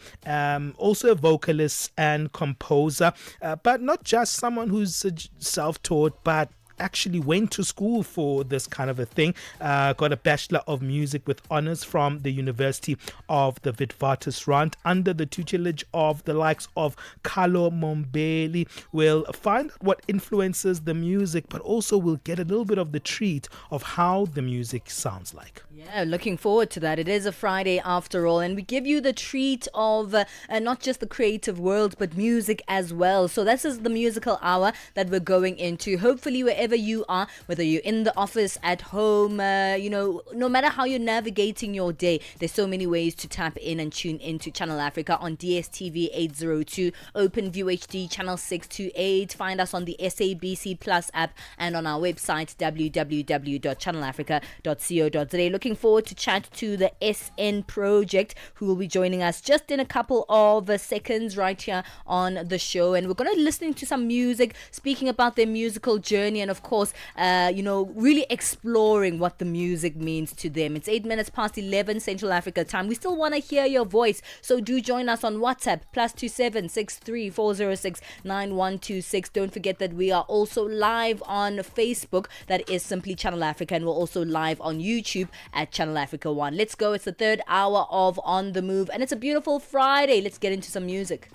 A: also a vocalist and composer, but not just someone who's self-taught, but actually went to school for this kind of a thing. Got a Bachelor of Music with honors from the University of the Witwatersrand under the tutelage of the likes of Carlo Mombeli. We'll find out what influences the music, but also we'll get a little bit of the treat of how the music sounds like.
B: Yeah, looking forward to that. It is a Friday after all, and we give you the treat of not just the creative world, but music as well. So this is the musical hour that we're going into. Hopefully, wherever you are, whether you're in the office, at home, no matter how you're navigating your day, there's so many ways to tap in and tune into Channel Africa on DSTV 802, OpenView HD channel 628. Find us on the SABC Plus app and on our website www.channelafrica.co.za. Looking forward to chat to the SN Project, who will be joining us just in a couple of seconds right here on the show, and we're going to be listening to some music, speaking about their musical journey, and of course really exploring what the music means to them. It's 8 minutes past 11 Central Africa time. We still want to hear your voice, so do join us on WhatsApp +27 63 406 9126. Don't forget that we are also live on Facebook, that is simply Channel Africa, and we're also live on YouTube at Channel Africa 1. Let's go. It's the third hour of On The Move, and it's a beautiful Friday. Let's get into some music.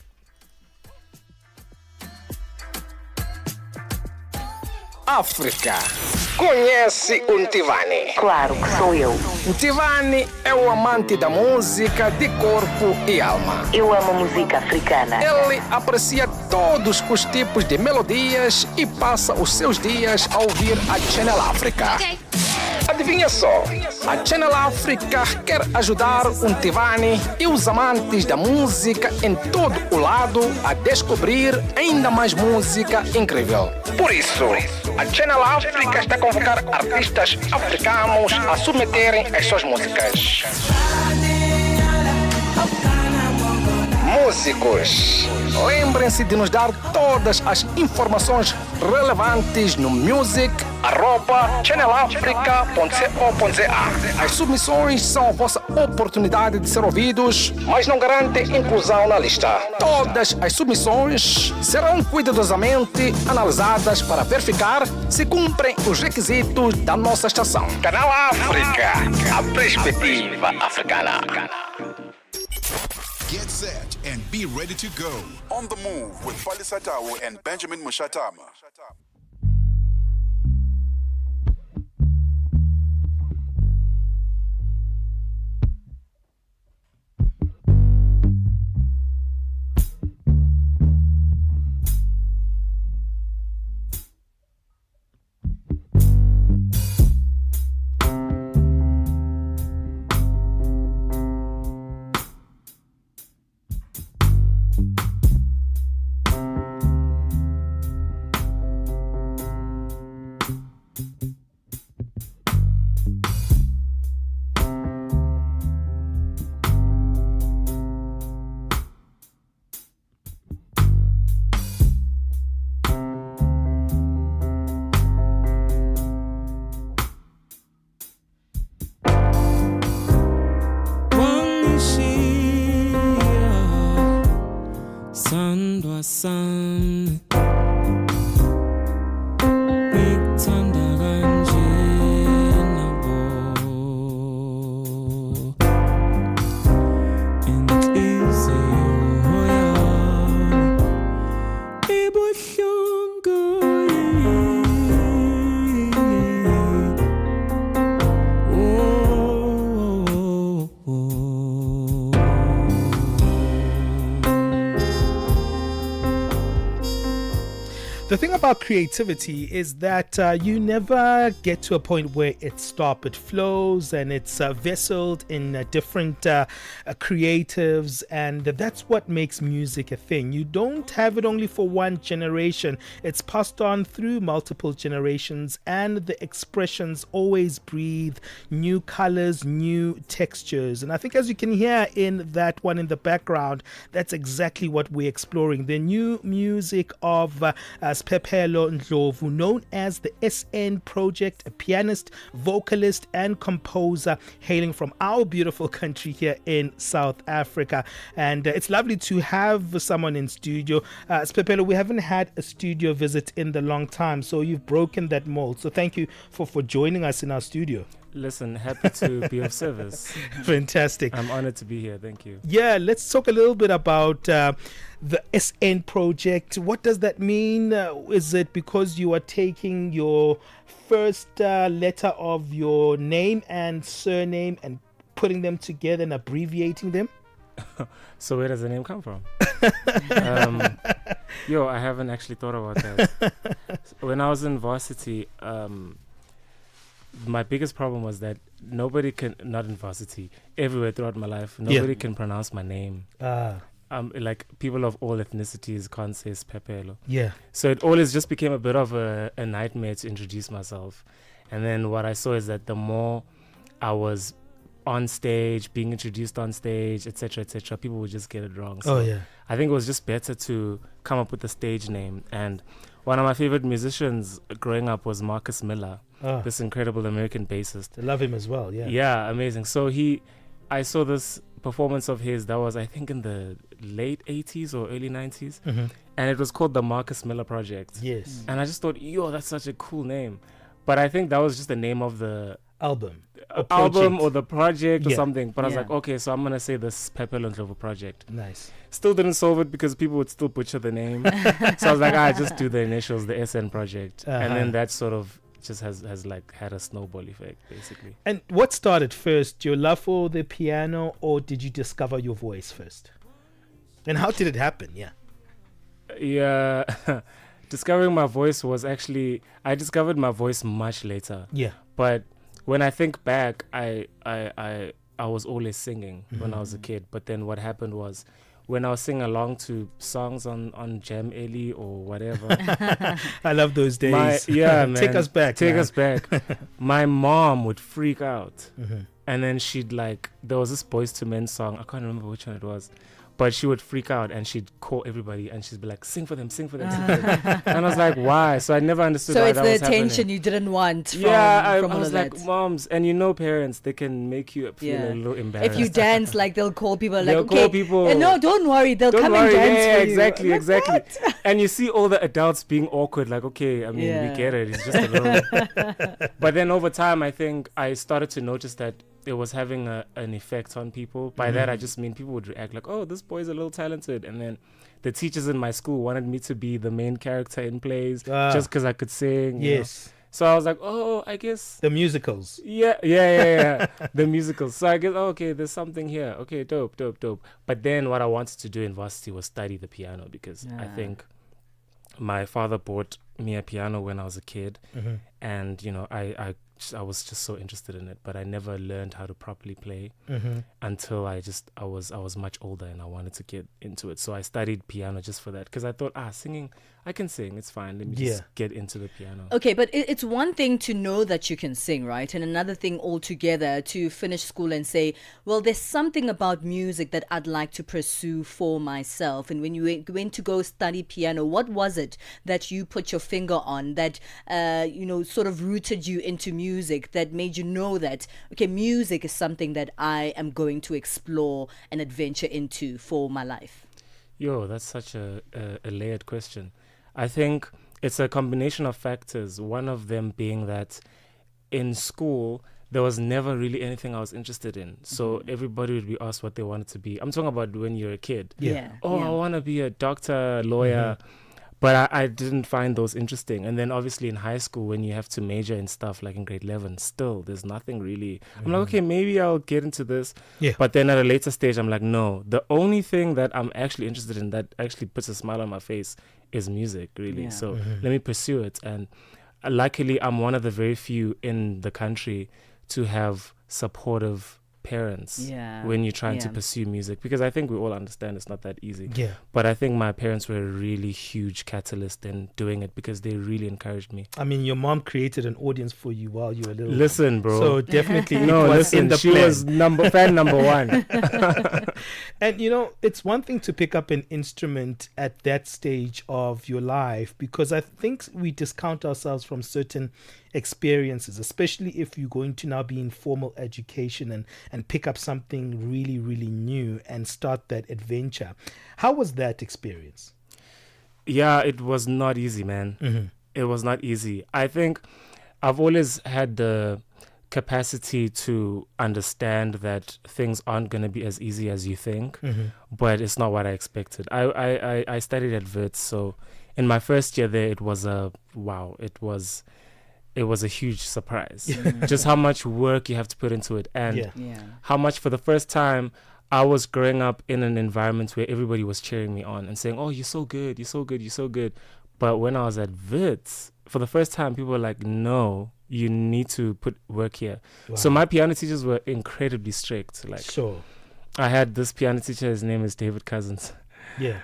X: África. Conhece o Ntivani?
K: Claro que sou eu.
X: Ntivani é o amante da música de corpo e alma.
K: Eu amo música africana.
X: Ele aprecia todos os tipos de melodias e passa os seus dias a ouvir a Channel Africa.
K: Okay.
X: Adivinha só, a Channel Africa quer ajudar o Ntivani e os amantes da música em todo o lado a descobrir ainda mais música incrível. Por isso, a Channel Africa está a convocar artistas africanos a submeterem as suas músicas. Músicos, lembrem-se de nos dar todas as informações relevantes no music@channelafrica.co.za. As submissões são a vossa oportunidade de ser ouvidos, mas não garantem inclusão na lista. Todas as submissões serão cuidadosamente analisadas para verificar se cumprem os requisitos da nossa estação. Canal África, a perspectiva africana.
C: Get set and be ready to go. On the Move with Palesa and Benjamin Moshatama.
L: Sun ngikuthanda kanje nabo inhliziyo yami ibuhlungu
A: The thing about creativity is that you never get to a point where it stops. It flows and it's vesseled in different creatives, and that's what makes music a thing. You don't have it only for one generation. It's passed on through multiple generations, and the expressions always breathe new colors, new textures. And I think, as you can hear in that one in the background, that's exactly what we're exploring. The new music of Siphephelo Ndlovu, known as the SN Project, a pianist, vocalist, and composer hailing from our beautiful country here in South Africa. And it's lovely to have someone in studio. Siphephelo, we haven't had a studio visit in a long time, so you've broken that mold. So thank you for joining us in our studio.
E: Listen, happy to be of service.
A: Fantastic.
E: I'm honored to be here. Thank you.
A: Yeah, let's talk a little bit about the SN Project. What does that mean? Is it because you are taking your first letter of your name and surname and putting them together and abbreviating them?
E: So where does the name come from? I haven't actually thought about that. When I was in varsity, my biggest problem was that nobody can, not in varsity, everywhere throughout my life, nobody can pronounce my name. Like people of all ethnicities can't say Siphephelo.
A: Yeah.
E: So it always just became a bit of a nightmare to introduce myself. And then what I saw is that the more I was on stage, being introduced on stage, etc., people would just get it wrong. So I think it was just better to come up with a stage name. And one of my favorite musicians growing up was Marcus Miller, this incredible American bassist.
A: I love him as well, yeah.
E: Yeah, amazing. So I saw this performance of his that was, I think, in the late 80s or early 90s.
A: Mm-hmm.
E: And it was called the Marcus Miller Project.
A: Yes.
E: And I just thought, that's such a cool name. But I think that was just the name of the
A: album
E: or the project or something. But I was like, okay, so I'm going to say this Siphephelo Ndlovu Project.
A: Nice.
E: Still didn't solve it because people would still butcher the name. So I was like, just do the initials, the SN Project. And then that sort of just has like had a snowball effect, basically.
A: And what started first, your love for the piano, or did you discover your voice first? And how did it happen?
E: Yeah. Discovering my voice was actually, I discovered my voice much later.
A: Yeah.
E: But when I think back, I was always singing when I was a kid. But then what happened was, when I was singing along to songs on Jam Ellie or whatever.
A: I love those days.
E: Man.
A: Take us back.
E: My mom would freak out.
A: Mm-hmm.
E: And then she'd there was this Boyz II Men song. I can't remember which one it was. But she would freak out and she'd call everybody and she'd be like, sing for them, sing for them, sing for them. And I was like, why? So I never understood why that was happening.
B: So it's the attention you didn't want from,
E: I
B: from all
E: was
B: of
E: like,
B: that.
E: moms, and parents, they can make you feel a little embarrassed.
B: If you dance, they'll call people
E: they'll call people.
B: No, don't worry, they'll come and dance for you.
E: Exactly. And you see all the adults being awkward, we get it, it's just a little. But then over time, I think I started to notice that it was having an effect on people. By that, I just mean people would react like, oh, this boy's a little talented. And then the teachers in my school wanted me to be the main character in plays just because I could sing.
A: Yes.
E: So I was like, oh, I guess.
A: The musicals.
E: Yeah. The musicals. So I guess, okay, there's something here. Okay, dope. But then what I wanted to do in varsity was study the piano because I think my father bought me a piano when I was a kid.
A: Mm-hmm.
E: And, I was just so interested in it, but I never learned how to properly play until I was much older and I wanted to get into it. So I studied piano just for that because I thought, singing, I can sing, it's fine. Let me just get into the piano.
B: Okay, but it's one thing to know that you can sing, right? And another thing altogether to finish school and say, well, there's something about music that I'd like to pursue for myself. And when you went to go study piano, what was it that you put your finger on that, sort of rooted you into music, that made you know that, okay, music is something that I am going to explore and adventure into for my life?
E: That's such a layered question. I think it's a combination of factors. One of them being that in school, there was never really anything I was interested in. So everybody would be asked what they wanted to be. I'm talking about when you're a kid. I want to be a doctor, lawyer. But I didn't find those interesting. And then obviously in high school, when you have to major in stuff like in grade 11, still, there's nothing really. I'm like, okay, maybe I'll get into this. But then at a later stage, I'm like, no, the only thing that I'm actually interested in that actually puts a smile on my face is music, really. So let me pursue it. And luckily, I'm one of the very few in the country to have supportive parents
B: Yeah.
E: when you're trying to
B: Yeah.
E: pursue music, because I think we all understand it's not that easy.
A: Yeah.
E: But I think my parents were a really huge catalyst in doing it because they really encouraged me.
A: I mean, your mom created an audience for you while you were little.
E: Listen, bro.
A: So definitely
E: No,
A: it was
E: listen,
A: in the
E: she
A: plan.
E: was fan number one.
A: And you know, it's one thing to pick up an instrument at that stage of your life, because I think we discount ourselves from certain experiences, especially if you're going to now be in formal education and pick up something really, really new and start that adventure. How was that experience?
E: Yeah, it was not easy, man.
A: Mhm.
E: It was not easy. I think I've always had the capacity to understand that things aren't going to be as easy as you think,
A: Mhm.
E: but it's not what I expected. I studied at Wits, so in my first year there, it was a huge surprise. Just how much work you have to put into it, and
B: Yeah.
E: how much, for the first time, I was growing up in an environment where everybody was cheering me on and saying, "Oh, you're so good, you're so good, you're so good." But when I was at Wits, for the first time, people were like, "No, you need to put work here." So
A: Wow.
E: my piano teachers were incredibly strict. Like,
A: Sure.
E: I had this piano teacher, his name is David Cousins.
A: Yeah.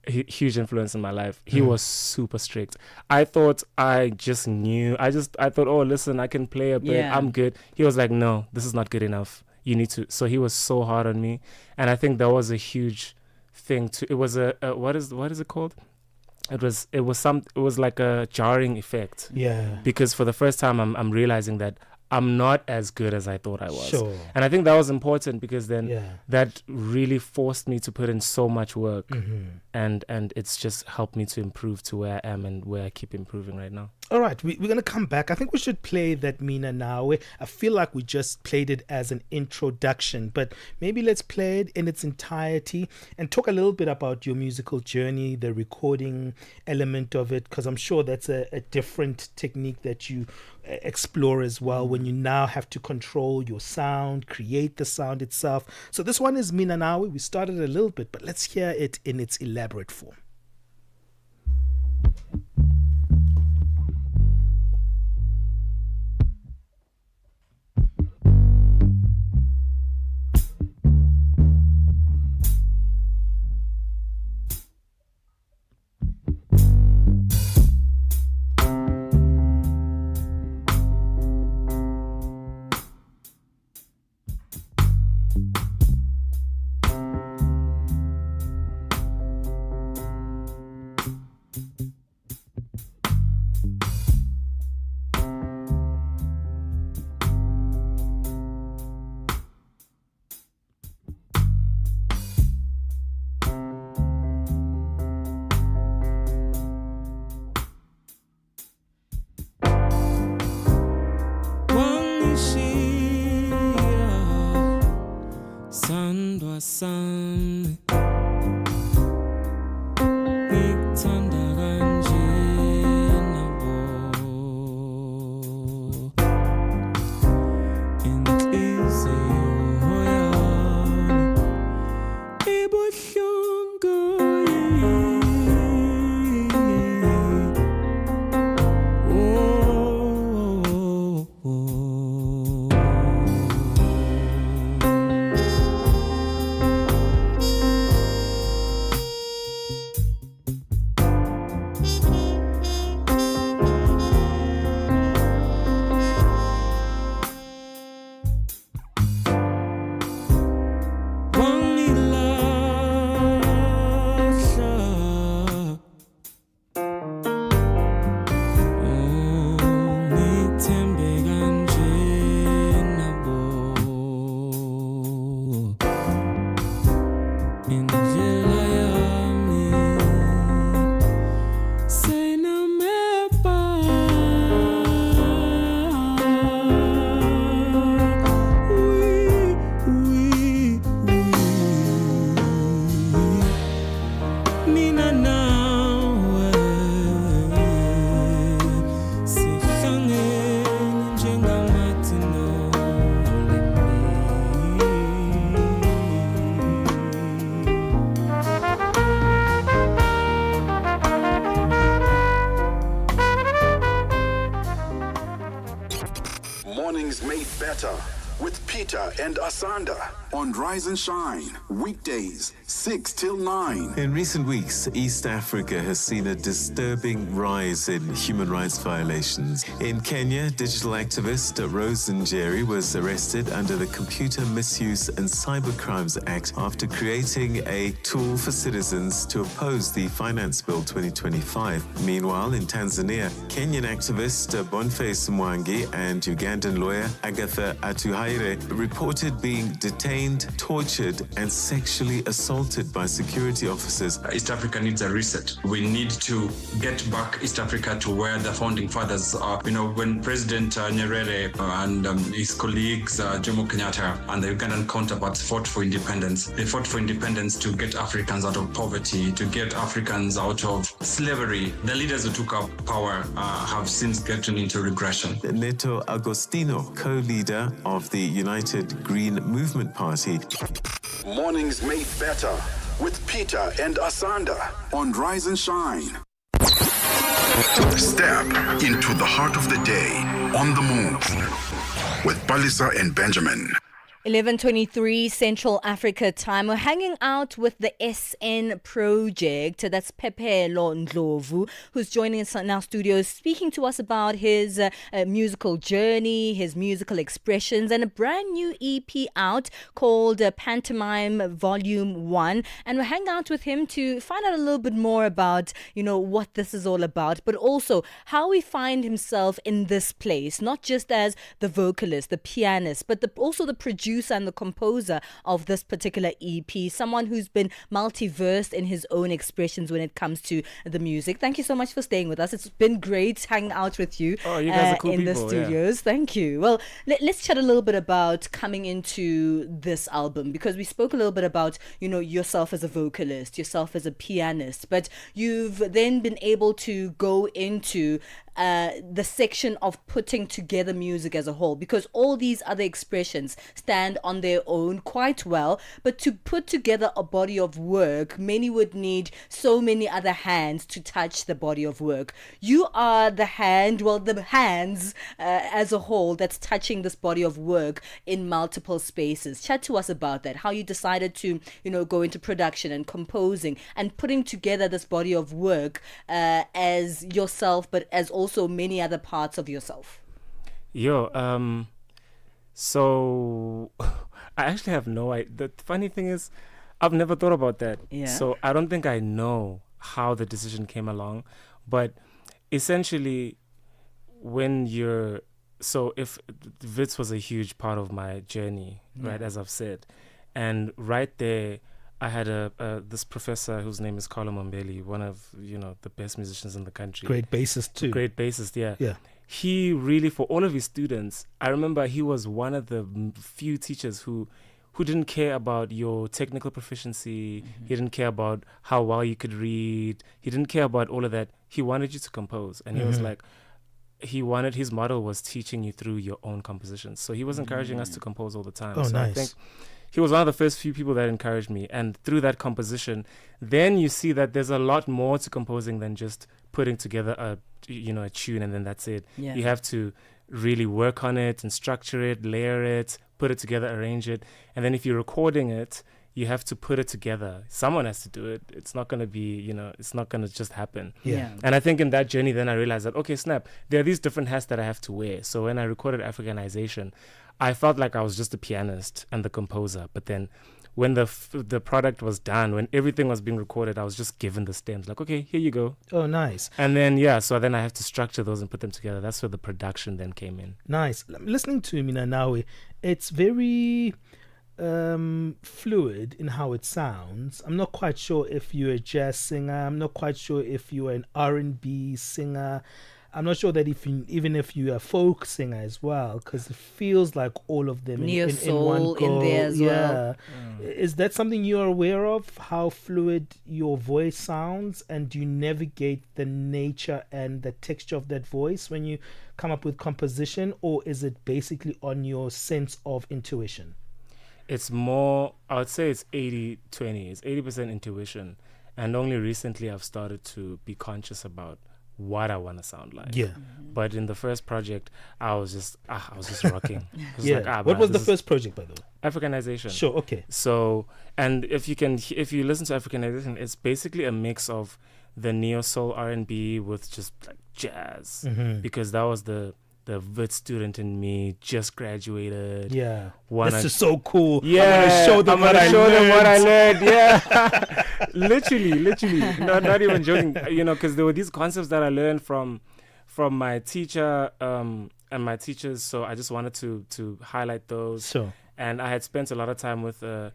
E: Huge influence in my life. He was super strict. I thought I just knew. I thought, oh, listen, I can play a bit.
B: Yeah.
E: I'm good. He was like, no, this is not good enough. You need to. So he was so hard on me, and I think that was a huge thing too. It was a what is it called? It was like a jarring effect.
A: Yeah.
E: Because for the first time, I'm realizing that I'm not as good as I thought I was.
A: Sure.
E: And I think that was important, because then
A: Yeah.
E: that really forced me to put in so much work.
A: Mhm.
E: And it's just helped me to improve to where I am and where I keep improving right now.
A: All right, we're going to come back. I think we should play that Mina Nawe. I feel like we just played it as an introduction, but maybe let's play it in its entirety and talk a little bit about your musical journey, the recording element of it, because I'm sure that's a different technique that you explore as well when you now have to control your sound, create the sound itself. So this one is Mina Nawe. We started a little bit, but let's hear it in its elaborate form.
L: Sandwa sami ngikuthanda kanjena bo inhliziyo yami ibuhlungu
C: Peter and Asanda on Rise and Shine, weekdays 6 till 9.
M: In recent weeks, East Africa has seen a disturbing rise in human rights violations. In Kenya, digital activist Rose Njeri was arrested under the Computer Misuse and Cybercrimes Act after creating a tool for citizens to oppose the Finance Bill 2025. Meanwhile, in Tanzania, Kenyan activist Boniface Mwangi and Ugandan lawyer Agatha Atuhaire reported being detained, tortured, and sexually assaulted by security officers.
N: East Africa needs a reset. We need to get back East Africa to where the founding fathers are. You know, when President Nyerere and his colleagues, Jomo Kenyatta and the Ugandan counterparts fought for independence, they fought for independence to get Africans out of poverty, to get Africans out of slavery. The leaders who took up power have since gotten into regression.
M: Neto Agostino, co-leader of the United Green Movement Party.
C: Mornings made better with Peter and Asanda on Rise and Shine. Step into the heart of the day on the move with Palesa and Benjamin.
B: 11:23 Central Africa time. We're hanging out with the SN Project. That's Pepelo Ndlovu, who's joining us in our studios, speaking to us about his musical journey, his musical expressions, and a brand new EP out called Pantomime Volume 1. And we're hanging out with him to find out a little bit more about, what this is all about, but also how he find himself in this place, not just as the vocalist, the pianist, but also the producer and the composer of this particular EP, someone who's been multiversed in his own expressions when it comes to the music. Thank you so much for staying with us. It's been great hanging out with you,
E: you guys are cool
B: in
E: people,
B: the studios.
E: yeah.
B: Thank you. Well, let's chat a little bit about coming into this album, because we spoke a little bit about, yourself as a vocalist, yourself as a pianist, but you've then been able to go into the section of putting together music as a whole, because all these other expressions stand on their own quite well, but to put together a body of work, many would need so many other hands to touch the body of work. You are the hands as a whole that's touching this body of work in multiple spaces. Chat to us about that, how you decided to go into production and composing and putting together this body of work as yourself, but as also many other parts of yourself.
E: So I actually have no idea. The funny thing is, I've never thought about that.
B: Yeah.
E: So I don't think I know how the decision came along. But essentially, if Wits was a huge part of my journey, right, as I've said. And right there, I had this professor whose name is Carlo Mombelli, one of, the best musicians in the country.
A: Great bassist too.
E: Great bassist, yeah.
A: Yeah.
E: He really, for all of his students, I remember he was one of the few teachers who didn't care about your technical proficiency. Mm-hmm. He didn't care about how well you could read. He didn't care about all of that. He wanted you to compose. And he was like, his model was teaching you through your own compositions. So he was encouraging us to compose all the time.
A: Oh,
E: so
A: nice.
E: I think he was one of the first few people that encouraged me. And through that composition, then you see that there's a lot more to composing than just putting together a tune and then that's it.
B: Yeah.
E: You have to really work on it and structure it, layer it, put it together, arrange it. And then if you're recording it, you have to put it together. Someone has to do it. It's not going to be, it's not going to just happen.
B: Yeah.
E: And I think in that journey, then I realized that, okay, snap, there are these different hats that I have to wear. So when I recorded Africanization, I felt like I was just a pianist and the composer. But then when the product was done, when everything was being recorded, I was just given the stems. Like, okay, here you go.
A: Oh, nice.
E: And then, so then I have to structure those and put them together. That's where the production then came in.
A: Nice. Listening to Mina Nawe, it's very fluid in how it sounds. I'm not quite sure if you're a jazz singer. I'm not quite sure if you're an R&B singer. I'm not sure that even if you're a folk singer as well, because it feels like all of them
B: Neo
A: in
B: soul
A: one go.
B: in there as well.
A: Is that something you're aware of, how fluid your voice sounds, and do you navigate the nature and the texture of that voice when you come up with composition, or is it basically on your sense of intuition?
E: It's more, I would say it's 80-20. It's 80% intuition. And only recently I've started to be conscious about what I want to sound like.
A: Yeah.
E: But in the first project, I was just rocking. I was
A: Yeah.
E: like,
A: What was the first project, by the way?
E: Africanization.
A: Sure. Okay.
E: So, and if you listen to Africanization, it's basically a mix of the neo soul R&B with just like jazz, because that was the Wit student in me, just graduated.
A: Yeah.
E: Wanna-
A: This is so cool.
E: Yeah,
A: I'm gonna show them what I
E: learned. Yeah, literally. Not even joking. Because there were these concepts that I learned from my teacher and my teachers. So I just wanted to highlight those.
A: Sure.
E: And I had spent a lot of time with a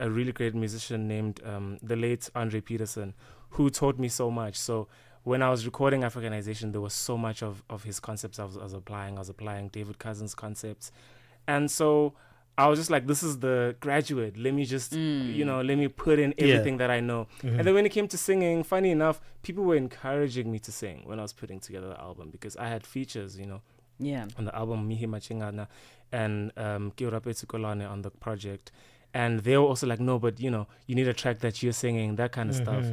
E: really great musician named the late Andre Peterson, who taught me so much. So when I was recording Africanization, there was so much of his concepts I was applying. I was applying David Cousins' concepts. And so I was just like, this is the graduate. Let me just, let me put in everything that I know. And then when it came to singing, funny enough, people were encouraging me to sing when I was putting together the album, because I had features,
B: Yeah.
E: on the album, Mihi Machingana and Kiurapetu Kolane on the project. And they were also like, no, but you need a track that you're singing, that kind of stuff.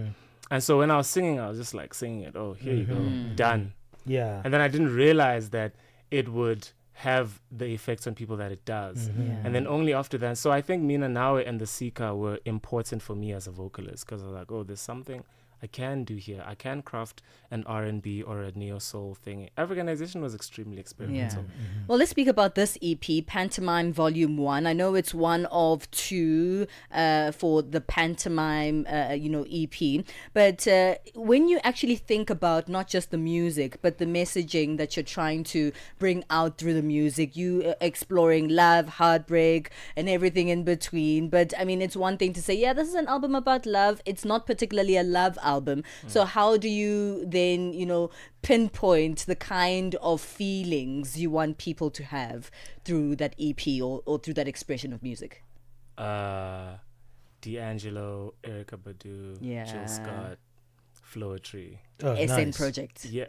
E: And so when I was singing, I was just like singing it. Oh, here you go. Done.
A: Yeah.
E: And then I didn't realize that it would have the effects on people that it does. And then only after that. So I think Mina Nawe and the Sika were important for me as a vocalist, because I was like, oh, there's something I can do here. I can craft an R&B or a neo-soul thing. Africanization was extremely experimental.
B: Well, let's speak about this EP, Pantomime Volume 1. I know it's one of two for the Pantomime, EP. But when you actually think about not just the music, but the messaging that you're trying to bring out through the music, you exploring love, heartbreak, and everything in between. But, I mean, it's one thing to say, yeah, this is an album about love. It's not particularly a love album. So how do you then, pinpoint the kind of feelings you want people to have through that EP or through that expression of music?
E: D'Angelo, Erykah Badu, Jill Scott, Floetry.
A: Oh,
B: SN
A: nice.
B: Project.
E: Yeah.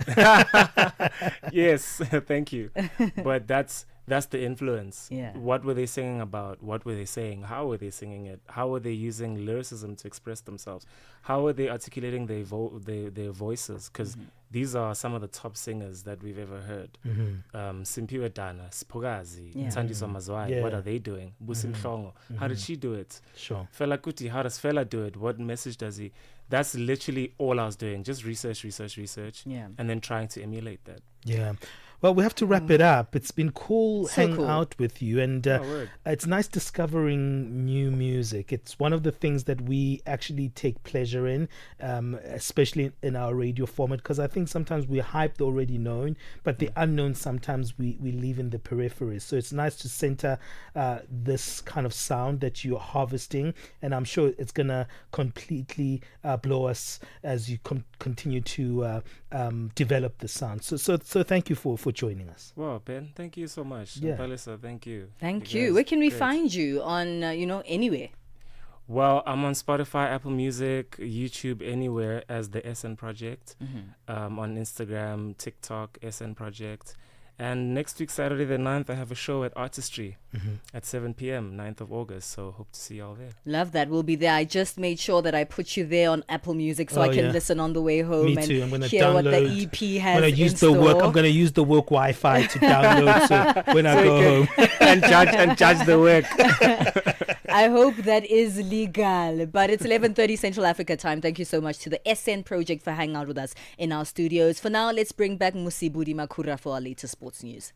E: Yes, thank you. But that's the influence.
B: Yeah.
E: What were they singing about? What were they saying? How were they singing it? How were they using lyricism to express themselves? How were they articulating their voices? Because these are some of the top singers that we've ever heard. Simpiwe Dana, Spogazi, Thandiso Mazwai, what are they doing? Busim Mhlongo, how did she do it?
A: Sure.
E: Fela Kuti, how does Fela do it? What message does he? That's literally all I was doing. Just research.
B: Yeah.
E: And then trying to emulate that.
A: Yeah. Well, we have to wrap it up. It's been cool hanging out with you, and it's nice discovering new music. It's one of the things that we actually take pleasure in, especially in our radio format, because I think sometimes we hype the already known, but the unknown sometimes we leave in the periphery. So it's nice to center this kind of sound that you're harvesting, and I'm sure it's going to completely blow us as you continue to develop the sound. So thank you for joining us.
E: Wow, Ben, thank you so much.
A: Yeah.
E: Palesa, thank you.
B: Thank you. Where can we find you on, anywhere?
E: Well, I'm on Spotify, Apple Music, YouTube, anywhere as the SN Project. On Instagram, TikTok, SN Project. And next week, Saturday the 9th, I have a show at Artistry at 7 p.m, 9th of August. So hope to see y'all there.
B: Love that. We'll be there. I just made sure that I put you there on Apple Music so I can listen on the way home.
A: Me too. I'm going to
B: hear
A: download.
B: what the EP has in
A: I'm going to use the work Wi-Fi to download so when I go home.
E: and judge the work.
B: I hope that is legal. But it's 11:30 Central Africa time. Thank you so much to the SN Project for hanging out with us in our studios. For now, let's bring back Musibudi Makura for our latest sports news.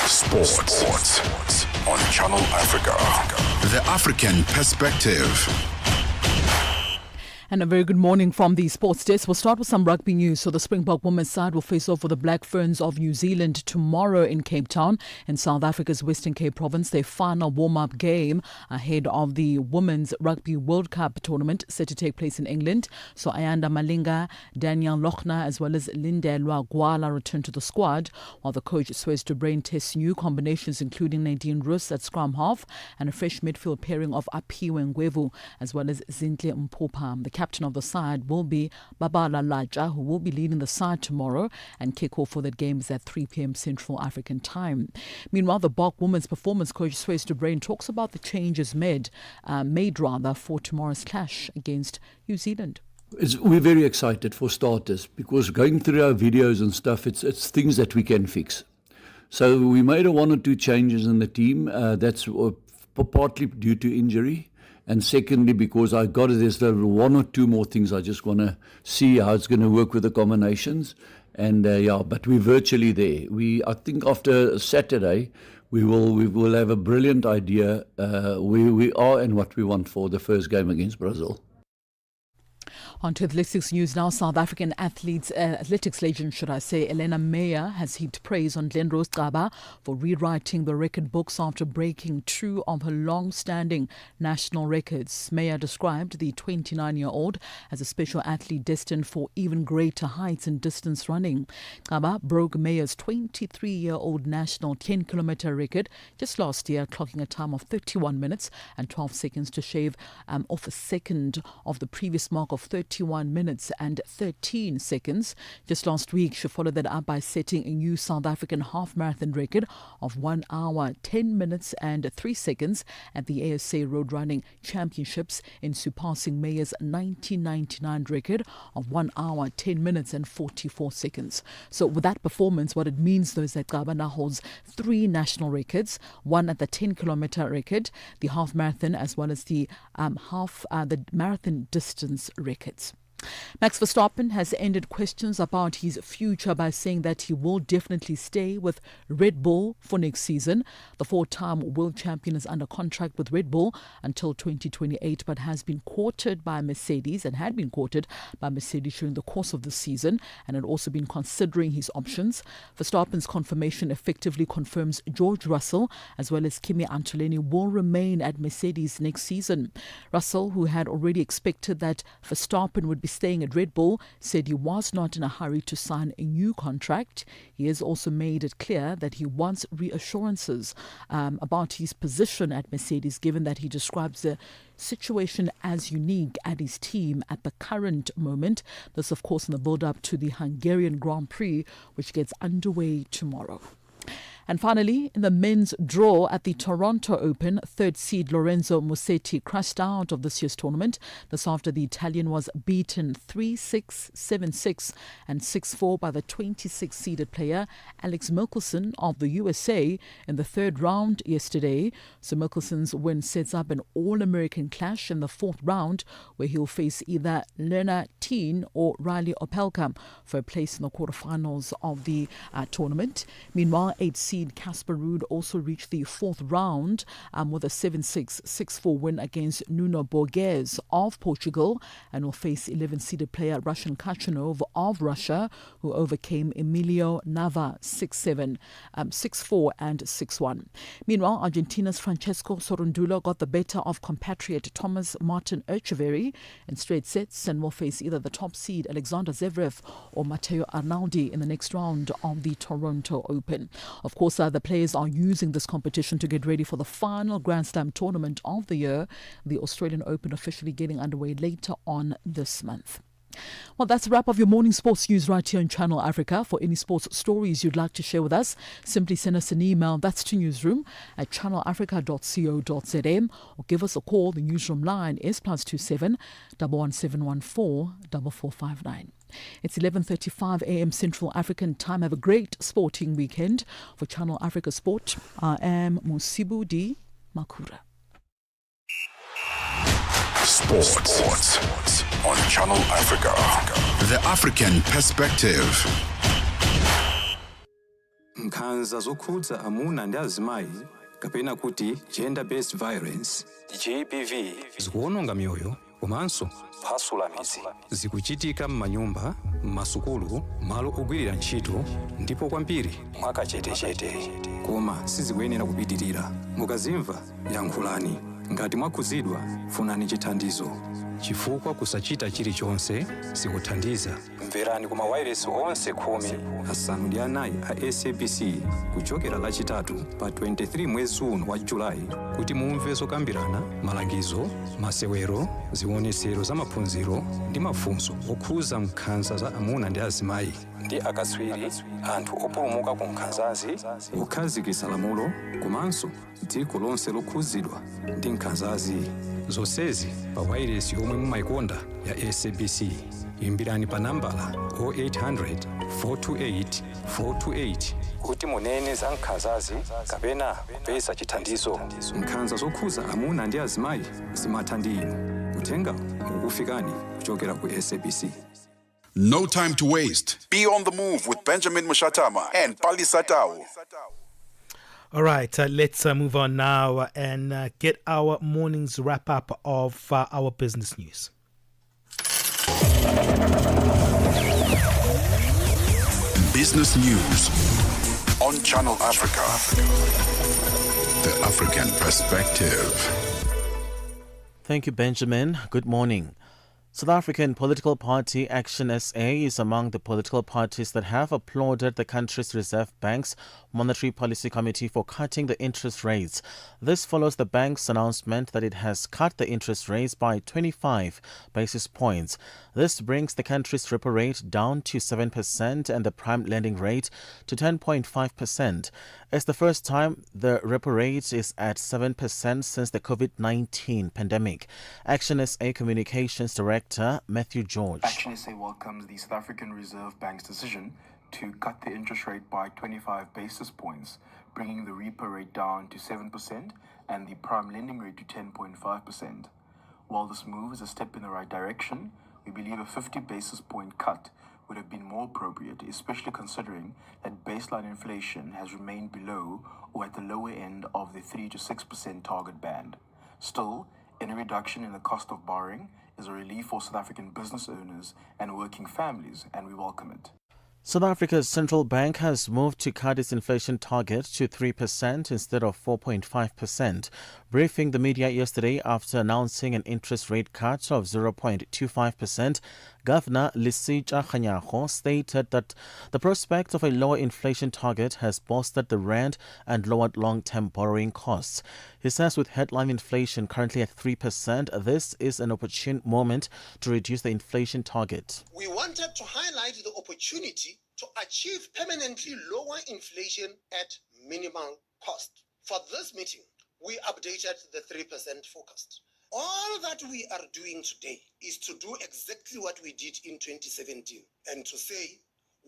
C: Sports on Channel Africa. The African perspective.
F: And a very good morning from the sports desk. We'll start with some rugby news. So the Springbok women's side will face off with the Black Ferns of New Zealand tomorrow in Cape Town in South Africa's Western Cape province. Their final warm-up game ahead of the Women's Rugby World Cup tournament set to take place in England. So Ayanda Malinga, Daniel Lochner as well as Lindelwa Gwala return to the squad, while the coach swears to brain test new combinations including Nadine Roos at scrum half and a fresh midfield pairing of Apiwe Ngwevu as well as Zintle Mpopa. The captain of the side will be Babala Laja, who will be leading the side tomorrow, and kick-off for that game is at 3 p.m. Central African time. Meanwhile, the Bok women's performance coach Swes de Brain talks about the changes made for tomorrow's clash against New Zealand.
O: We're very excited for starters because going through our videos and stuff, it's things that we can fix. So we made 1 or 2 changes in the team. That's partly due to injury. And secondly, because there's 1 or 2 more things I just want to see how it's going to work with the combinations. And but we're virtually there. I think after Saturday, we will have a brilliant idea where we are and what we want for the first game against Brazil.
F: On to athletics news now. South African athletics legend, should I say, Elena Meyer has heaped praise on Glenrose Gaba for rewriting the record books after breaking 2 of her long-standing national records. Meyer described the 29-year-old as a special athlete destined for even greater heights in distance running. Gaba broke Meyer's 23-year-old national 10-kilometer record just last year, clocking a time of 31 minutes and 12 seconds to shave off a second of the previous mark of 31 minutes and 13 seconds. Just last week, she followed that up by setting a new South African half marathon record of 1 hour, 10 minutes and 3 seconds at the ASA Road Running Championships, in surpassing Meyer's 1999 record of 1 hour, 10 minutes and 44 seconds. So with that performance, what it means though is that Gaba now holds 3 national records, one at the 10-kilometer record, the half marathon, as well as the the marathon distance records. Max Verstappen has ended questions about his future by saying that he will definitely stay with Red Bull for next season. The 4-time world champion is under contract with Red Bull until 2028, but has been courted by Mercedes and had been courted by Mercedes during the course of the season and had also been considering his options. Verstappen's confirmation effectively confirms George Russell as well as Kimi Antonelli will remain at Mercedes next season. Russell, who had already expected that Verstappen would be staying at Red Bull, said he was not in a hurry to sign a new contract. He has also made it clear that he wants reassurances about his position at Mercedes, given that he describes the situation as unique at his team at the current moment. This, of course, in the build-up to the Hungarian Grand Prix, which gets underway tomorrow. And finally, in the men's draw at the Toronto Open, 3rd seed Lorenzo Musetti crashed out of this year's tournament. This after the Italian was beaten 3-6, 7-6 and 6-4 by the 26th-seeded player Alex Michelsen of the USA in the 3rd round yesterday. So Michelsen's win sets up an All-American clash in the 4th round, where he'll face either Lerner Teen or Riley Opelka for a place in the quarterfinals of the tournament. Meanwhile, 8th seed Casper Ruud also reached the 4th round with a 7-6, 6-4 win against Nuno Borges of Portugal, and will face 11th-seeded player Russian Kachanov of Russia, who overcame Emilio Nava 6-7, 6-4 and 6-1. Meanwhile, Argentina's Francesco Sorundulo got the better of compatriot Thomas Martin Echeverry in straight sets and will face either the top seed Alexander Zverev or Matteo Arnaldi in the next round of the Toronto Open. Of course, the players are using this competition to get ready for the final Grand Slam tournament of the year, the Australian Open, officially getting underway later on this month. Well, that's a wrap of your morning sports news right here on Channel Africa. For any sports stories you'd like to share with us, simply send us an email. That's to newsroom@channelafrica.co.za, or give us a call. The newsroom line is +27 11714 4459. It's 11:35 a.m. Central African time. Have a great sporting weekend. For Channel Africa Sport, I am Musibu Di Makura.
C: Sports on Channel Africa. The African Perspective.
P: Nkhanza zokhudza amuna ndi azimayi kapena kuti gender based violence GBV zikuononga mioyo komanso kuphwasula midzi. Zikuchitika m'manyumba, m'masukulu, malo ogwirira ntchito ndipo kwambiri mwakachetechete, koma sizikuyenera kupitirira. Mukazimva yankhulani. Ngati mwakhudzidwa, funani chithandizo, chifukwa kusachita chilichonse sikuthandiza. Mverani kuma wireless onse 14 a SABC kuchokera lachitatu pa 23 mwezi uno wa Julai kuti mumve zokambirana, malangizo, masewero, zionesero za maphunziro ndi mafunso okhuza nkhanza za amuna ndi azimayi ndi akatswiri anthu opulumuka ku nkhanzazi kukhazikitsa lamulo komanso dziko lonse lokhuzidwa ndi nkhanzazi zonsezi pa wailesi yomwe mumayikonda ya SABC. Imbirani pa nambala 0800 428 428 kuti munene za nkhanzazi kapena kupeza chithandizo. Nkhanza zokhuza amuna ndi azimayi zimatha ndi inu. Uthenga ukufikani kuchokera ku SABC.
C: No time to waste. Be on the move with Benjamin Moshatama and Palesa.
A: All right, let's move on now and get our morning's wrap up of our business news.
C: Business news on Channel Africa. The African perspective.
Q: Thank you, Benjamin. Good morning. South African political party Action SA is among the political parties that have applauded the country's Reserve Bank's Monetary Policy Committee for cutting the interest rates. This follows the bank's announcement that it has cut the interest rates by 25 basis points. This brings the country's repo rate down to 7% and the prime lending rate to 10.5%. It's the first time the repo rate is at 7% since the COVID-19 pandemic. Action SA Communications Director Matthew George.
R: Action SA welcomes the South African Reserve Bank's decision to cut the interest rate by 25 basis points, bringing the repo rate down to 7% and the prime lending rate to 10.5%. While this move is a step in the right direction, we believe a 50 basis point cut would have been more appropriate, especially considering that baseline inflation has remained below or at the lower end of the 3 to 6% target band. Still, any reduction in the cost of borrowing is a relief for South African business owners and working families, and we welcome it.
Q: South Africa's central bank has moved to cut its inflation target to 3% instead of 4.5%. Briefing the media yesterday after announcing an interest rate cut of 0.25%, Governor Lesitsha Kganyago stated that the prospect of a lower inflation target has bolstered the rand and lowered long-term borrowing costs. He says with headline inflation currently at 3%, this is an opportune moment to reduce the inflation target.
S: We wanted to highlight the opportunity to achieve permanently lower inflation at minimal cost. For this meeting, we updated the 3% forecast. All that we are doing today is to do exactly what we did in 2017 and to say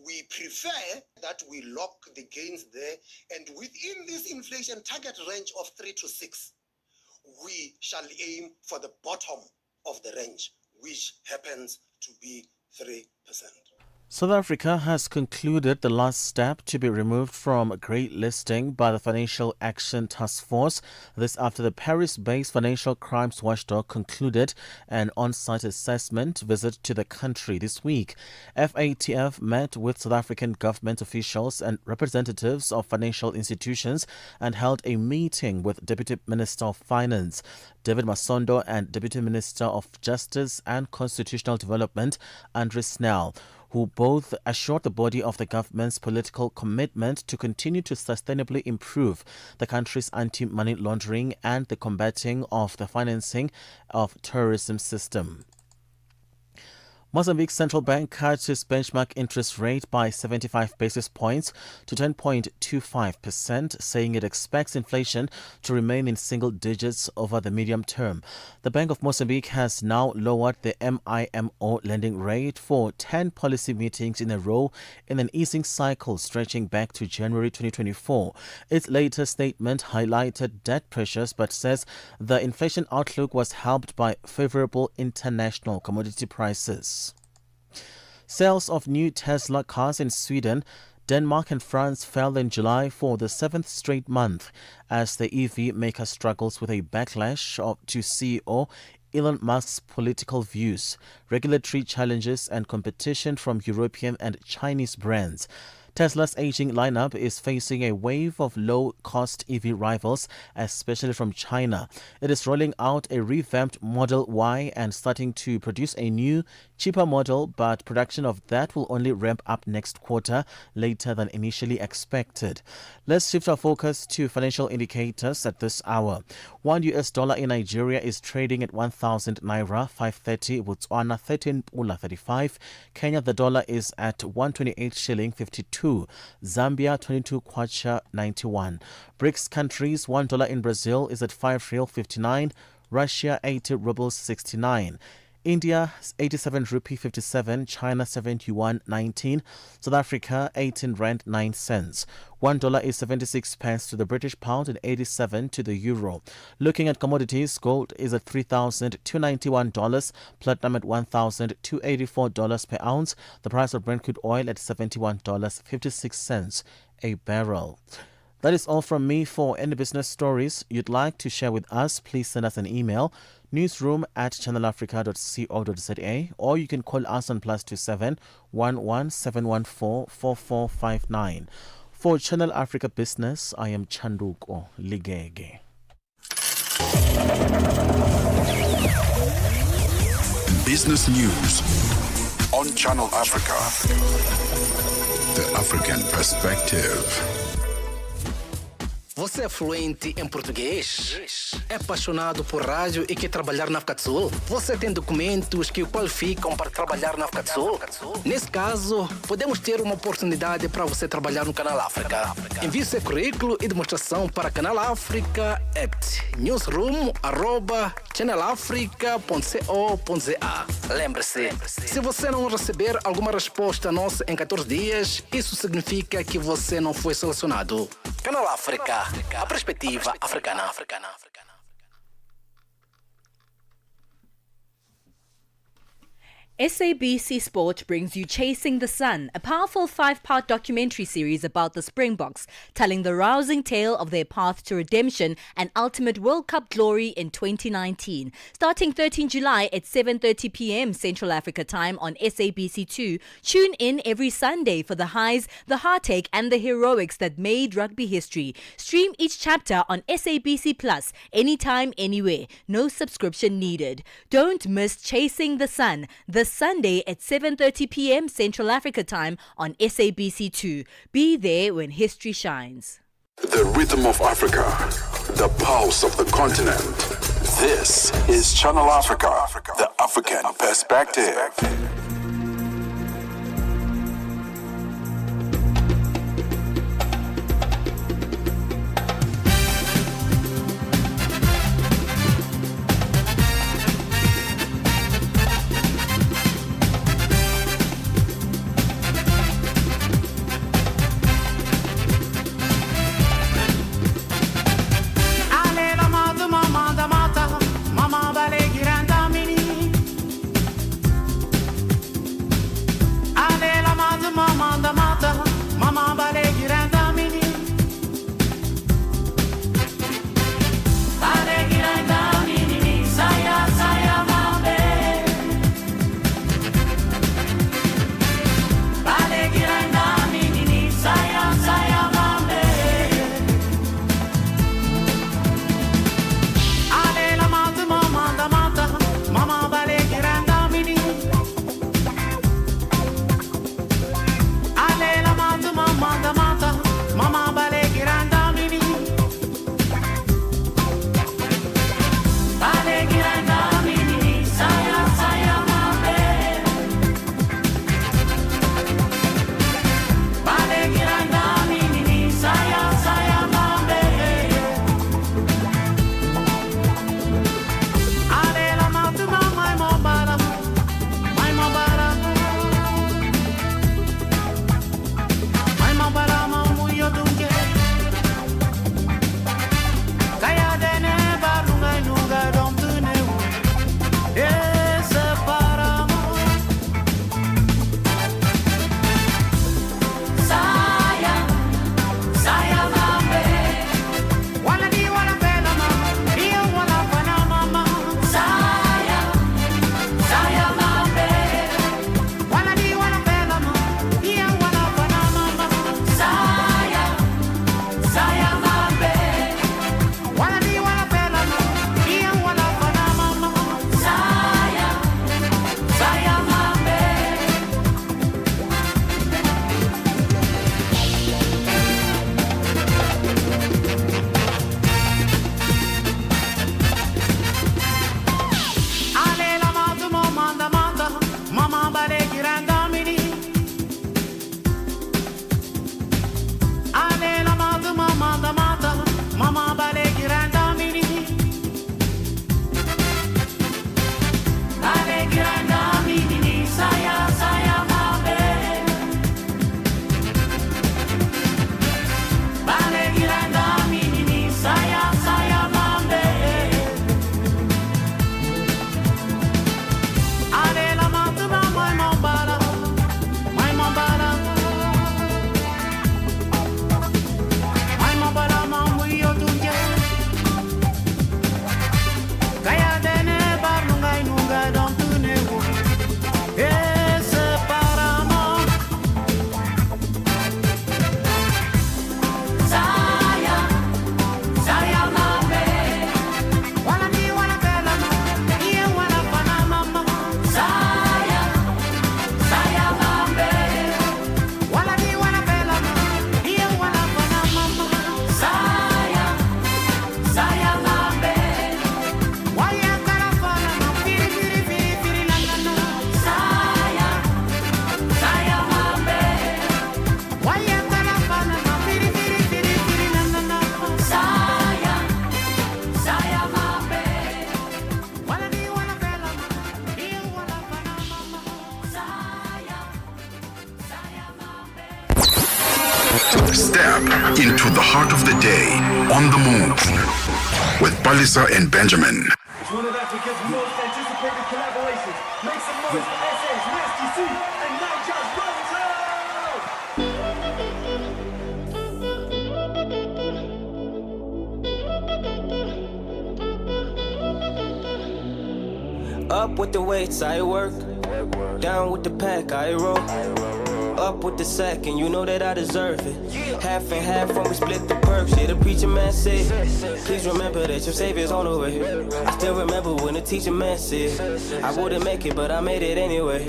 S: we prefer that we lock the gains there, and within this inflation target range of 3 to 6, we shall aim for the bottom of the range, which happens to be 3%.
Q: South Africa has concluded the last step to be removed from grey listing by the Financial Action Task Force. This after the Paris-based financial crimes watchdog concluded an on-site assessment visit to the country this week. FATF met with South African government officials and representatives of financial institutions and held a meeting with Deputy Minister of Finance David Masondo and Deputy Minister of Justice and Constitutional Development Andre Snell, who both assured the body of the government's political commitment to continue to sustainably improve the country's anti-money laundering and the combating of the financing of terrorism system. Mozambique's central bank cut its benchmark interest rate by 75 basis points to 10.25%, saying it expects inflation to remain in single digits over the medium term. The Bank of Mozambique has now lowered the MIMO lending rate for 10 policy meetings in a row in an easing cycle stretching back to January 2024. Its latest statement highlighted debt pressures but says the inflation outlook was helped by favorable international commodity prices. Sales of new Tesla cars in Sweden, Denmark and France fell in July for the 7th straight month as the EV maker struggles with a backlash to CEO Elon Musk's political views, regulatory challenges and competition from European and Chinese brands. Tesla's aging lineup is facing a wave of low-cost EV rivals, especially from China. It is rolling out a revamped Model Y and starting to produce a new, cheaper model, but production of that will only ramp up next quarter, later than initially expected. Let's shift our focus to financial indicators at this hour. $1 in Nigeria is trading at 1,000 naira 530, Botswana 13 pula 35. Kenya, the dollar is at 128 shilling 52. Zambia 22 kwacha 91. BRICS countries, $1 in Brazil is at 5 real 59. Russia 80 rubles 69. India 87 rupee 57, China 71 19, South Africa 18 rand 9 cents. $1 is 76 pence to the British pound and 87 to the euro. Looking at commodities, gold is at $3,291, platinum at $1,284 per ounce, the price of Brent crude oil at $71.56 a barrel. That is all from me. For any business stories you'd like to share with us, please send us an email, newsroom@channelafrica.co.za, or you can call us on +27 11 714 4459. For Channel Africa Business, I am Chanduko Ligege.
C: Business news on Channel Africa. The African perspective.
X: Você é fluente em português? É apaixonado por rádio e quer trabalhar na África do Sul? Você tem documentos que o qualificam para trabalhar na África do Sul? Nesse caso, podemos ter uma oportunidade para você trabalhar no Canal África. Envie seu currículo e demonstração para Canal África at newsroom@channelafrica.co.za. Lembre-se, se você não receber alguma resposta nossa em 14 dias, isso significa que você não foi selecionado. Canal África, a perspectiva africana.
B: SABC Sport brings you Chasing the Sun, a powerful 5-part documentary series about the Springboks, telling the rousing tale of their path to redemption and ultimate World Cup glory in 2019. Starting 13 July at 7:30 p.m. Central Africa time on SABC2, tune in every Sunday for the highs, the heartache and the heroics that made rugby history. Stream each chapter on SABC Plus, anytime, anywhere. No subscription needed. Don't miss Chasing the Sun, this Sunday at 7:30 p.m. Central Africa time on SABC2. Be there when history shines.
C: The rhythm of Africa, the pulse of the continent. This is Channel Africa, the African perspective. Step into the heart of the day on the move with Palesa and Benjamin.
I: It's one of Africa's most anticipated collaborations. Make some noise for SS, Nasty C, and Niger's
T: Up with the weights, I work. Down with the pack, I roll. Up with the sack, and you know that I deserve it. Half and half when we split the perks. Yeah, the preacher man said, please remember that your savior's on the way. I still remember when the teacher man said, I wouldn't make it, but I made it anyway.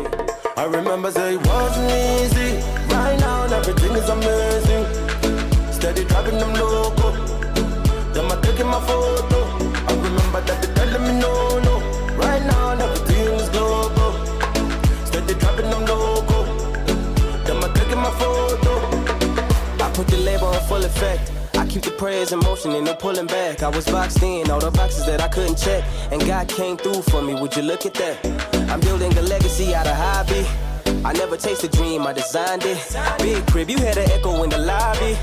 I: I remember say it wasn't easy. Right now, everything is amazing. Steady dropping them loco. Them are taking my photo. I remember that they telling me no, no. Right now, everything is global. Steady dropping them loco. Them are taking my photo.
T: I put the label in full effect. I keep the prayers in motion and no pulling back. I was boxed in, all the boxes that I couldn't check. And God came through for me, would you look at that? I'm building a legacy out of hobby. I never chased a dream, I designed it. Big crib, you had an echo in the lobby.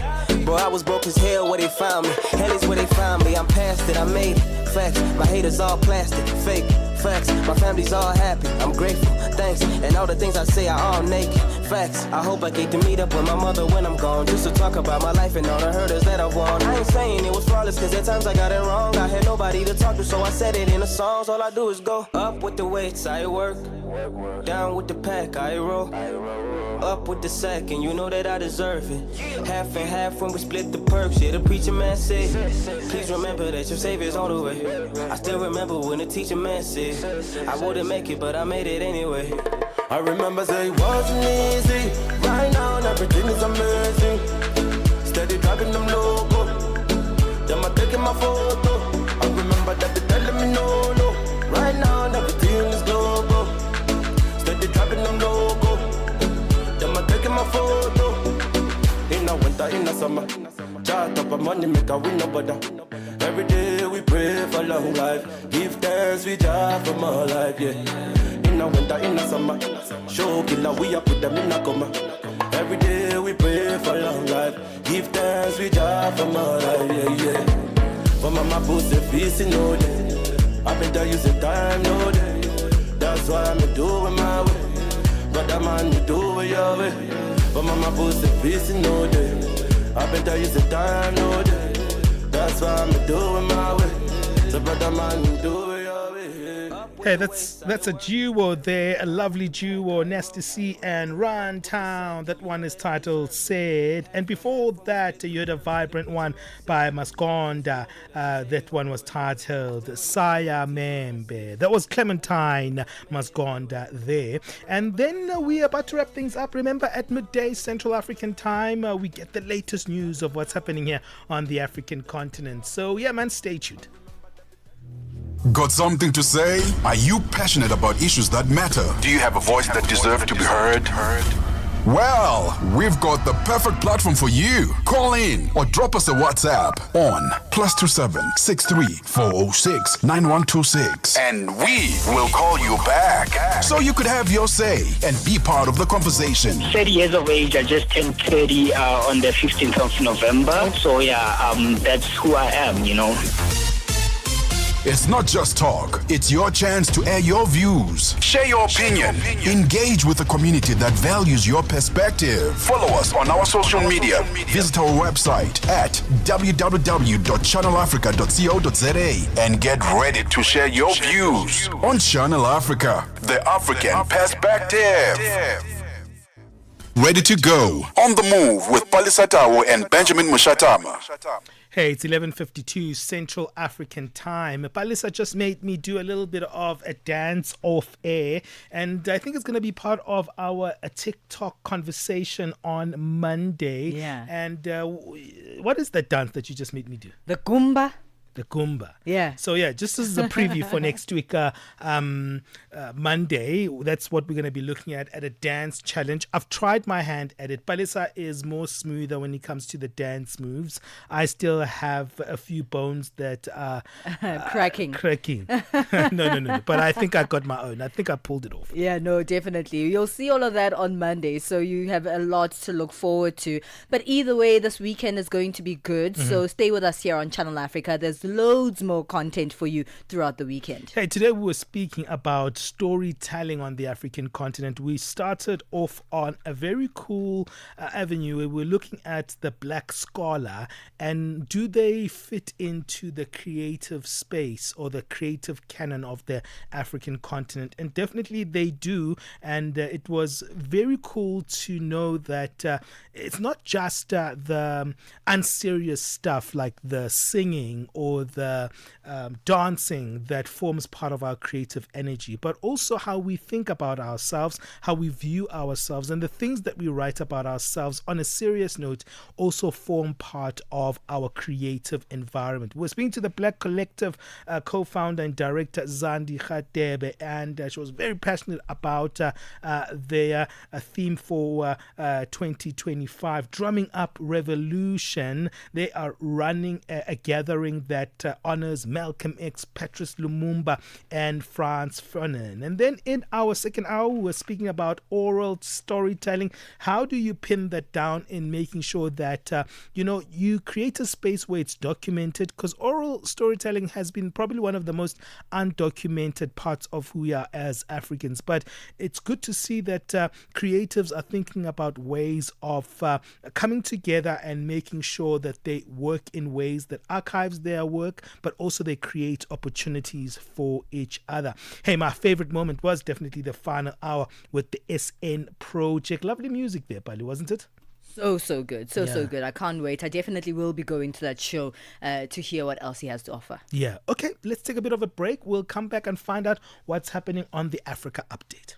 T: Bro, I was broke as hell where they found me. Hell is where they found me, I'm past it, I made it. Facts, my haters all plastic, fake. Facts, my family's all happy, I'm grateful, thanks. And all the things I say are all naked. Facts, I hope I get to meet up with my mother when I'm gone. Just to talk about my life and all the hurdles that I've won. I ain't saying it was flawless, cause at times I got it wrong. I had nobody to talk to, so I said it in the songs. All I do is go up with the weights, I work. Down with the pack, I roll. Up with the sack, and you know that I deserve it. Half and half when we split the perks. Yeah, the preacher man said, please remember that your savior's on the way. I still remember when the teacher man said, I wouldn't make it, but I made it anyway.
I: I remember say it wasn't easy. Right now, everything is amazing. Steady dropping them loco. Them are taking my photo. I remember that they telling me no, no. Right now, everything is global. Steady dropping them loco. Them are taking my photo. In the winter, in the summer. Chart up a money, make a win no bother. Every day we pray for long life. Give thanks, we job for more life, yeah. In the winter, in the summer. Show killer, we up with them in a coma. Every day we pray for long life. Give thanks, we job for more life, yeah, yeah. For mama pussy facing no day. I better use the time no day. That's why I'm doing my way. Brother man, you do it your way. For mama pussy facing no day. I better use the time no day. That's why I'm doing my way. So brother man, you do it your way.
A: Hey, that's a duo there, a lovely duo, Nasty C and Run Town. That one is titled Said. And before that, you had a vibrant one by Masgonda. That one was titled Saya Membe. That was Clementine Masgonda there. And then we're about to wrap things up. Remember, at midday Central African time, we get the latest news of what's happening here on the African continent. So yeah, man, stay tuned.
C: Got something to say? Are you passionate about issues that matter? Do you have a voice that deserves to be heard? Well, we've got the perfect platform for you. Call in or drop us a WhatsApp on +27 63 406 9126 and we will call you back so you could have your say and be part of the conversation.
U: 30 years of age. I just turned 30 on the 15th of November. So yeah, that's who I am, you know.
C: It's not just talk, it's your chance to air your views, share your opinion, engage with a community that values your perspective. Follow us on our social media. Visit our website at www.channelafrica.co.za and get ready to share your views on Channel Africa, the African perspective. Ready to go, on the move with Palesa and Benjamin Moshatama.
A: Hey, it's 11:52 Central African time. Palesa just made me do a little bit of a dance off air, and I think it's going to be part of our TikTok conversation on Monday.
B: Yeah.
A: And what is that dance that you just made me do?
B: The Goomba.
A: The Kumba.
B: Yeah.
A: So yeah, just as a preview for next week, Monday, that's what we're going to be looking at a dance challenge. I've tried my hand at it. Palesa is more smoother when it comes to the dance moves. I still have a few bones that are
B: cracking.
A: No. But I think I got my own. I think I pulled it off.
B: Yeah, no, definitely. You'll see all of that on Monday. So you have a lot to look forward to. But either way, this weekend is going to be good. So stay with us here on Channel Africa. There's loads more content for you throughout the weekend.
A: Hey, today we were speaking about storytelling on the African continent. We started off on a very cool avenue where we're looking at the Black scholar and do they fit into the creative space or the creative canon of the African continent? And definitely they do. And it was very cool to know that it's not just the unserious stuff like the singing or the dancing that forms part of our creative energy, but also how we think about ourselves, how we view ourselves, and the things that we write about ourselves on a serious note also form part of our creative environment. We're speaking to the Black Collective co-founder and director Zandi Khatebe, and she was very passionate about their theme for 2025, Drumming Up Revolution. They are running a gathering that honors Malcolm X, Patrice Lumumba, and Frantz Fanon. And then in our second hour, we're speaking about oral storytelling. How do you pin that down in making sure that, you create a space where it's documented? Because oral storytelling has been probably one of the most undocumented parts of who we are as Africans. But it's good to see that creatives are thinking about ways of coming together and making sure that they work in ways that archives their work, but also they create opportunities for each other. Hey, my favorite moment was definitely the final hour with the SN Project. Lovely music there, Bali, wasn't it?
B: So good. So good. I can't wait. I definitely will be going to that show to hear what else he has to offer.
A: Yeah. Okay, let's take a bit of a break. We'll come back and find out what's happening on the Africa Update.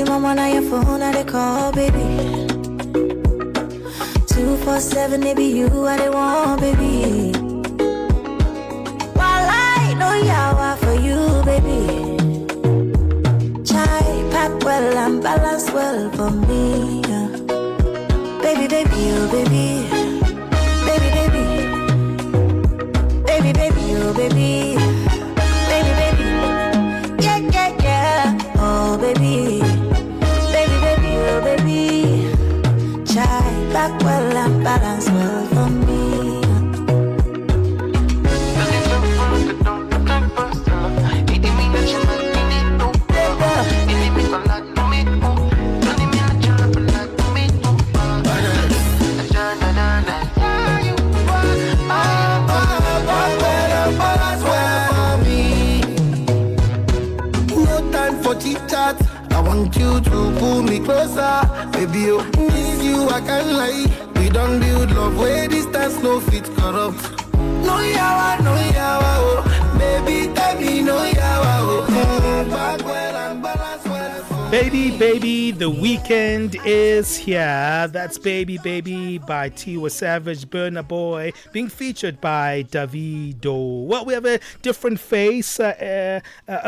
D: Mama, now your phone, I they call, baby. 247, it be you, I they want, baby. While I know yawa for you, baby. Chai, pack well and balance well for me. Yeah. Baby, oh, baby. Baby, oh, baby. Baby. Yeah. Oh, baby. Baby, chai back well and balance well for me. No time for chit-chat. I want you to pull me closer, baby. Oh, need you, I can't lie. We don't build love where distance no fit corrupt. No yawa, oh, baby, tell me no yawa, oh. Back well and balance well.
A: Baby, the weekend is here. That's Baby by Tiwa Savage, Burna Boy, being featured by Davido. Well, we have a different face, a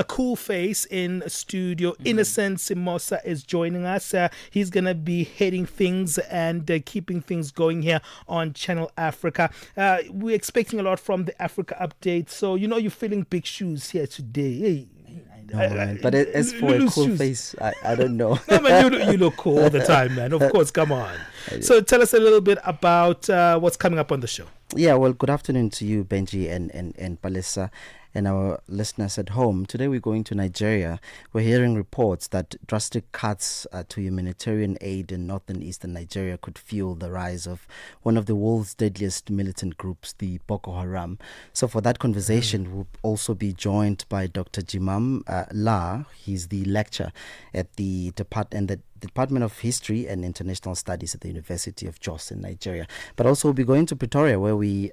A: cool face in studio. Innocent Simosa is joining us. He's going to be heading things and keeping things going here on Channel Africa. We're expecting a lot from the Africa Update. So, you're filling big shoes here today. Hey.
G: No, man. But as for a cool face, I don't know.
A: No, man, you look cool all the time, man. Of course, come on. So tell us a little bit about what's coming up on the show.
G: Yeah, well, good afternoon to you, Benji and Palesa, and our listeners at home. Today we're going to Nigeria. We're hearing reports that drastic cuts to humanitarian aid in northern eastern Nigeria could fuel the rise of one of the world's deadliest militant groups, the Boko Haram. So for that conversation, we'll also be joined by Dr. Jimam La. He's the lecturer at the Department of History and International Studies at the University of Jos in Nigeria. But also we'll be going to Pretoria, where we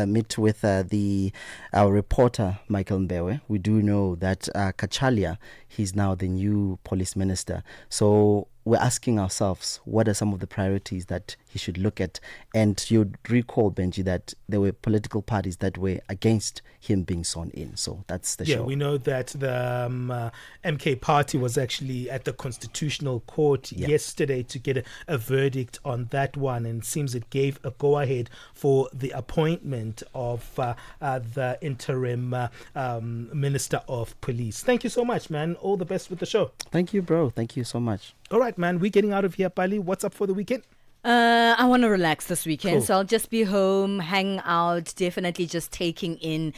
G: meet with our reporter Michael Mbewe. We do know that Kachalia, he's now the new police minister. So we're asking ourselves, what are some of the priorities that he should look at? And you'd recall, Benji, that there were political parties that were against him being sworn in. So that's the show.
A: Yeah, we know that the MK party was actually at the Constitutional Court yesterday to get a verdict on that one. And it seems it gave a go-ahead for the appointment of the interim Minister of Police. Thank you so much, man. All the best with the show.
G: Thank you, bro. Thank you so much.
A: All right, man. We're getting out of here, Pali. What's up for the weekend?
B: I want to relax this weekend,
A: Cool.
B: so I'll just be home, hang out, definitely just taking in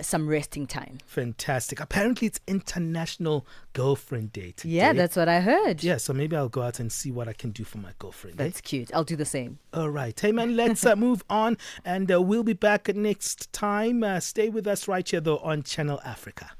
B: some resting time.
A: Fantastic. Apparently, it's International Girlfriend Day today.
B: Yeah, that's what I heard.
A: Yeah, so maybe I'll go out and see what I can do for my girlfriend.
B: That's cute. I'll do the same.
A: All right. Hey, man, let's move on, and we'll be back next time. Stay with us right here, though, on Channel Africa.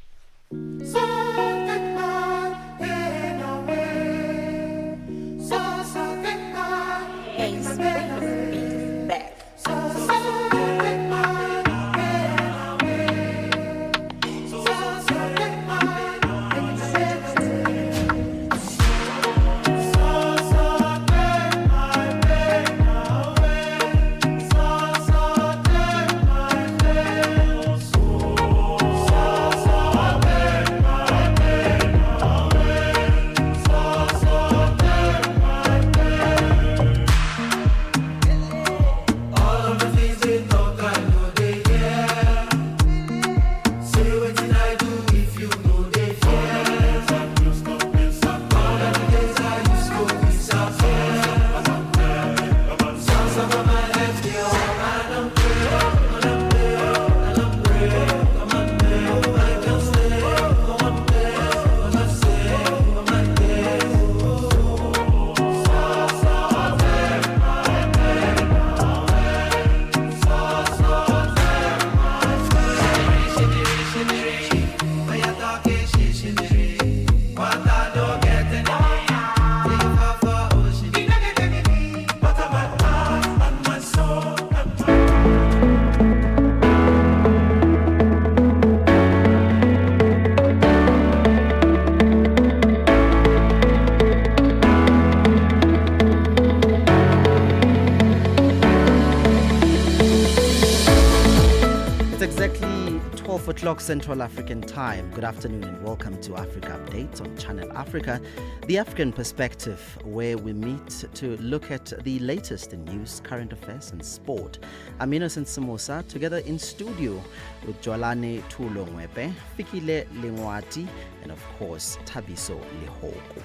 G: Exactly 12 o'clock Central African Time. Good afternoon and welcome to Africa Updates on Channel Africa, the African perspective, where we meet to look at the latest in news, current affairs and sport. I'm Innocent Samosa, together in studio with Jolane Tulongwepe, Fikile Lingwati, and of course Tabiso Lihoko.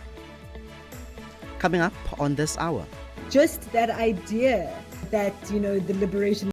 G: Coming up on this hour.
H: Just that idea that, the liberation